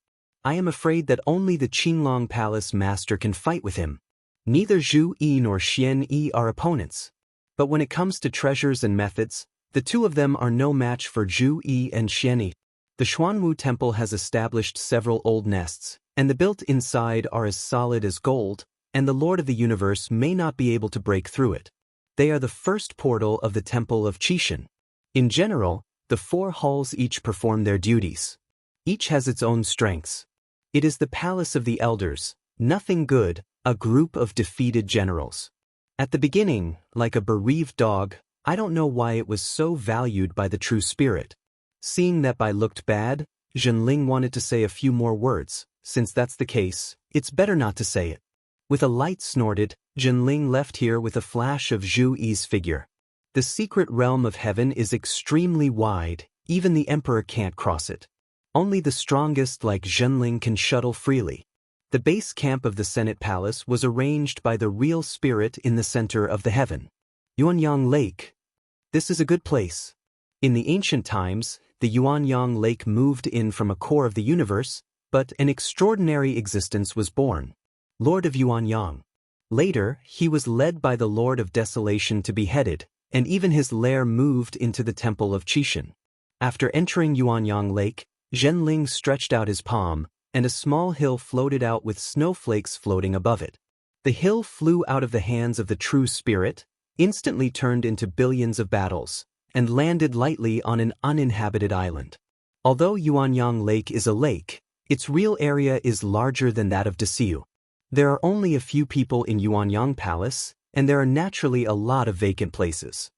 I am afraid that only the Qinglong Palace Master can fight with him. Neither Zhu Yi nor Xian Yi are opponents. But when it comes to treasures and methods, the 2 of them are no match for Zhu Yi and Xian Yi. The Xuanwu Temple has established several old nests, and the built inside are as solid as gold, and the Lord of the Universe may not be able to break through it. They are the first portal of the Temple of Qishan. In general, the 4 halls each perform their duties. Each has its own strengths. It is the Palace of the Elders, nothing good, a group of defeated generals. At the beginning, like a bereaved dog, I don't know why it was so valued by the true spirit. Seeing that Bai looked bad, Zhenling wanted to say a few more words. Since that's the case, it's better not to say it. With a light snorted, Zhenling left here with a flash of Zhu Yi's figure. The secret realm of heaven is extremely wide, even the emperor can't cross it. Only the strongest like Zhenling can shuttle freely. The base camp of the Senate Palace was arranged by the real spirit in the center of the heaven. Yuanyang Lake. This is a good place. In the ancient times, the Yuanyang Lake moved in from a core of the universe, but an extraordinary existence was born. Lord of Yuanyang. Later, he was led by the Lord of Desolation to be beheaded, and even his lair moved into the Temple of Qishan. After entering Yuanyang Lake, Zhenling stretched out his palm, and a small hill floated out with snowflakes floating above it. The hill flew out of the hands of the true spirit, instantly turned into billions of battles, and landed lightly on an uninhabited island. Although Yuanyang Lake is a lake, its real area is larger than that of Desiu. There are only a few people in Yuanyang Palace, and there are naturally a lot of vacant places.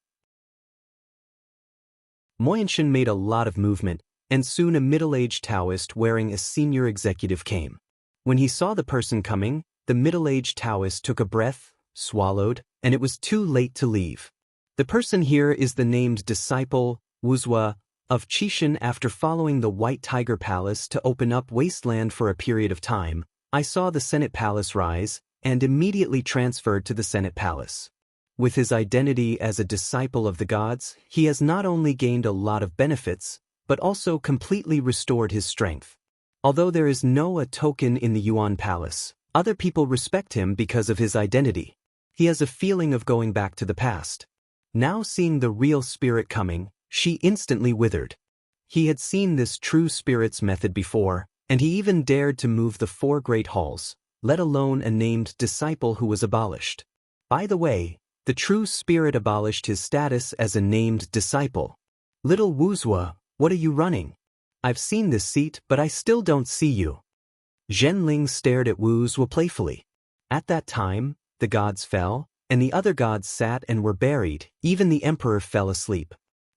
Moyanshan made a lot of movement, and soon a middle-aged Taoist wearing a senior executive came. When he saw the person coming, the middle-aged Taoist took a breath, swallowed, and it was too late to leave. The person here is the named disciple, Wuzhua, of Qishan. After following the White Tiger Palace to open up wasteland for a period of time, I saw the Senate Palace rise, and immediately transferred to the Senate Palace. With his identity as a disciple of the gods, he has not only gained a lot of benefits, but also completely restored his strength. Although there is no token in the Yuan Palace, other people respect him because of his identity. He has a feeling of going back to the past. Now seeing the real spirit coming, she instantly withered. He had seen this true spirit's method before, and he even dared to move the 4 great halls, let alone a named disciple who was abolished. By the way, the true spirit abolished his status as a named disciple. Little Wuzhua, what are you running? I've seen this seat, but I still don't see you. Zhenling stared at Wuzhua playfully. At that time, the gods fell, and the other gods sat and were buried, even the emperor fell asleep.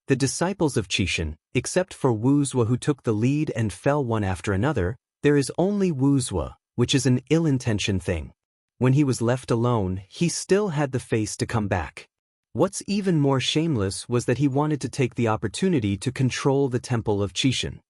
The disciples of Qishan, except for Wuzhua who took the lead and fell one after another, there is only Wuzhua, which is an ill-intentioned thing. When he was left alone, he still had the face to come back. What's even more shameless was that he wanted to take the opportunity to control the temple of Chishan.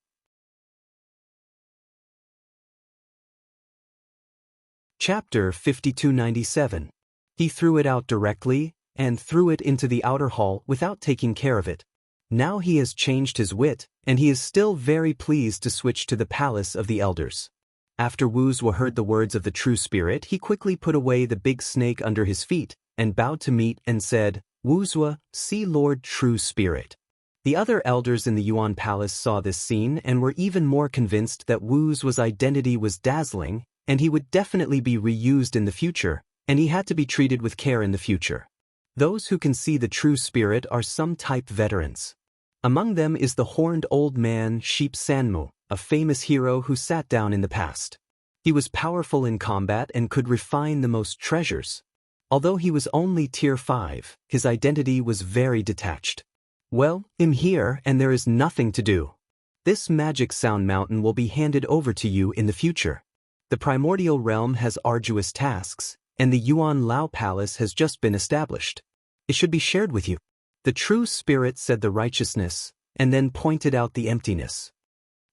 Chapter 5297. He threw it out directly, and threw it into the outer hall without taking care of it. Now he has changed his wit, and he is still very pleased to switch to the palace of the elders. After Wuzwa heard the words of the true spirit, he quickly put away the big snake under his feet, and bowed to meet and said, "Wuzwa, see Lord True Spirit." The other elders in the Yuan Palace saw this scene and were even more convinced that Wuzwa's identity was dazzling, and he would definitely be reused in the future, and he had to be treated with care in the future. Those who can see the true spirit are some type veterans. Among them is the horned old man Sheep Sanmu, a famous hero who sat down in the past. He was powerful in combat and could refine the most treasures. Although he was only tier 5, his identity was very detached. Well, I'm here and there is nothing to do. This magic sound mountain will be handed over to you in the future. The primordial realm has arduous tasks, and the Yuan Lao Palace has just been established. It should be shared with you. The true spirit said the righteousness, and then pointed out the emptiness.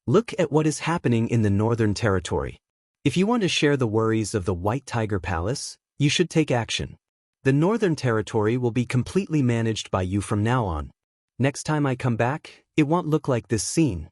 Look at what is happening in the Northern Territory. If you want to share the worries of the White Tiger Palace, you should take action. The Northern Territory will be completely managed by you from now on. Next time I come back, it won't look like this scene.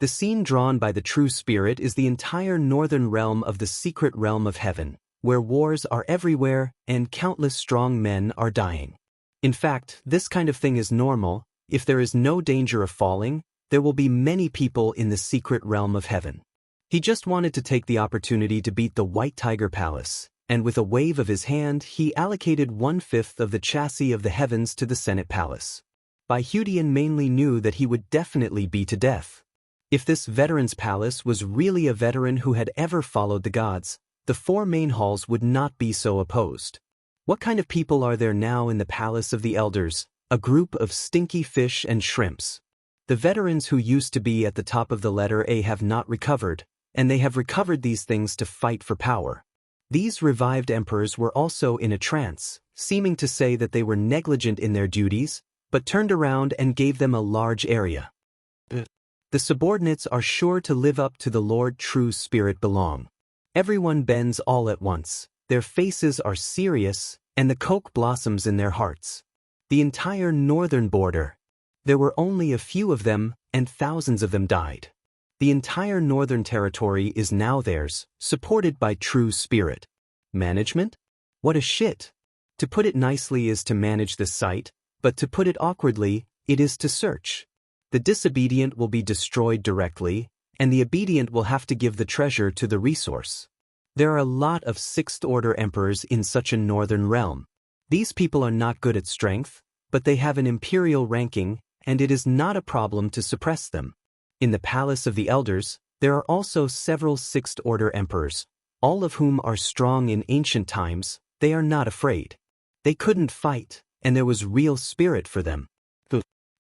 The scene drawn by the true spirit is the entire northern realm of the secret realm of heaven, where wars are everywhere and countless strong men are dying. In fact, this kind of thing is normal. If there is no danger of falling, there will be many people in the secret realm of heaven. He just wanted to take the opportunity to beat the White Tiger Palace, and with a wave of his hand he allocated 1/5 of the chassis of the heavens to the Senate Palace. Baihudian mainly knew that he would definitely be to death. If this veteran's palace was really a veteran who had ever followed the gods, the 4 main halls would not be so opposed. What kind of people are there now in the Palace of the Elders? A group of stinky fish and shrimps. The veterans who used to be at the top of the letter A have not recovered, and they have recovered these things to fight for power. These revived emperors were also in a trance, seeming to say that they were negligent in their duties, but turned around and gave them a large area. The subordinates are sure to live up to the Lord True Spirit belong. Everyone bends all at once. Their faces are serious, and the coke blossoms in their hearts. The entire northern border. There were only a few of them, and thousands of them died. The entire northern territory is now theirs, supported by true spirit. Management? What a shit. To put it nicely is to manage the site, but to put it awkwardly, it is to search. The disobedient will be destroyed directly, and the obedient will have to give the treasure to the resource. There are a lot of 6th order emperors in such a northern realm. These people are not good at strength, but they have an imperial ranking, and it is not a problem to suppress them. In the Palace of the Elders, there are also several 6th order emperors, all of whom are strong in ancient times. They are not afraid. They couldn't fight, and there was real spirit for them.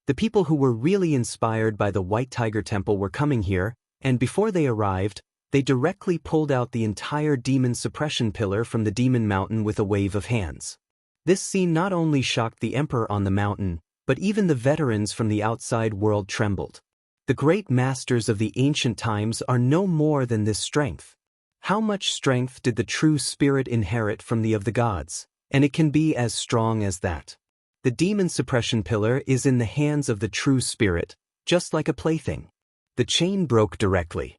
The people who were really inspired by the White Tiger Temple were coming here, and before they arrived, they directly pulled out the entire demon suppression pillar from the demon mountain with a wave of hands. This scene not only shocked the emperor on the mountain, but even the veterans from the outside world trembled. The great masters of the ancient times are no more than this strength. How much strength did the true spirit inherit from the of the gods? And it can be as strong as that. The demon suppression pillar is in the hands of the true spirit, just like a plaything. The chain broke directly.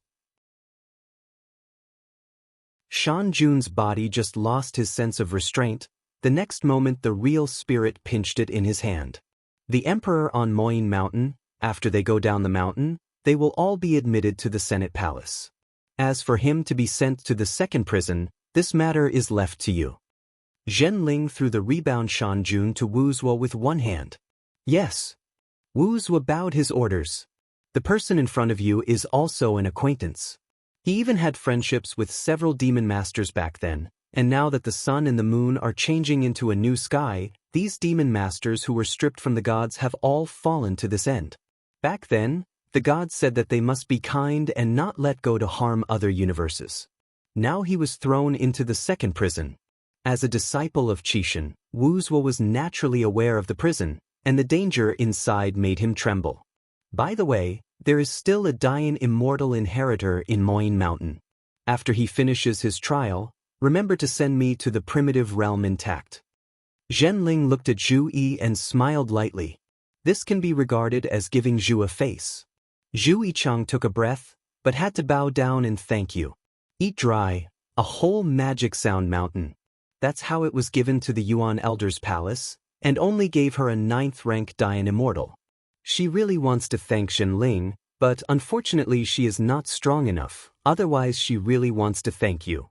Shan Jun's body just lost his sense of restraint. The next moment the real spirit pinched it in his hand. The emperor on Moyin Mountain, after they go down the mountain, they will all be admitted to the Senate Palace. As for him to be sent to the second prison, this matter is left to you. Zhen Ling threw the rebound Shan Jun to Wuzwa with one hand. Yes. Wuzwa bowed his orders. The person in front of you is also an acquaintance. He even had friendships with several demon masters back then, and now that the sun and the moon are changing into a new sky, these demon masters who were stripped from the gods have all fallen to this end. Back then, the gods said that they must be kind and not let go to harm other universes. Now he was thrown into the second prison. As a disciple of Chishan, Wu Zhuo was naturally aware of the prison, and the danger inside made him tremble. By the way, there is still a dying immortal inheritor in Moyne Mountain. After he finishes his trial, remember to send me to the primitive realm intact. Zhenling looked at Zhu Yi and smiled lightly. This can be regarded as giving Zhu a face. Zhu Yichang took a breath, but had to bow down and thank you. Eat dry, a whole magic sound mountain. That's how it was given to the Yuan Elder's palace, and only gave her a 9th rank Dian Immortal. She really wants to thank Zhenling, but unfortunately she is not strong enough, otherwise she really wants to thank you.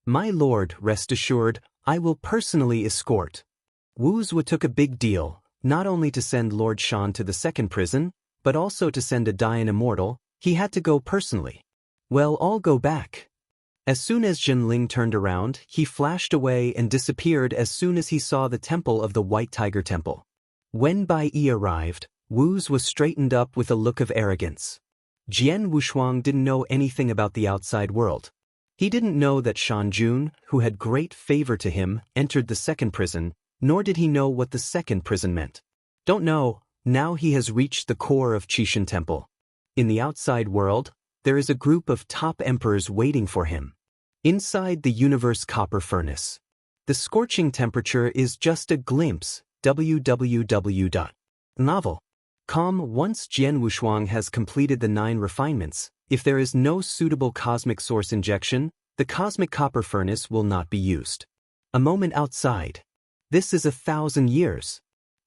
My lord, rest assured, I will personally escort. Wu Zhuo took a big deal, not only to send Lord Shan to the second prison, but also to send a Dian Immortal. He had to go personally. Well, I'll go back. As soon as Zhenling turned around, he flashed away and disappeared as soon as he saw the temple of the White Tiger Temple. When Bai Yi arrived, Wu Zhuo was straightened up with a look of arrogance. Jian Wushuang didn't know anything about the outside world. He didn't know that Shan Jun, who had great favor to him, entered the second prison, nor did he know what the second prison meant. Don't know, now he has reached the core of Qishan Temple. In the outside world, there is a group of top emperors waiting for him. Inside the universe copper furnace. The scorching temperature is just a glimpse. www.novel. Once Jian Wushuang has completed the 9 refinements, if there is no suitable cosmic source injection, the cosmic copper furnace will not be used. A moment outside. This is 1,000 years.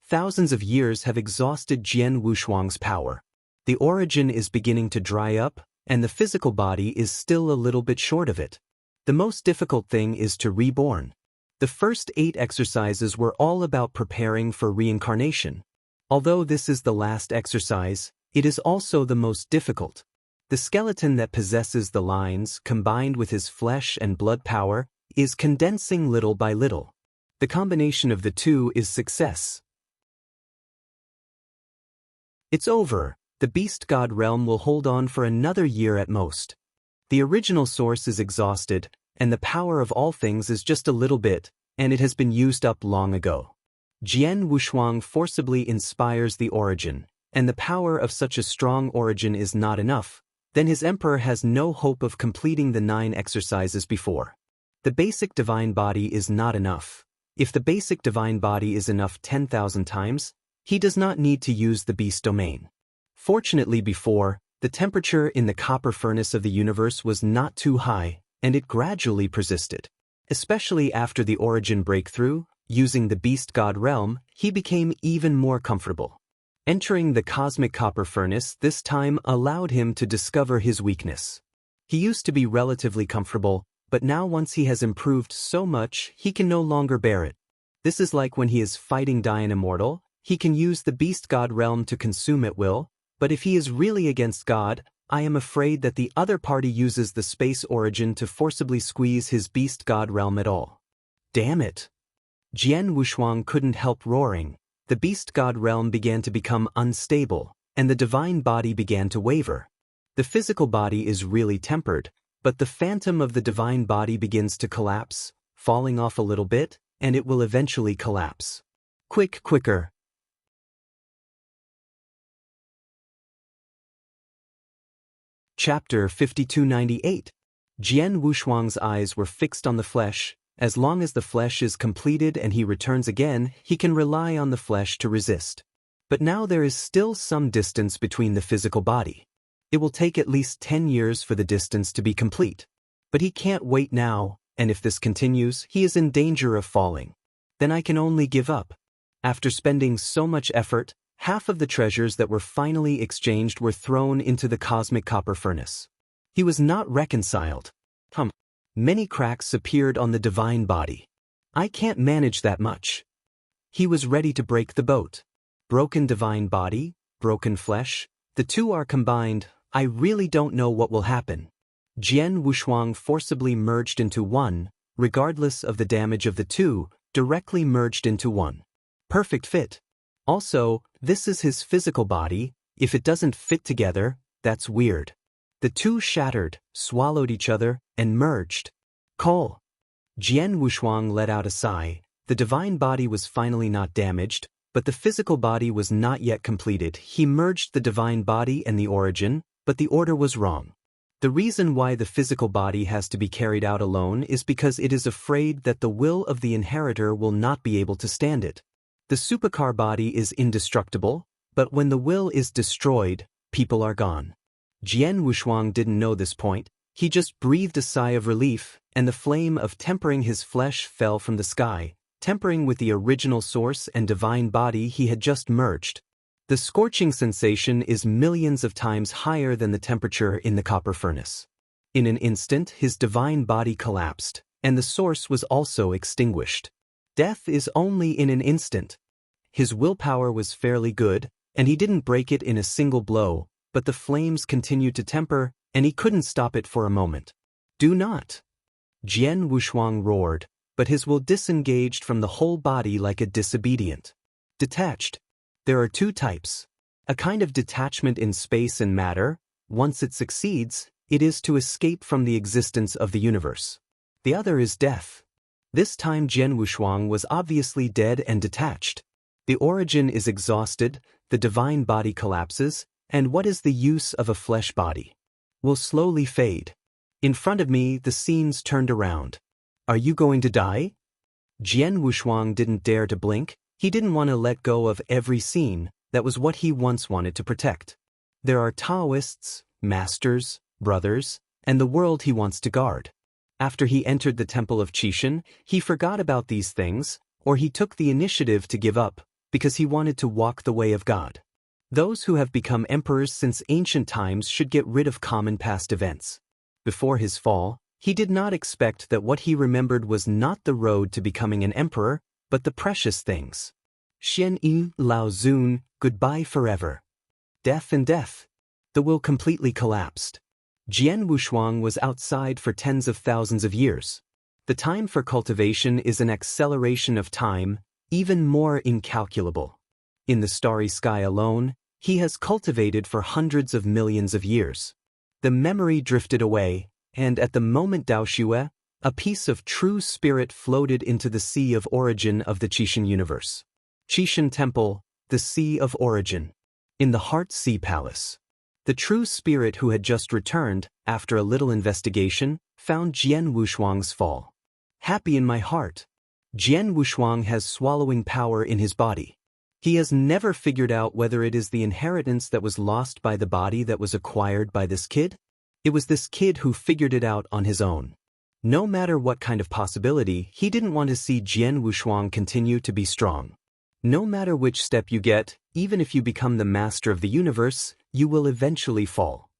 Thousands of years have exhausted Jian Wushuang's power. The origin is beginning to dry up, and the physical body is still a little bit short of it. The most difficult thing is to reborn. The first 8 exercises were all about preparing for reincarnation. Although this is the last exercise, it is also the most difficult. The skeleton that possesses the lines, combined with his flesh and blood power, is condensing little by little. The combination of the two is success. It's over. The beast god realm will hold on for another year at most. The original source is exhausted, and the power of all things is just a little bit, and it has been used up long ago. Jian Wushuang forcibly inspires the origin, and the power of such a strong origin is not enough, then his emperor has no hope of completing the 9 exercises before. The basic divine body is not enough. If the basic divine body is enough 10,000 times, he does not need to use the beast domain. Fortunately before, the temperature in the copper furnace of the universe was not too high, and it gradually persisted. Especially after the origin breakthrough, using the beast god realm, he became even more comfortable. Entering the cosmic copper furnace this time allowed him to discover his weakness. He used to be relatively comfortable, but now once he has improved so much, he can no longer bear it. This is like when he is fighting Dian Immortal, he can use the beast god realm to consume at will, but if he is really against God, I am afraid that the other party uses the space origin to forcibly squeeze his beast god realm at all. Damn it! Jian Wushuang couldn't help roaring. The beast god realm began to become unstable, and the divine body began to waver. The physical body is really tempered, but the phantom of the divine body begins to collapse, falling off a little bit, and it will eventually collapse. Quicker. Chapter 5298. Jian Wushuang's eyes were fixed on the flesh. As long as the flesh is completed and he returns again, he can rely on the flesh to resist. But now there is still some distance between the physical body. It will take at least 10 years for the distance to be complete. But he can't wait now, and if this continues, he is in danger of falling. Then I can only give up. After spending so much effort, half of the treasures that were finally exchanged were thrown into the cosmic copper furnace. He was not reconciled. Many cracks appeared on the divine body. I can't manage that much. He was ready to break the boat. Broken divine body, broken flesh, the two are combined. I really don't know what will happen. Jian Wushuang forcibly merged into one, regardless of the damage of the two, directly merged into one. Perfect fit. Also, this is his physical body. If it doesn't fit together, that's weird. The two shattered, swallowed each other, and merged. Call. Jian Wushuang let out a sigh, The divine body was finally not damaged, but the physical body was not yet completed. He merged the divine body and the origin, but the order was wrong. The reason why the physical body has to be carried out alone is because it is afraid that the will of the inheritor will not be able to stand it. The supercar body is indestructible, but when the will is destroyed, people are gone. Jian Wushuang didn't know this point. He just breathed a sigh of relief, and the flame of tempering his flesh fell from the sky, tempering with the original source and divine body he had just merged. The scorching sensation is millions of times higher than the temperature in the copper furnace. In an instant, his divine body collapsed, and the source was also extinguished. Death is only in an instant. His willpower was fairly good, and he didn't break it in a single blow, but the flames continued to temper, and he couldn't stop it for a moment. Do not! Jian Wushuang roared, but his will disengaged from the whole body like a disobedient. Detached. There are two types. A kind of detachment in space and matter. Once it succeeds, it is to escape from the existence of the universe. The other is death. This time Jian Wushuang was obviously dead and detached. The origin is exhausted, the divine body collapses, and what is the use of a flesh body? Will slowly fade. In front of me, the scenes turned around. Are you going to die? Jian Wushuang didn't dare to blink. He didn't want to let go of every scene. That was what he once wanted to protect. There are Taoists, masters, brothers, and the world he wants to guard. After he entered the temple of Qishan, he forgot about these things, or he took the initiative to give up, because he wanted to walk the way of God. Those who have become emperors since ancient times should get rid of common past events. Before his fall, he did not expect that what he remembered was not the road to becoming an emperor, but the precious things. Xian Yi Lao Zun, goodbye forever. Death and death. The will completely collapsed. Jian Wushuang was outside for tens of thousands of years. The time for cultivation is an acceleration of time, even more incalculable. In the starry sky alone, he has cultivated for hundreds of millions of years. The memory drifted away, and at the moment Daoxue, a piece of true spirit floated into the sea of origin of the Qishan universe. Qishan Temple, the Sea of Origin. In the Heart Sea Palace. The true spirit who had just returned, after a little investigation, found Jian Wushuang's fall. Happy in my heart. Jian Wushuang has swallowing power in his body. He has never figured out whether it is the inheritance that was lost by the body that was acquired by this kid. It was this kid who figured it out on his own. No matter what kind of possibility, he didn't want to see Jian Wushuang continue to be strong. No matter which step you get, even if you become the master of the universe, you will eventually fall.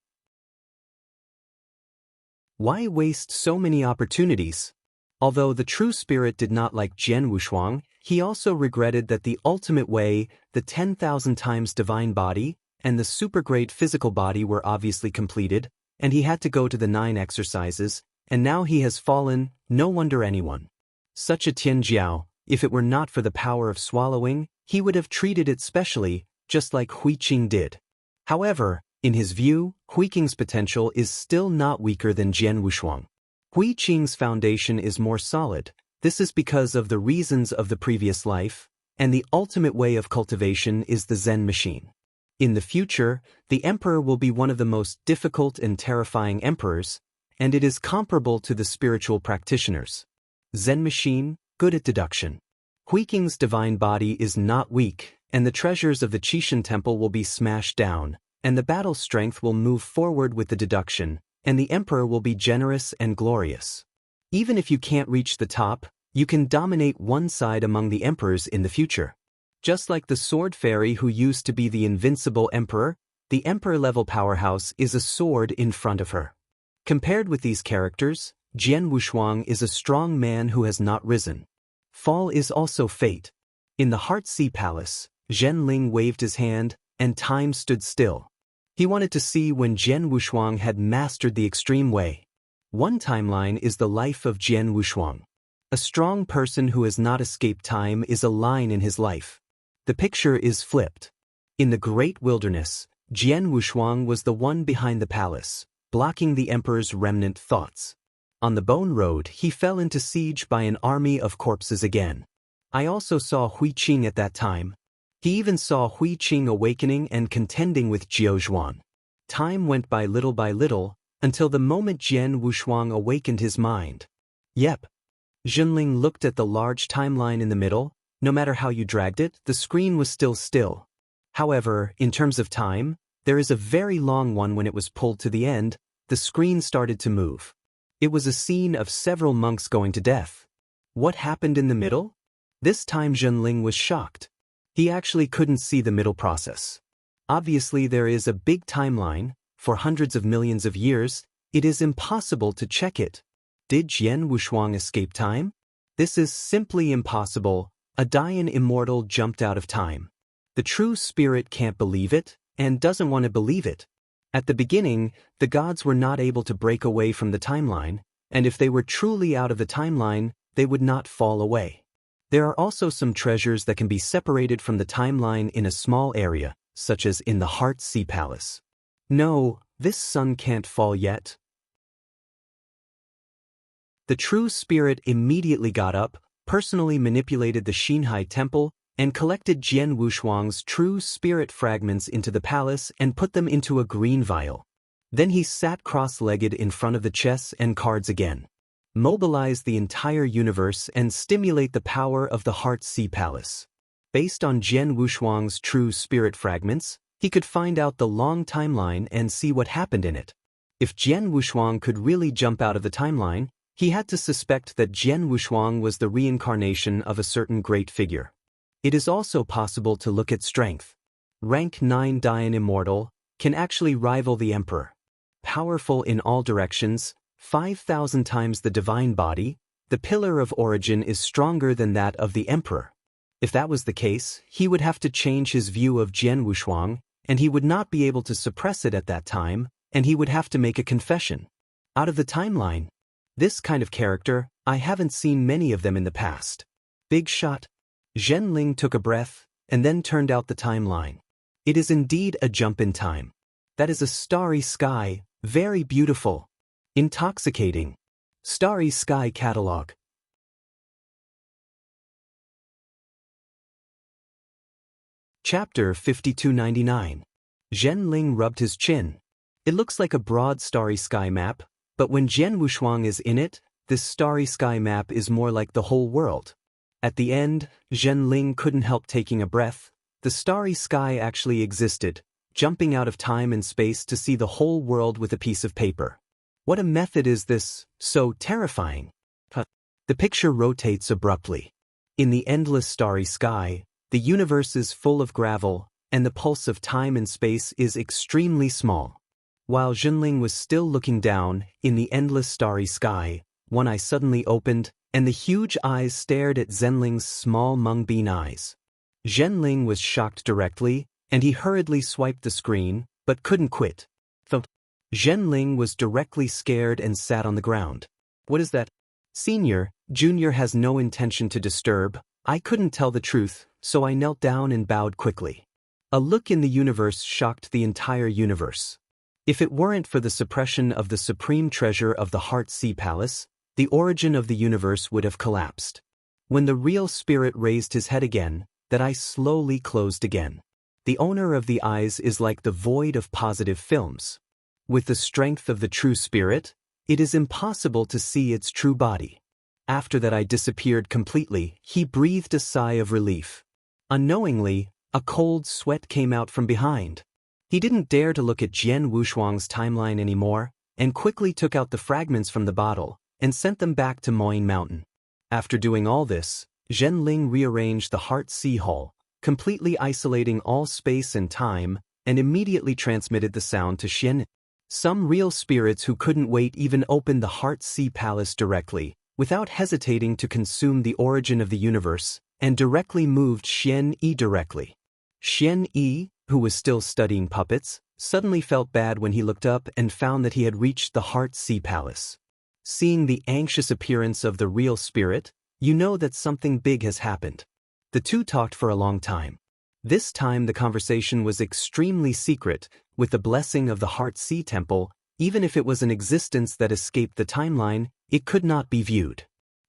Why waste so many opportunities? Although the true spirit did not like Jian Wushuang, he also regretted that the ultimate way, the 10,000 times divine body, and the super great physical body were obviously completed, and he had to go to the 9 exercises, and now he has fallen, no wonder anyone. Such a Tian Jiao, if it were not for the power of swallowing, he would have treated it specially, just like Hui Qing did. However, in his view, Hui Qing's potential is still not weaker than Jian Wushuang. Hui Qing's foundation is more solid. This is because of the reasons of the previous life, and the ultimate way of cultivation is the Zen machine. In the future, the emperor will be one of the most difficult and terrifying emperors, and it is comparable to the spiritual practitioners. Zen machine, good at deduction. Hui Qing's divine body is not weak, and the treasures of the Qishan temple will be smashed down, and the battle strength will move forward with the deduction, and the emperor will be generous and glorious. Even if you can't reach the top, you can dominate one side among the emperors in the future. Just like the sword fairy who used to be the invincible emperor, the emperor-level powerhouse is a sword in front of her. Compared with these characters, Jian Wushuang is a strong man who has not risen. Fall is also fate. In the Heart Sea Palace, Zhen Ling waved his hand, and time stood still. He wanted to see when Jian Wushuang had mastered the extreme way. One timeline is the life of Jian Wushuang. A strong person who has not escaped time is a line in his life. The picture is flipped. In the great wilderness, Jian Wushuang was the one behind the palace, blocking the emperor's remnant thoughts. On the Bone Road, he fell into siege by an army of corpses again. I also saw Hui Qing at that time. He even saw Hui Qing awakening and contending with Jiao Zhuan. Time went by little, until the moment Jian Wushuang awakened his mind. Yep. Zhenling looked at the large timeline in the middle. No matter how you dragged it, the screen was still. However, in terms of time, there is a very long one. When it was pulled to the end, the screen started to move. It was a scene of several monks going to death. What happened in the middle? This time Zhenling was shocked. He actually couldn't see the middle process. Obviously there is a big timeline. For hundreds of millions of years, it is impossible to check it. Did Jian Wushuang escape time? This is simply impossible. A Dayan immortal jumped out of time. The true spirit can't believe it, and doesn't want to believe it. At the beginning, the gods were not able to break away from the timeline, and if they were truly out of the timeline, they would not fall away. There are also some treasures that can be separated from the timeline in a small area, such as in the Heart Sea Palace. No, this sun can't fall yet. The true spirit immediately got up, personally manipulated the Xinhai temple, and collected Jian Wushuang's true spirit fragments into the palace and put them into a green vial. Then he sat cross-legged in front of the chess and cards again. Mobilize the entire universe and stimulate the power of the Heart Sea Palace. Based on Jian Wushuang's true spirit fragments, he could find out the long timeline and see what happened in it. If Jian Wushuang could really jump out of the timeline, he had to suspect that Jian Wushuang was the reincarnation of a certain great figure. It is also possible to look at strength. Rank 9 Dayan Immortal can actually rival the Emperor. Powerful in all directions, 5,000 times the divine body, the pillar of origin is stronger than that of the Emperor. If that was the case, he would have to change his view of Jian Wushuang, and he would not be able to suppress it at that time, and he would have to make a confession. Out of the timeline. This kind of character, I haven't seen many of them in the past. Big shot. Zhenling took a breath, and then turned out the timeline. It is indeed a jump in time. That is a starry sky, very beautiful. Intoxicating. Starry Sky Catalog. Chapter 5299. Zhenling rubbed his chin. It looks like a broad starry sky map, but when Jian Wushuang is in it, this starry sky map is more like the whole world. At the end, Zhenling couldn't help taking a breath. The starry sky actually existed, jumping out of time and space to see the whole world with a piece of paper. What a method is this, so terrifying. The picture rotates abruptly. In the endless starry sky, the universe is full of gravel, and the pulse of time and space is extremely small. While Zhenling was still looking down, in the endless starry sky, one eye suddenly opened, and the huge eyes stared at Zhenling's small mung-bean eyes. Zhenling was shocked directly, and he hurriedly swiped the screen, but couldn't quit. Zhenling was directly scared and sat on the ground. What is that? Senior, Junior has no intention to disturb. I couldn't tell the truth, so I knelt down and bowed quickly. A look in the universe shocked the entire universe. If it weren't for the suppression of the supreme treasure of the Heart Sea Palace, the origin of the universe would have collapsed. When the real spirit raised his head again, that eye slowly closed again. The owner of the eyes is like the void of positive films. With the strength of the true spirit, it is impossible to see its true body. After that eye disappeared completely, he breathed a sigh of relief. Unknowingly, a cold sweat came out from behind. He didn't dare to look at Jian Wushuang's timeline anymore, and quickly took out the fragments from the bottle, and sent them back to Moyne Mountain. After doing all this, Zhenling rearranged the Heart Sea Hall, completely isolating all space and time, and immediately transmitted the sound to Xian. Some real spirits who couldn't wait even opened the Heart Sea Palace directly, without hesitating to consume the origin of the universe, and directly moved Xian Yi directly. Xian Yi, who was still studying puppets, suddenly felt bad when he looked up and found that he had reached the Heart Sea Palace. Seeing the anxious appearance of the real spirit, you know that something big has happened. The two talked for a long time. This time the conversation was extremely secret, with the blessing of the Heart Sea Temple. Even if it was an existence that escaped the timeline, it could not be viewed.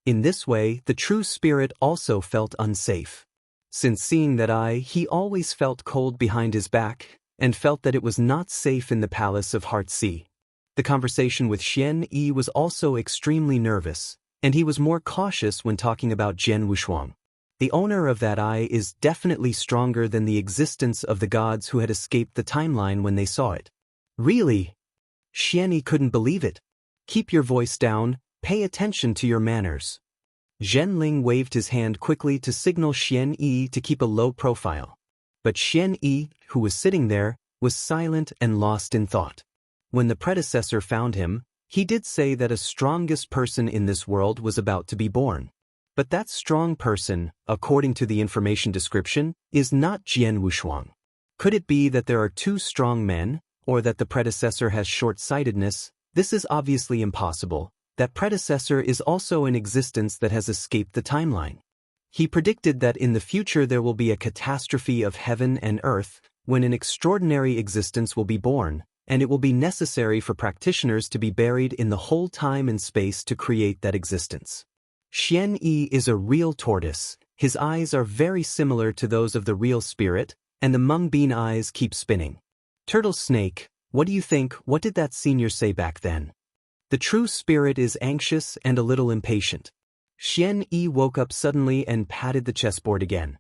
In this way, the true spirit also felt unsafe. Since seeing that eye, he always felt cold behind his back, and felt that it was not safe in the palace of Heart Sea. The conversation with Xian Yi was also extremely nervous, and he was more cautious when talking about Jian Wushuang. The owner of that eye is definitely stronger than the existence of the gods who had escaped the timeline when they saw it. Really? Xian Yi couldn't believe it. Keep your voice down, pay attention to your manners. Zhenling waved his hand quickly to signal Xian Yi to keep a low profile. But Xian Yi, who was sitting there, was silent and lost in thought. When the predecessor found him, he did say that a strongest person in this world was about to be born. But that strong person, according to the information description, is not Jian Wushuang. Could it be that there are two strong men, or that the predecessor has short-sightedness? This is obviously impossible. That predecessor is also an existence that has escaped the timeline. He predicted that in the future there will be a catastrophe of heaven and earth, when an extraordinary existence will be born, and it will be necessary for practitioners to be buried in the whole time and space to create that existence. Xian Yi is a real tortoise. His eyes are very similar to those of the real spirit, and the mung bean eyes keep spinning. Turtle Snake, what do you think? What did that senior say back then? The true spirit is anxious and a little impatient. Xian Yi woke up suddenly and patted the chessboard again.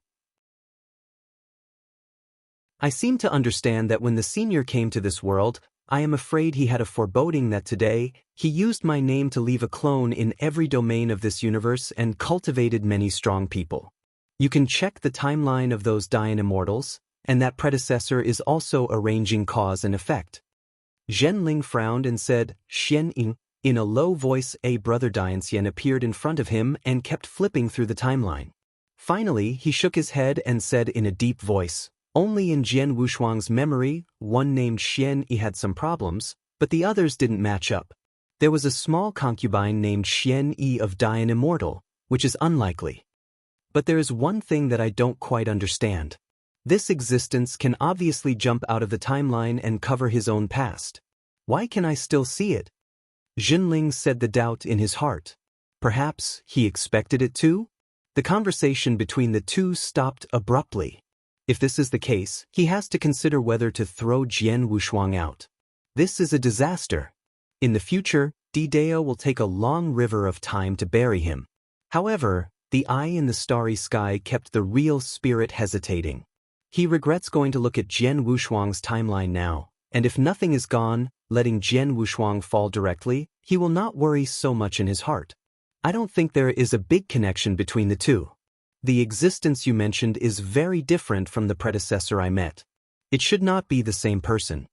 I seem to understand that when the senior came to this world, I am afraid he had a foreboding that today, he used my name to leave a clone in every domain of this universe and cultivated many strong people. You can check the timeline of those Dayan immortals, and that predecessor is also arranging cause and effect. Zhenling frowned and said, Xian Yi. In a low voice, a brother Dianxian appeared in front of him and kept flipping through the timeline. Finally, he shook his head and said in a deep voice, only in Jian Wushuang's memory, one named Xian Yi had some problems, but the others didn't match up. There was a small concubine named Xian Yi of Dayan Immortal, which is unlikely. But there is one thing that I don't quite understand. This existence can obviously jump out of the timeline and cover his own past. Why can I still see it? Zhenling said the doubt in his heart. Perhaps he expected it to? The conversation between the two stopped abruptly. If this is the case, he has to consider whether to throw Jian Wushuang out. This is a disaster. In the future, Dideo will take a long river of time to bury him. However, the eye in the starry sky kept the real spirit hesitating. He regrets going to look at Jian Wushuang's timeline now, and if nothing is gone, letting Jian Wushuang fall directly, he will not worry so much in his heart. I don't think there is a big connection between the two. The existence you mentioned is very different from the predecessor I met. It should not be the same person.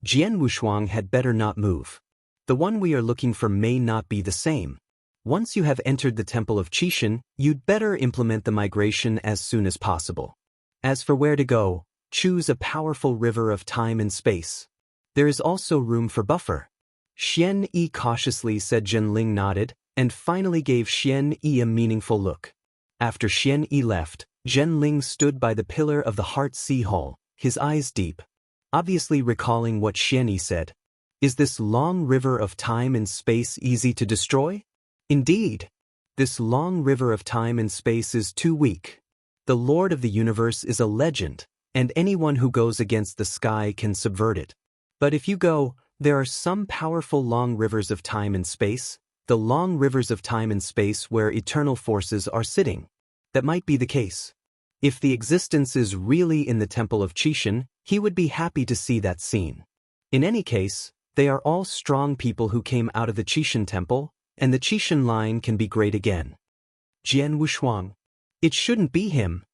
Jian Wushuang had better not move. The one we are looking for may not be the same. Once you have entered the Temple of Qixin, you'd better implement the migration as soon as possible. As for where to go, choose a powerful river of time and space. There is also room for buffer. Xian Yi cautiously said. Zhenling nodded, and finally gave Xian Yi a meaningful look. After Xian Yi left, Zhenling stood by the pillar of the Heart Sea Hall, his eyes deep, obviously recalling what Xian Yi said. Is this long river of time and space easy to destroy? Indeed. This long river of time and space is too weak. The Lord of the Universe is a legend, and anyone who goes against the sky can subvert it. But if you go, there are some powerful long rivers of time and space, the long rivers of time and space where eternal forces are sitting. That might be the case. If the existence is really in the Temple of Qixin, he would be happy to see that scene. In any case, they are all strong people who came out of the Qixin Temple, and the Qixin line can be great again. Jian Wushuang. It shouldn't be him.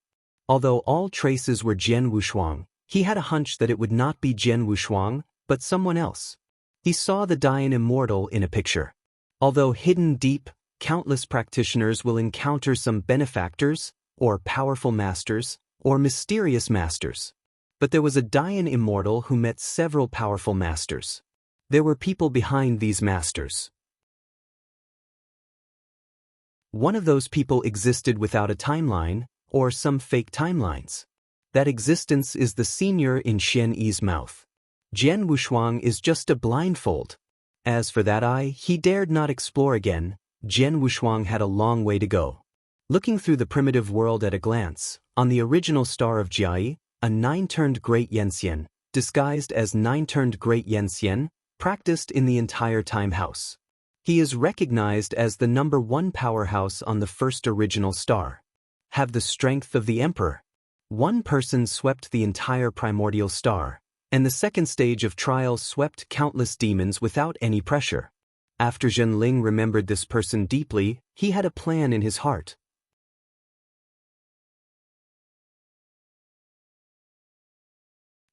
Although all traces were Jian Wushuang, he had a hunch that it would not be Jian Wushuang, but someone else. He saw the Dayan immortal in a picture. Although hidden deep, countless practitioners will encounter some benefactors, or powerful masters, or mysterious masters. But there was a Dayan immortal who met several powerful masters. There were people behind these masters. One of those people existed without a timeline, or some fake timelines. That existence is the senior in Xian Yi's mouth. Jian Wushuang is just a blindfold. As for that eye, he dared not explore again, Jian Wushuang had a long way to go. Looking through the primitive world at a glance, on the original star of Jiai, a 9-turned Great Yenxian, disguised as 9-turned Great Yenxian, practiced in the entire time house. He is recognized as the #1 powerhouse on the first original star. Have the strength of the emperor. One person swept the entire primordial star, and the second stage of trial swept countless demons without any pressure. After Zhenling remembered this person deeply, he had a plan in his heart.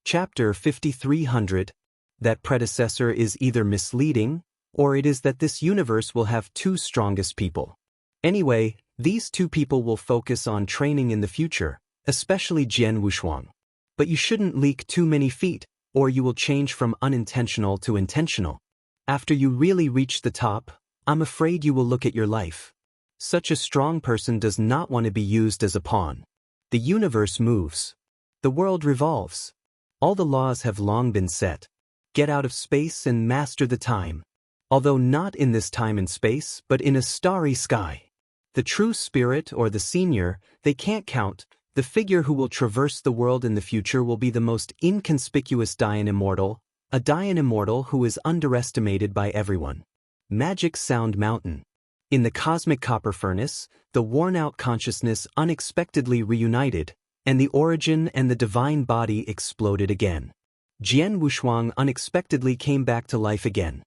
Chapter 5300. That predecessor is either misleading, or it is that this universe will have 2 strongest people. Anyway, these 2 people will focus on training in the future, especially Jian Wushuang. But you shouldn't leak too many feet, or you will change from unintentional to intentional. After you really reach the top, I'm afraid you will look at your life. Such a strong person does not want to be used as a pawn. The universe moves. The world revolves. All the laws have long been set. Get out of space and master the time. Although not in this time and space, but in a starry sky. The true spirit or the senior, they can't count. The figure who will traverse the world in the future will be the most inconspicuous Dayan immortal, a Dayan immortal who is underestimated by everyone. Magic Sound Mountain. In the cosmic copper furnace, the worn-out consciousness unexpectedly reunited, and the origin and the divine body exploded again. Jian Wushuang unexpectedly came back to life again.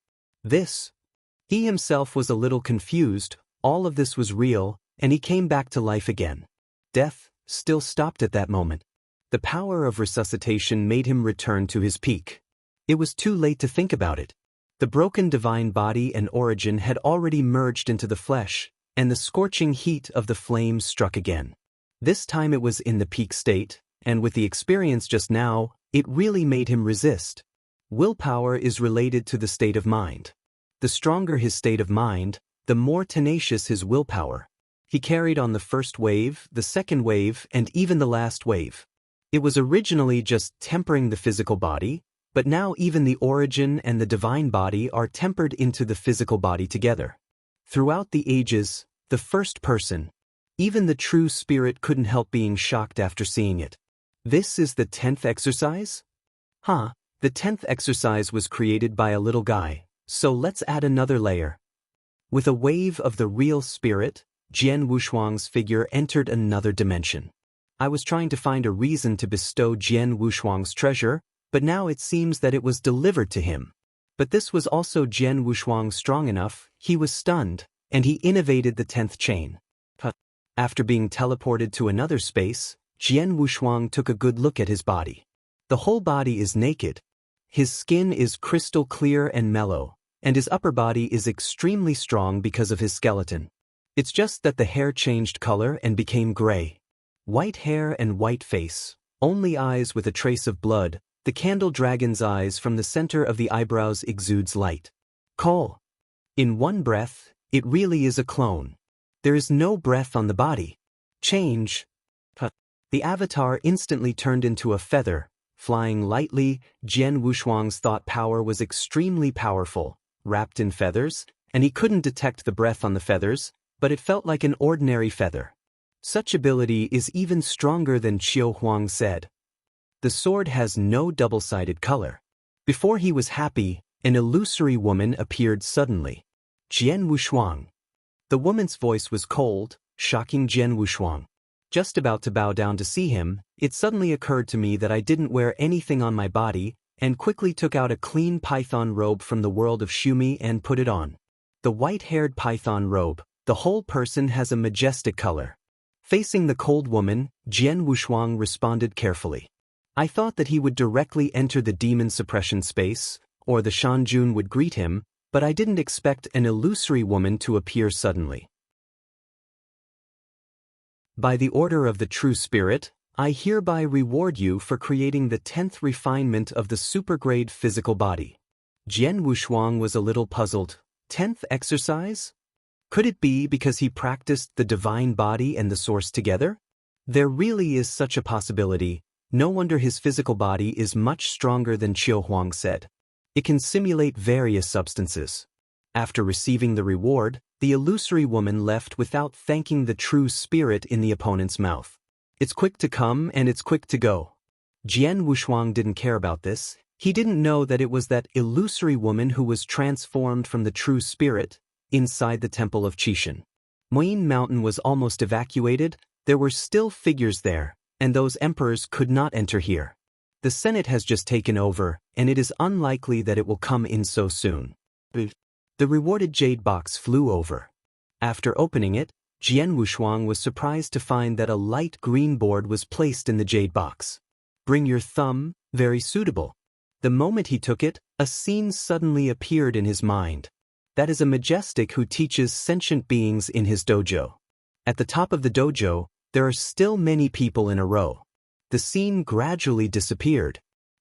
He himself was a little confused, all of this was real, and he came back to life again. Death still stopped at that moment. The power of resuscitation made him return to his peak. It was too late to think about it. The broken divine body and origin had already merged into the flesh, and the scorching heat of the flames struck again. This time it was in the peak state, and with the experience just now, it really made him resist. Willpower is related to the state of mind. The stronger his state of mind, the more tenacious his willpower. He carried on the first wave, the second wave, and even the last wave. It was originally just tempering the physical body, but now even the origin and the divine body are tempered into the physical body together. Throughout the ages, the first person, even the true spirit couldn't help being shocked after seeing it. This is the 10th exercise? The 10th exercise was created by a little guy, so let's add another layer. With a wave of the real spirit, Jian Wushuang's figure entered another dimension. I was trying to find a reason to bestow Jian Wushuang's treasure, but now it seems that it was delivered to him. But this was also Jian Wushuang strong enough, he was stunned, and he innovated the 10th chain. After being teleported to another space, Jian Wushuang took a good look at his body. The whole body is naked. His skin is crystal clear and mellow, and his upper body is extremely strong because of his skeleton. It's just that the hair changed color and became gray. White hair and white face, only eyes with a trace of blood, the candle dragon's eyes from the center of the eyebrows exudes light. Call. In one breath, it really is a clone. There is no breath on the body. Change. The avatar instantly turned into a feather, flying lightly. Jian Wushuang's thought power was extremely powerful, wrapped in feathers, and he couldn't detect the breath on the feathers, but it felt like an ordinary feather. Such ability is even stronger than Qiu Huang said. The sword has no double-sided color. Before he was happy, an illusory woman appeared suddenly. Jian Wushuang. The woman's voice was cold, shocking Jian Wushuang. Just about to bow down to see him, it suddenly occurred to me that I didn't wear anything on my body, and quickly took out a clean python robe from the world of Shumi and put it on. The white-haired python robe, the whole person has a majestic color. Facing the cold woman, Jian Wushuang responded carefully. I thought that he would directly enter the demon suppression space, or the Shanjun would greet him, but I didn't expect an illusory woman to appear suddenly. By the order of the true spirit, I hereby reward you for creating the 10th refinement of the supergrade physical body. Jian Wushuang was a little puzzled. 10th exercise? Could it be because he practiced the divine body and the source together? There really is such a possibility. No wonder his physical body is much stronger than Qiu Huang said. It can simulate various substances. After receiving the reward, The illusory woman left without thanking the true spirit in the opponent's mouth. It's quick to come and it's quick to go. Jian Wushuang didn't care about this. He didn't know that it was that illusory woman who was transformed from the true spirit inside the temple of Qishan. Moyin Mountain was almost evacuated. There were still figures there, and those emperors could not enter here. The Senate has just taken over, and it is unlikely that it will come in so soon. The rewarded jade box flew over. After opening it, Jian Wushuang was surprised to find that a light green board was placed in the jade box. Bring your thumb, very suitable. The moment he took it, a scene suddenly appeared in his mind. That is a majestic who teaches sentient beings in his dojo. At the top of the dojo, there are still many people in a row. The scene gradually disappeared.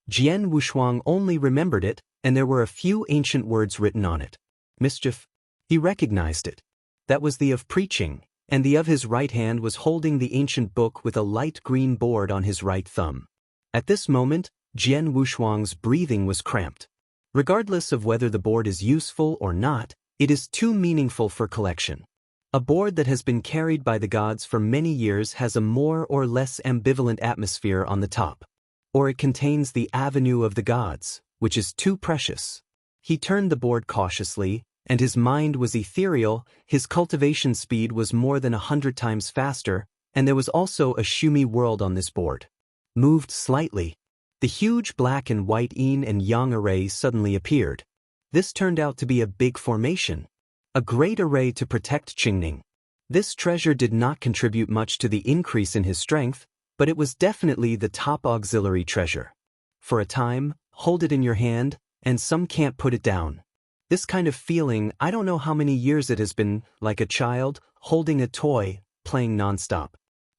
Jian Wushuang only remembered it, and there were a few ancient words written on it. Mischief. He recognized it. That was the of preaching, and the of his right hand was holding the ancient book with a light green board on his right thumb. At this moment, Jian Wushuang's breathing was cramped. Regardless of whether the board is useful or not, it is too meaningful for collection. A board that has been carried by the gods for many years has a more or less ambivalent atmosphere on the top. Or it contains the avenue of the gods, which is too precious. He turned the board cautiously, and his mind was ethereal. His cultivation speed was more than 100 times faster, and there was also a Shumi world on this board. Moved slightly. The huge black and white yin and yang array suddenly appeared. This turned out to be a big formation. A great array to protect Qingning. This treasure did not contribute much to the increase in his strength, but it was definitely the top auxiliary treasure. For a time, hold it in your hand, and some can't put it down. This kind of feeling, I don't know how many years it has been, like a child, holding a toy, playing nonstop.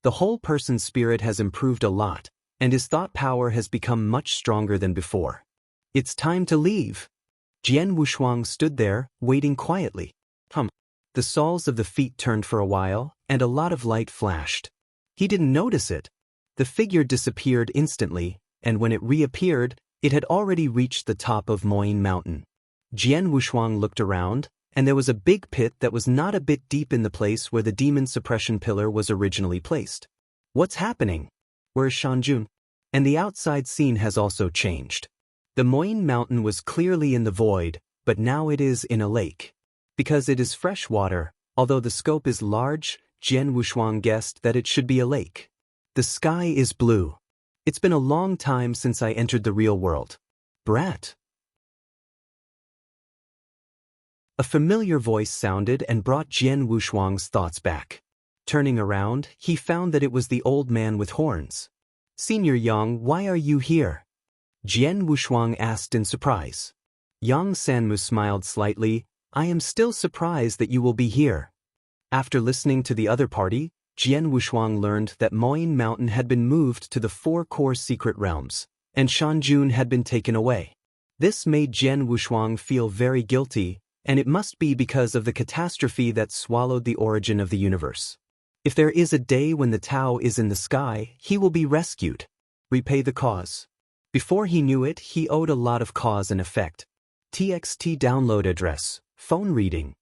The whole person's spirit has improved a lot, and his thought power has become much stronger than before. It's time to leave. Jian Wushuang stood there, waiting quietly. The soles of the feet turned for a while, and a lot of light flashed. He didn't notice it. The figure disappeared instantly, and when it reappeared, it had already reached the top of Moyin Mountain. Jian Wushuang looked around, and there was a big pit that was not a bit deep in the place where the demon suppression pillar was originally placed. What's happening? Where is Shanjun? And the outside scene has also changed. The Moyin Mountain was clearly in the void, but now it is in a lake. Because it is fresh water, although the scope is large, Jian Wushuang guessed that it should be a lake. The sky is blue. It's been a long time since I entered the real world. Brat. A familiar voice sounded and brought Jian Wushuang's thoughts back. Turning around, he found that it was the old man with horns. Senior Yang, why are you here? Jian Wushuang asked in surprise. Yang Sanmu smiled slightly. I am still surprised that you will be here. After listening to the other party, Jian Wushuang learned that Moyin Mountain had been moved to the 4 core secret realms, and Shanjun had been taken away. This made Jian Wushuang feel very guilty, and it must be because of the catastrophe that swallowed the origin of the universe. If there is a day when the Tao is in the sky, he will be rescued. Repay the cause. Before he knew it, he owed a lot of cause and effect. TXT download address. Phone reading.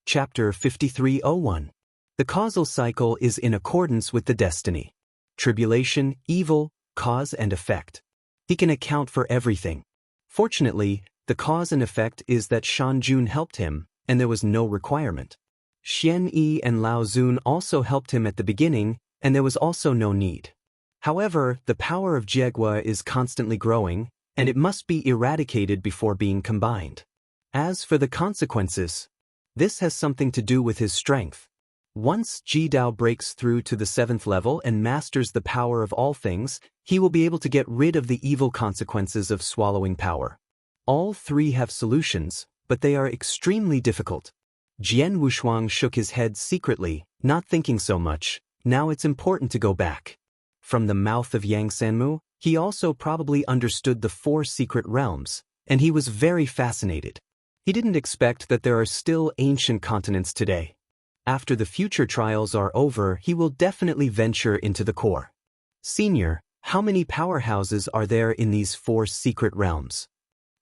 Chapter 5301. The causal cycle is in accordance with the destiny. Tribulation, evil, cause and effect. He can account for everything. Fortunately, the cause and effect is that Shanjun helped him, and there was no requirement. Xian Yi and Lao Zun also helped him at the beginning, and there was also no need. However, the power of Jiegua is constantly growing, and it must be eradicated before being combined. As for the consequences, this has something to do with his strength. Once Jidao breaks through to the 7th level and masters the power of all things, he will be able to get rid of the evil consequences of swallowing power. All 3 have solutions, but they are extremely difficult. Jian Wushuang shook his head secretly, not thinking so much. Now it's important to go back. From the mouth of Yang Sanmu, he also probably understood the 4 secret realms, and he was very fascinated. He didn't expect that there are still ancient continents today. After the future trials are over, he will definitely venture into the core. Senior, how many powerhouses are there in these 4 secret realms?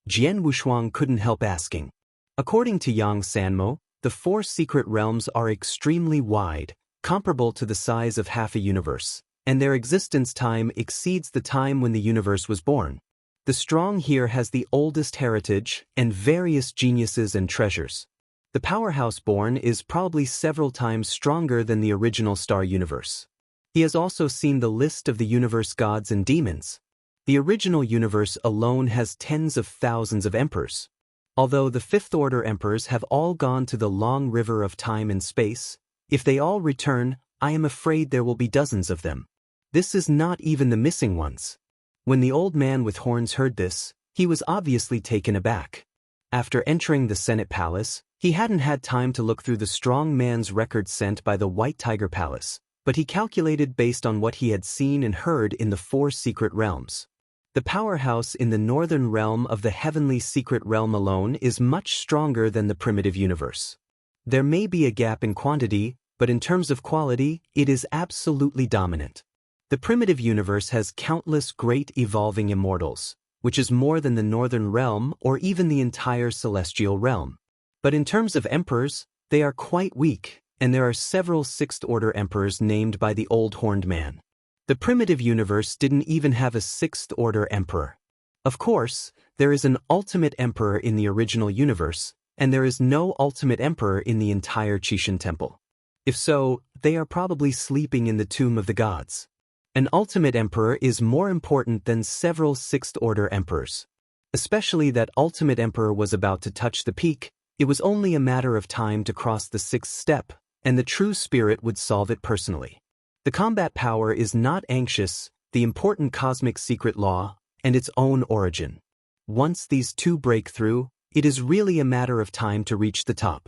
Jian Wushuang couldn't help asking. According to Yang Sanmo, the 4 secret realms are extremely wide, comparable to the size of half a universe, and their existence time exceeds the time when the universe was born. The strong here has the oldest heritage and various geniuses and treasures. The powerhouse born is probably several times stronger than the original star universe. He has also seen the list of the universe gods and demons. The original universe alone has tens of thousands of emperors. Although the fifth-order emperors have all gone to the long river of time and space, if they all return, I am afraid there will be dozens of them. This is not even the missing ones. When the old man with horns heard this, he was obviously taken aback. After entering the Senate Palace, he hadn't had time to look through the strong man's records sent by the White Tiger Palace, but he calculated based on what he had seen and heard in the 4 secret realms. The powerhouse in the northern realm of the heavenly secret realm alone is much stronger than the primitive universe. There may be a gap in quantity, but in terms of quality, it is absolutely dominant. The primitive universe has countless great evolving immortals, which is more than the northern realm or even the entire celestial realm. But in terms of emperors, they are quite weak, and there are several sixth-order emperors named by the old horned man. The primitive universe didn't even have a sixth-order emperor. Of course, there is an ultimate emperor in the original universe, and there is no ultimate emperor in the entire Qixin Temple. If so, they are probably sleeping in the tomb of the gods. An ultimate emperor is more important than several sixth-order emperors. Especially that ultimate emperor was about to touch the peak, it was only a matter of time to cross the 6th step, and the true spirit would solve it personally. The combat power is not anxious, the important cosmic secret law, and its own origin. Once these 2 break through, it is really a matter of time to reach the top.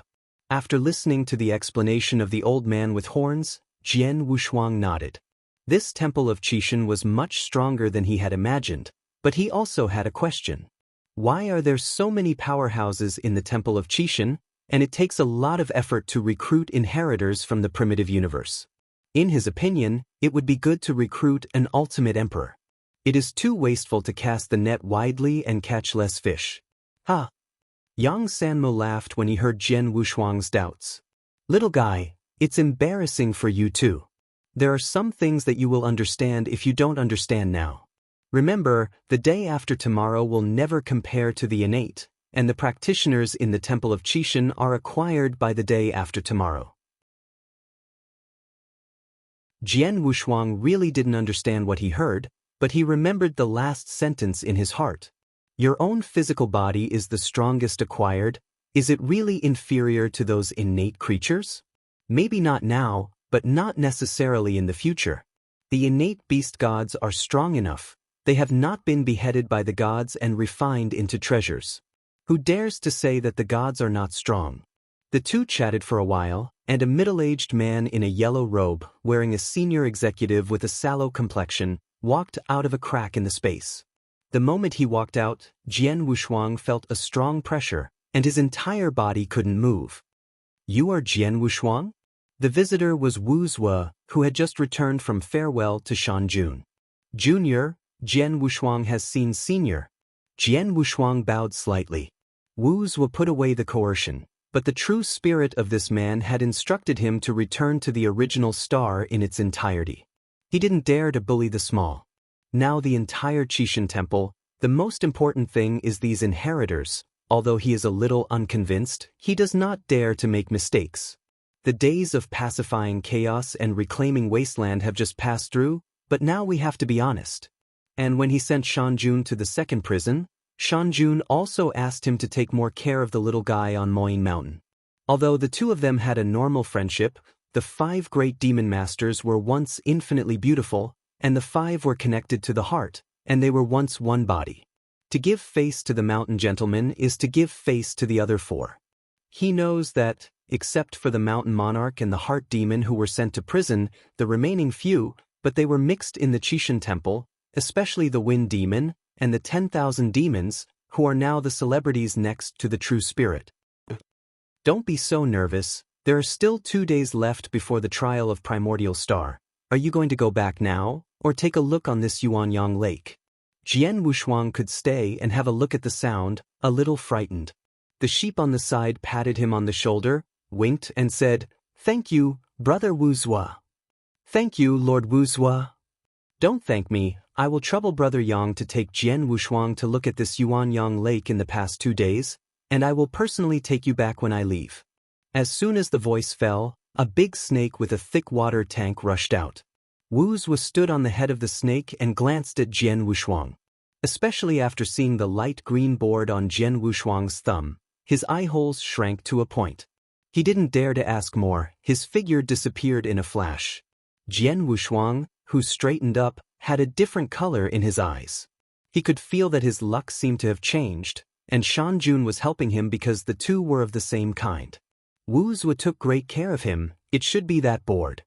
After listening to the explanation of the old man with horns, Jian Wushuang nodded. This temple of Qixin was much stronger than he had imagined, but he also had a question. Why are there so many powerhouses in the temple of Qixin, and it takes a lot of effort to recruit inheritors from the primitive universe? In his opinion, it would be good to recruit an ultimate emperor. It is too wasteful to cast the net widely and catch less fish. Ha! Yang Sanmo laughed when he heard Jian Wushuang's doubts. Little guy, it's embarrassing for you too. There are some things that you will understand if you don't understand now. Remember, the day after tomorrow will never compare to the innate, and the practitioners in the Temple of Qixin are acquired by the day after tomorrow. Jian Wushuang really didn't understand what he heard, but he remembered the last sentence in his heart. Your own physical body is the strongest acquired. Is it really inferior to those innate creatures? Maybe not now, but not necessarily in the future. The innate beast gods are strong enough. They have not been beheaded by the gods and refined into treasures. Who dares to say that the gods are not strong? The 2 chatted for a while, and a middle-aged man in a yellow robe, wearing a senior executive with a sallow complexion, walked out of a crack in the space. The moment he walked out, Jian Wushuang felt a strong pressure, and his entire body couldn't move. You are Jian Wushuang? The visitor was Wu Zue, who had just returned from farewell to Shanjun. Junior, Jian Wushuang has seen Senior. Jian Wushuang bowed slightly. Wu Zue put away the coercion, but the true spirit of this man had instructed him to return to the original star in its entirety. He didn't dare to bully the small. Now the entire Qixin Temple, the most important thing is these inheritors. Although he is a little unconvinced, he does not dare to make mistakes. The days of pacifying chaos and reclaiming wasteland have just passed through, but now we have to be honest. And when he sent Shanjun to the 2nd prison, Shanjun also asked him to take more care of the little guy on Moying Mountain. Although the 2 of them had a normal friendship, the 5 great demon masters were once infinitely beautiful, and the 5 were connected to the heart, and they were once one body. To give face to the mountain gentleman is to give face to the other 4. He knows that, except for the mountain monarch and the heart demon who were sent to prison, the remaining few, but they were mixed in the Qixin Temple, especially the wind demon, and the 10,000 demons, who are now the celebrities next to the true spirit. Don't be so nervous, there are still 2 days left before the trial of Primordial Star. Are you going to go back now, or take a look on this Yuanyang Lake? Jian Wushuang could stay and have a look at the sound, a little frightened. The sheep on the side patted him on the shoulder, winked and said, "Thank you, Brother Wuzhua." "Thank you, Lord Wuzhua." "Don't thank me, I will trouble Brother Yang to take Jian Wushuang to look at this Yuanyang Lake in the past 2 days, and I will personally take you back when I leave." As soon as the voice fell, a big snake with a thick water tank rushed out. Wuzhua stood on the head of the snake and glanced at Jian Wushuang. Especially after seeing the light green board on Jian Wushuang's thumb, his eye holes shrank to a point. He didn't dare to ask more, his figure disappeared in a flash. Jian Wushuang, who straightened up, had a different color in his eyes. He could feel that his luck seemed to have changed, and Shanjun was helping him because the two were of the same kind. Wuzhua took great care of him, it should be that board.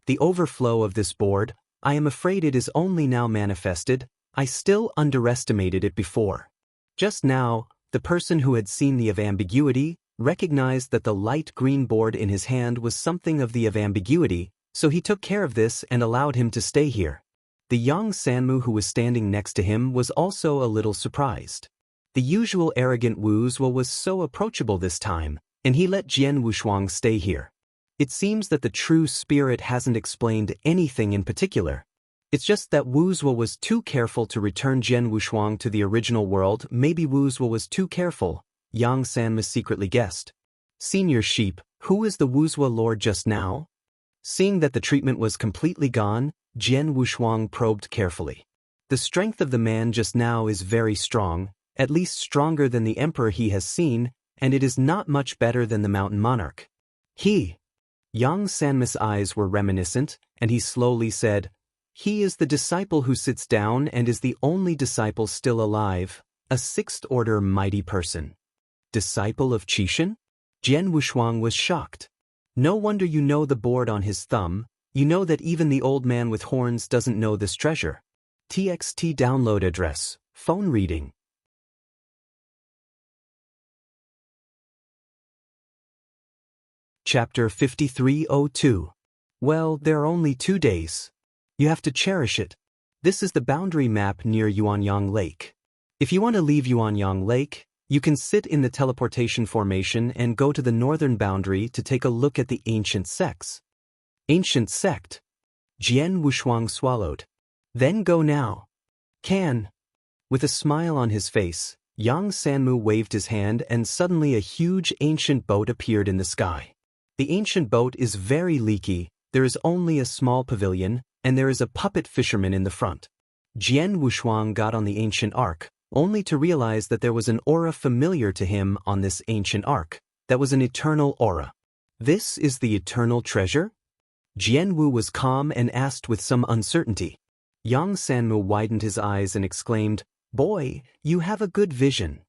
The overflow of this board, I am afraid it is only now manifested, I still underestimated it before. Just now, the person who had seen the of ambiguity recognized that the light green board in his hand was something of the of ambiguity, so he took care of this and allowed him to stay here. The young Sanmu who was standing next to him was also a little surprised. The usual arrogant Wuzhua was so approachable this time, and he let Jian Wushuang stay here. It seems that the true spirit hasn't explained anything in particular. It's just that Wuzhua was too careful to return Jian Wushuang to the original world. Maybe Wuzhua was too careful, Yang Sanma secretly guessed. "Senior Sheep, who is the Wuzhua Lord just now?" Seeing that the treatment was completely gone, Jian Wushuang probed carefully. "The strength of the man just now is very strong, at least stronger than the emperor he has seen, and it is not much better than the mountain monarch." Yang Sanma's eyes were reminiscent, and he slowly said, "He is the disciple who sits down and is the only disciple still alive, a sixth-order mighty person." "Disciple of Qishan?" Jian Wushuang was shocked. "No wonder you know the board on his thumb, you know that even the old man with horns doesn't know this treasure." TXT download address, phone reading. Chapter 5302. Well, there are only 2 days. You have to cherish it. This is the boundary map near Yuanyang Lake. If you want to leave Yuanyang Lake, you can sit in the teleportation formation and go to the northern boundary to take a look at the ancient sects. Ancient sect? Jian Wushuang swallowed. "Then go now." "Can." With a smile on his face, Yang Sanmu waved his hand and suddenly a huge ancient boat appeared in the sky. The ancient boat is very leaky, there is only a small pavilion, and there is a puppet fisherman in the front. Jian Wushuang got on the ancient ark, only to realize that there was an aura familiar to him on this ancient ark. That was an eternal aura. "This is the eternal treasure?" Jian Wu was calm and asked with some uncertainty. Yang Sanmu widened his eyes and exclaimed, "Boy, you have a good vision.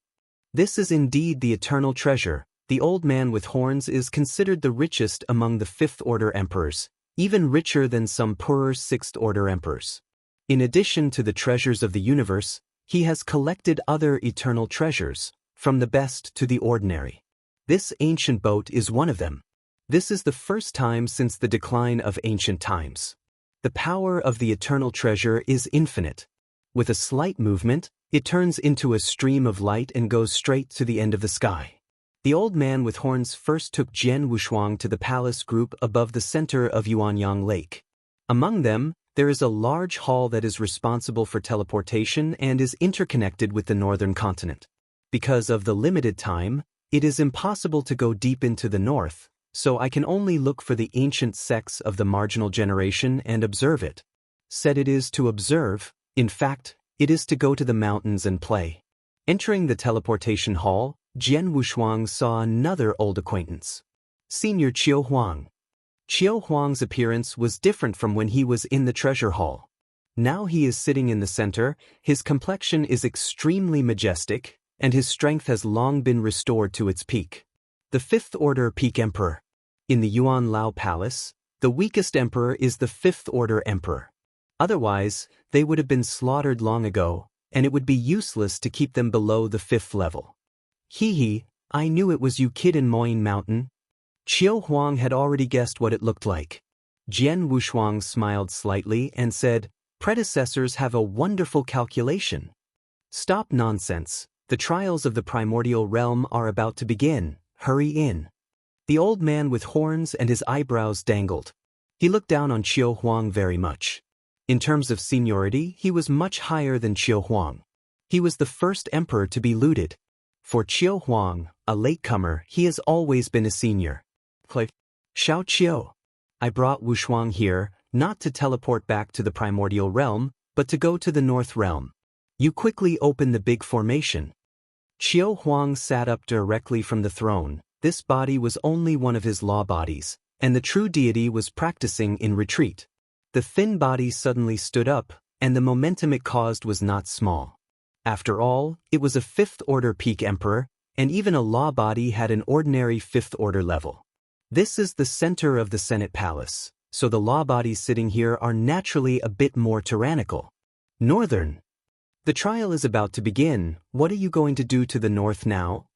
This is indeed the eternal treasure. The old man with horns is considered the richest among the fifth-order emperors, even richer than some poorer sixth-order emperors. In addition to the treasures of the universe, he has collected other eternal treasures, from the best to the ordinary. This ancient boat is one of them. This is the first time since the decline of ancient times. The power of the eternal treasure is infinite. With a slight movement, it turns into a stream of light and goes straight to the end of the sky. The old man with horns first took Jian Wushuang to the palace group above the center of Yuanyang Lake. Among them, there is a large hall that is responsible for teleportation and is interconnected with the northern continent. Because of the limited time, it is impossible to go deep into the north, so I can only look for the ancient sects of the marginal generation and observe it. Said it is to observe, in fact, it is to go to the mountains and play. Entering the teleportation hall, Jian Wushuang saw another old acquaintance. Senior Qiu Huang. Qiu Huang's appearance was different from when he was in the treasure hall. Now he is sitting in the center, his complexion is extremely majestic, and his strength has long been restored to its peak. The fifth-order peak emperor. In the Yuan Lao Palace, the weakest emperor is the fifth-order emperor. Otherwise, they would have been slaughtered long ago, and it would be useless to keep them below the fifth level. "Hee, I knew it was you kid in Moyne Mountain." Qiu Huang had already guessed what it looked like. Jian Wushuang smiled slightly and said, predecessors have a wonderful calculation. Stop nonsense. The trials of the primordial realm are about to begin. Hurry in. The old man with horns and his eyebrows dangled. He looked down on Qiu Huang very much. In terms of seniority, he was much higher than Qiu Huang. He was the first emperor to be looted. For Qiu Huang, a latecomer, he has always been a senior. Xiao Qiu. I brought Wu Shuang here, not to teleport back to the primordial realm, but to go to the north realm. You quickly open the big formation. Qiu Huang sat up directly from the throne. This body was only one of his law bodies, and the true deity was practicing in retreat. The thin body suddenly stood up, and the momentum it caused was not small. After all, it was a fifth-order peak emperor, and even a law body had an ordinary fifth-order level. This is the center of the Senate Palace, so the law bodies sitting here are naturally a bit more tyrannical. Northern. The trial is about to begin. What are you going to do to the north now?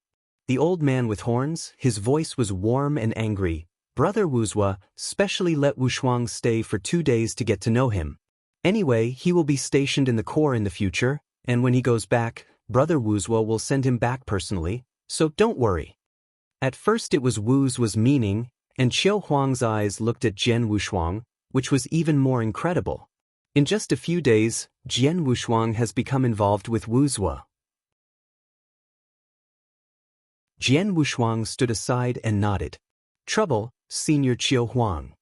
The old man with horns, his voice was warm and angry. Brother Wuzhua specially let Wu Shuang stay for 2 days to get to know him. Anyway, he will be stationed in the core in the future, and when he goes back, Brother Wuzhua will send him back personally, so don't worry. At first it was Wu's was meaning, and Qiu Huang's eyes looked at Jian Wushuang, which was even more incredible. In just a few days, Jian Wushuang has become involved with Wuzhua. Jian Wushuang stood aside and nodded. Trouble, Senior Qiu Huang.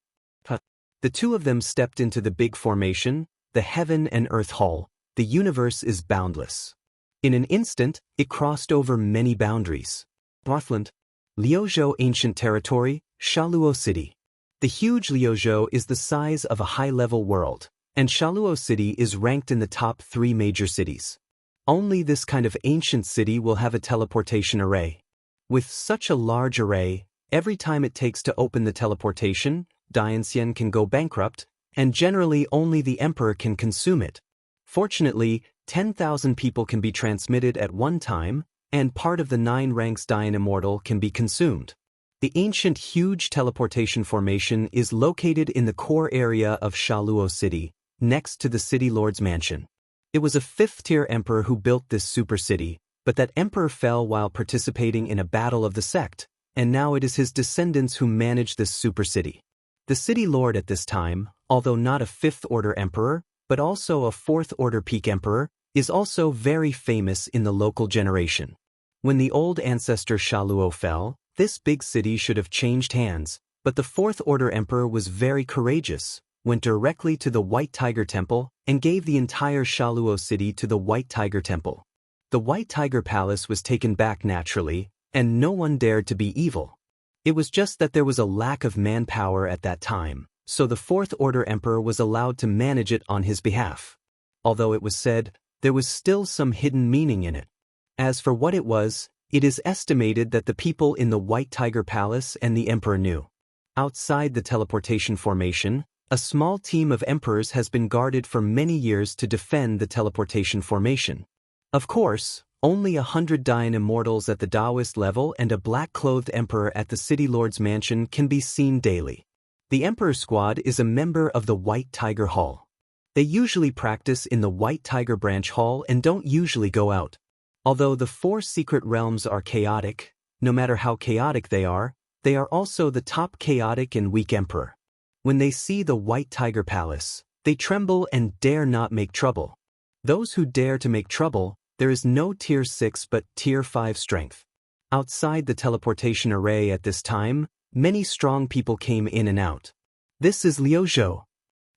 The two of them stepped into the big formation, the heaven and earth hall. The universe is boundless. In an instant, it crossed over many boundaries. Northland. Liuzhou ancient territory, Shaluo City. The huge Liuzhou is the size of a high-level world, and Shaluo City is ranked in the top 3 major cities. Only this kind of ancient city will have a teleportation array. With such a large array, every time it takes to open the teleportation, Dianxian can go bankrupt, and generally only the emperor can consume it. Fortunately, 10,000 people can be transmitted at one time, and part of the 9 ranks Dian Immortal can be consumed. The ancient huge teleportation formation is located in the core area of Shaluo City, next to the city lord's mansion. It was a 5th-tier emperor who built this super city, but that emperor fell while participating in a battle of the sect, and now it is his descendants who manage this super city. The city lord at this time, although not a 5th-order emperor, but also a 4th-order peak emperor, is also very famous in the local generation. When the old ancestor Shaluo fell, this big city should have changed hands, but the 4th-order emperor was very courageous, went directly to the White Tiger Temple, and gave the entire Shaluo city to the White Tiger Temple. The White Tiger Palace was taken back naturally, and no one dared to be evil. It was just that there was a lack of manpower at that time, so the 4th-order emperor was allowed to manage it on his behalf. Although it was said, there was still some hidden meaning in it. As for what it was, it is estimated that the people in the White Tiger Palace and the emperor knew. Outside the teleportation formation, a small team of emperors has been guarded for many years to defend the teleportation formation. Of course, only 100 Dian Immortals at the Taoist level and a black-clothed emperor at the city lord's mansion can be seen daily. The emperor squad is a member of the White Tiger Hall. They usually practice in the White Tiger Branch Hall and don't usually go out. Although the 4 secret realms are chaotic, no matter how chaotic they are also the top chaotic and weak emperor. When they see the White Tiger Palace, they tremble and dare not make trouble. Those who dare to make trouble, there is no tier 6 but tier 5 strength. Outside the teleportation array at this time, many strong people came in and out. This is Liuzhou.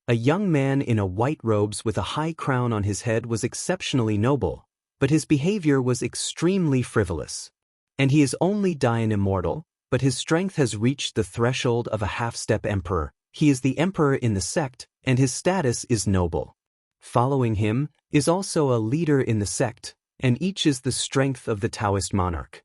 A young man in a white robes with a high crown on his head was exceptionally noble, but his behavior was extremely frivolous. And he is only Dian Immortal, but his strength has reached the threshold of a half-step emperor. He is the emperor in the sect, and his status is noble. Following him is also a leader in the sect, and each is the strength of the Taoist monarch.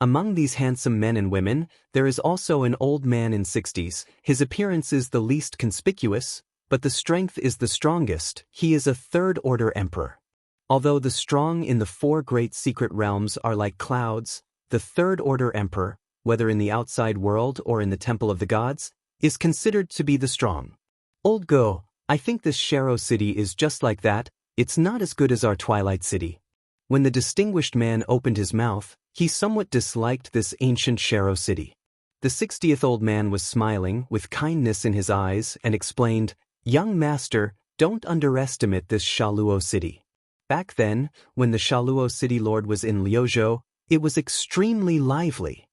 Among these handsome men and women, there is also an old man in 60s. His appearance is the least conspicuous, but the strength is the strongest. He is a 3rd-order emperor. Although the strong in the 4 great secret realms are like clouds, the 3rd-order emperor, whether in the outside world or in the temple of the gods, is considered to be the strong. Old Go, I think this Sharo city is just like that, it's not as good as our Twilight City. When the distinguished man opened his mouth, he somewhat disliked this ancient Sharo city. The 60th old man was smiling, with kindness in his eyes, and explained, "Young master, don't underestimate this Shaluo city. Back then, when the Shaluo city lord was in Liuzhou, it was extremely lively.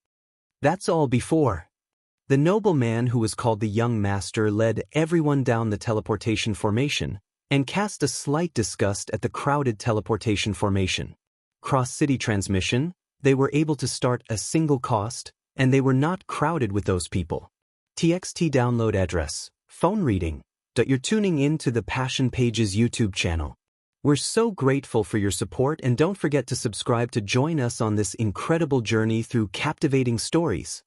That's all before." The noble man who was called the young master led everyone down the teleportation formation, and cast a slight disgust at the crowded teleportation formation. Cross-city transmission, they were able to start a single cost, and they were not crowded with those people. TXT download address, phone reading. You're tuning in to the Passion Pages YouTube channel. We're so grateful for your support, and don't forget to subscribe to join us on this incredible journey through captivating stories.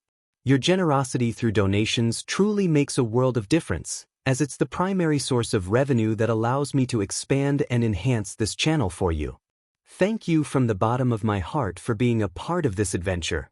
Your generosity through donations truly makes a world of difference, as it's the primary source of revenue that allows me to expand and enhance this channel for you. Thank you from the bottom of my heart for being a part of this adventure.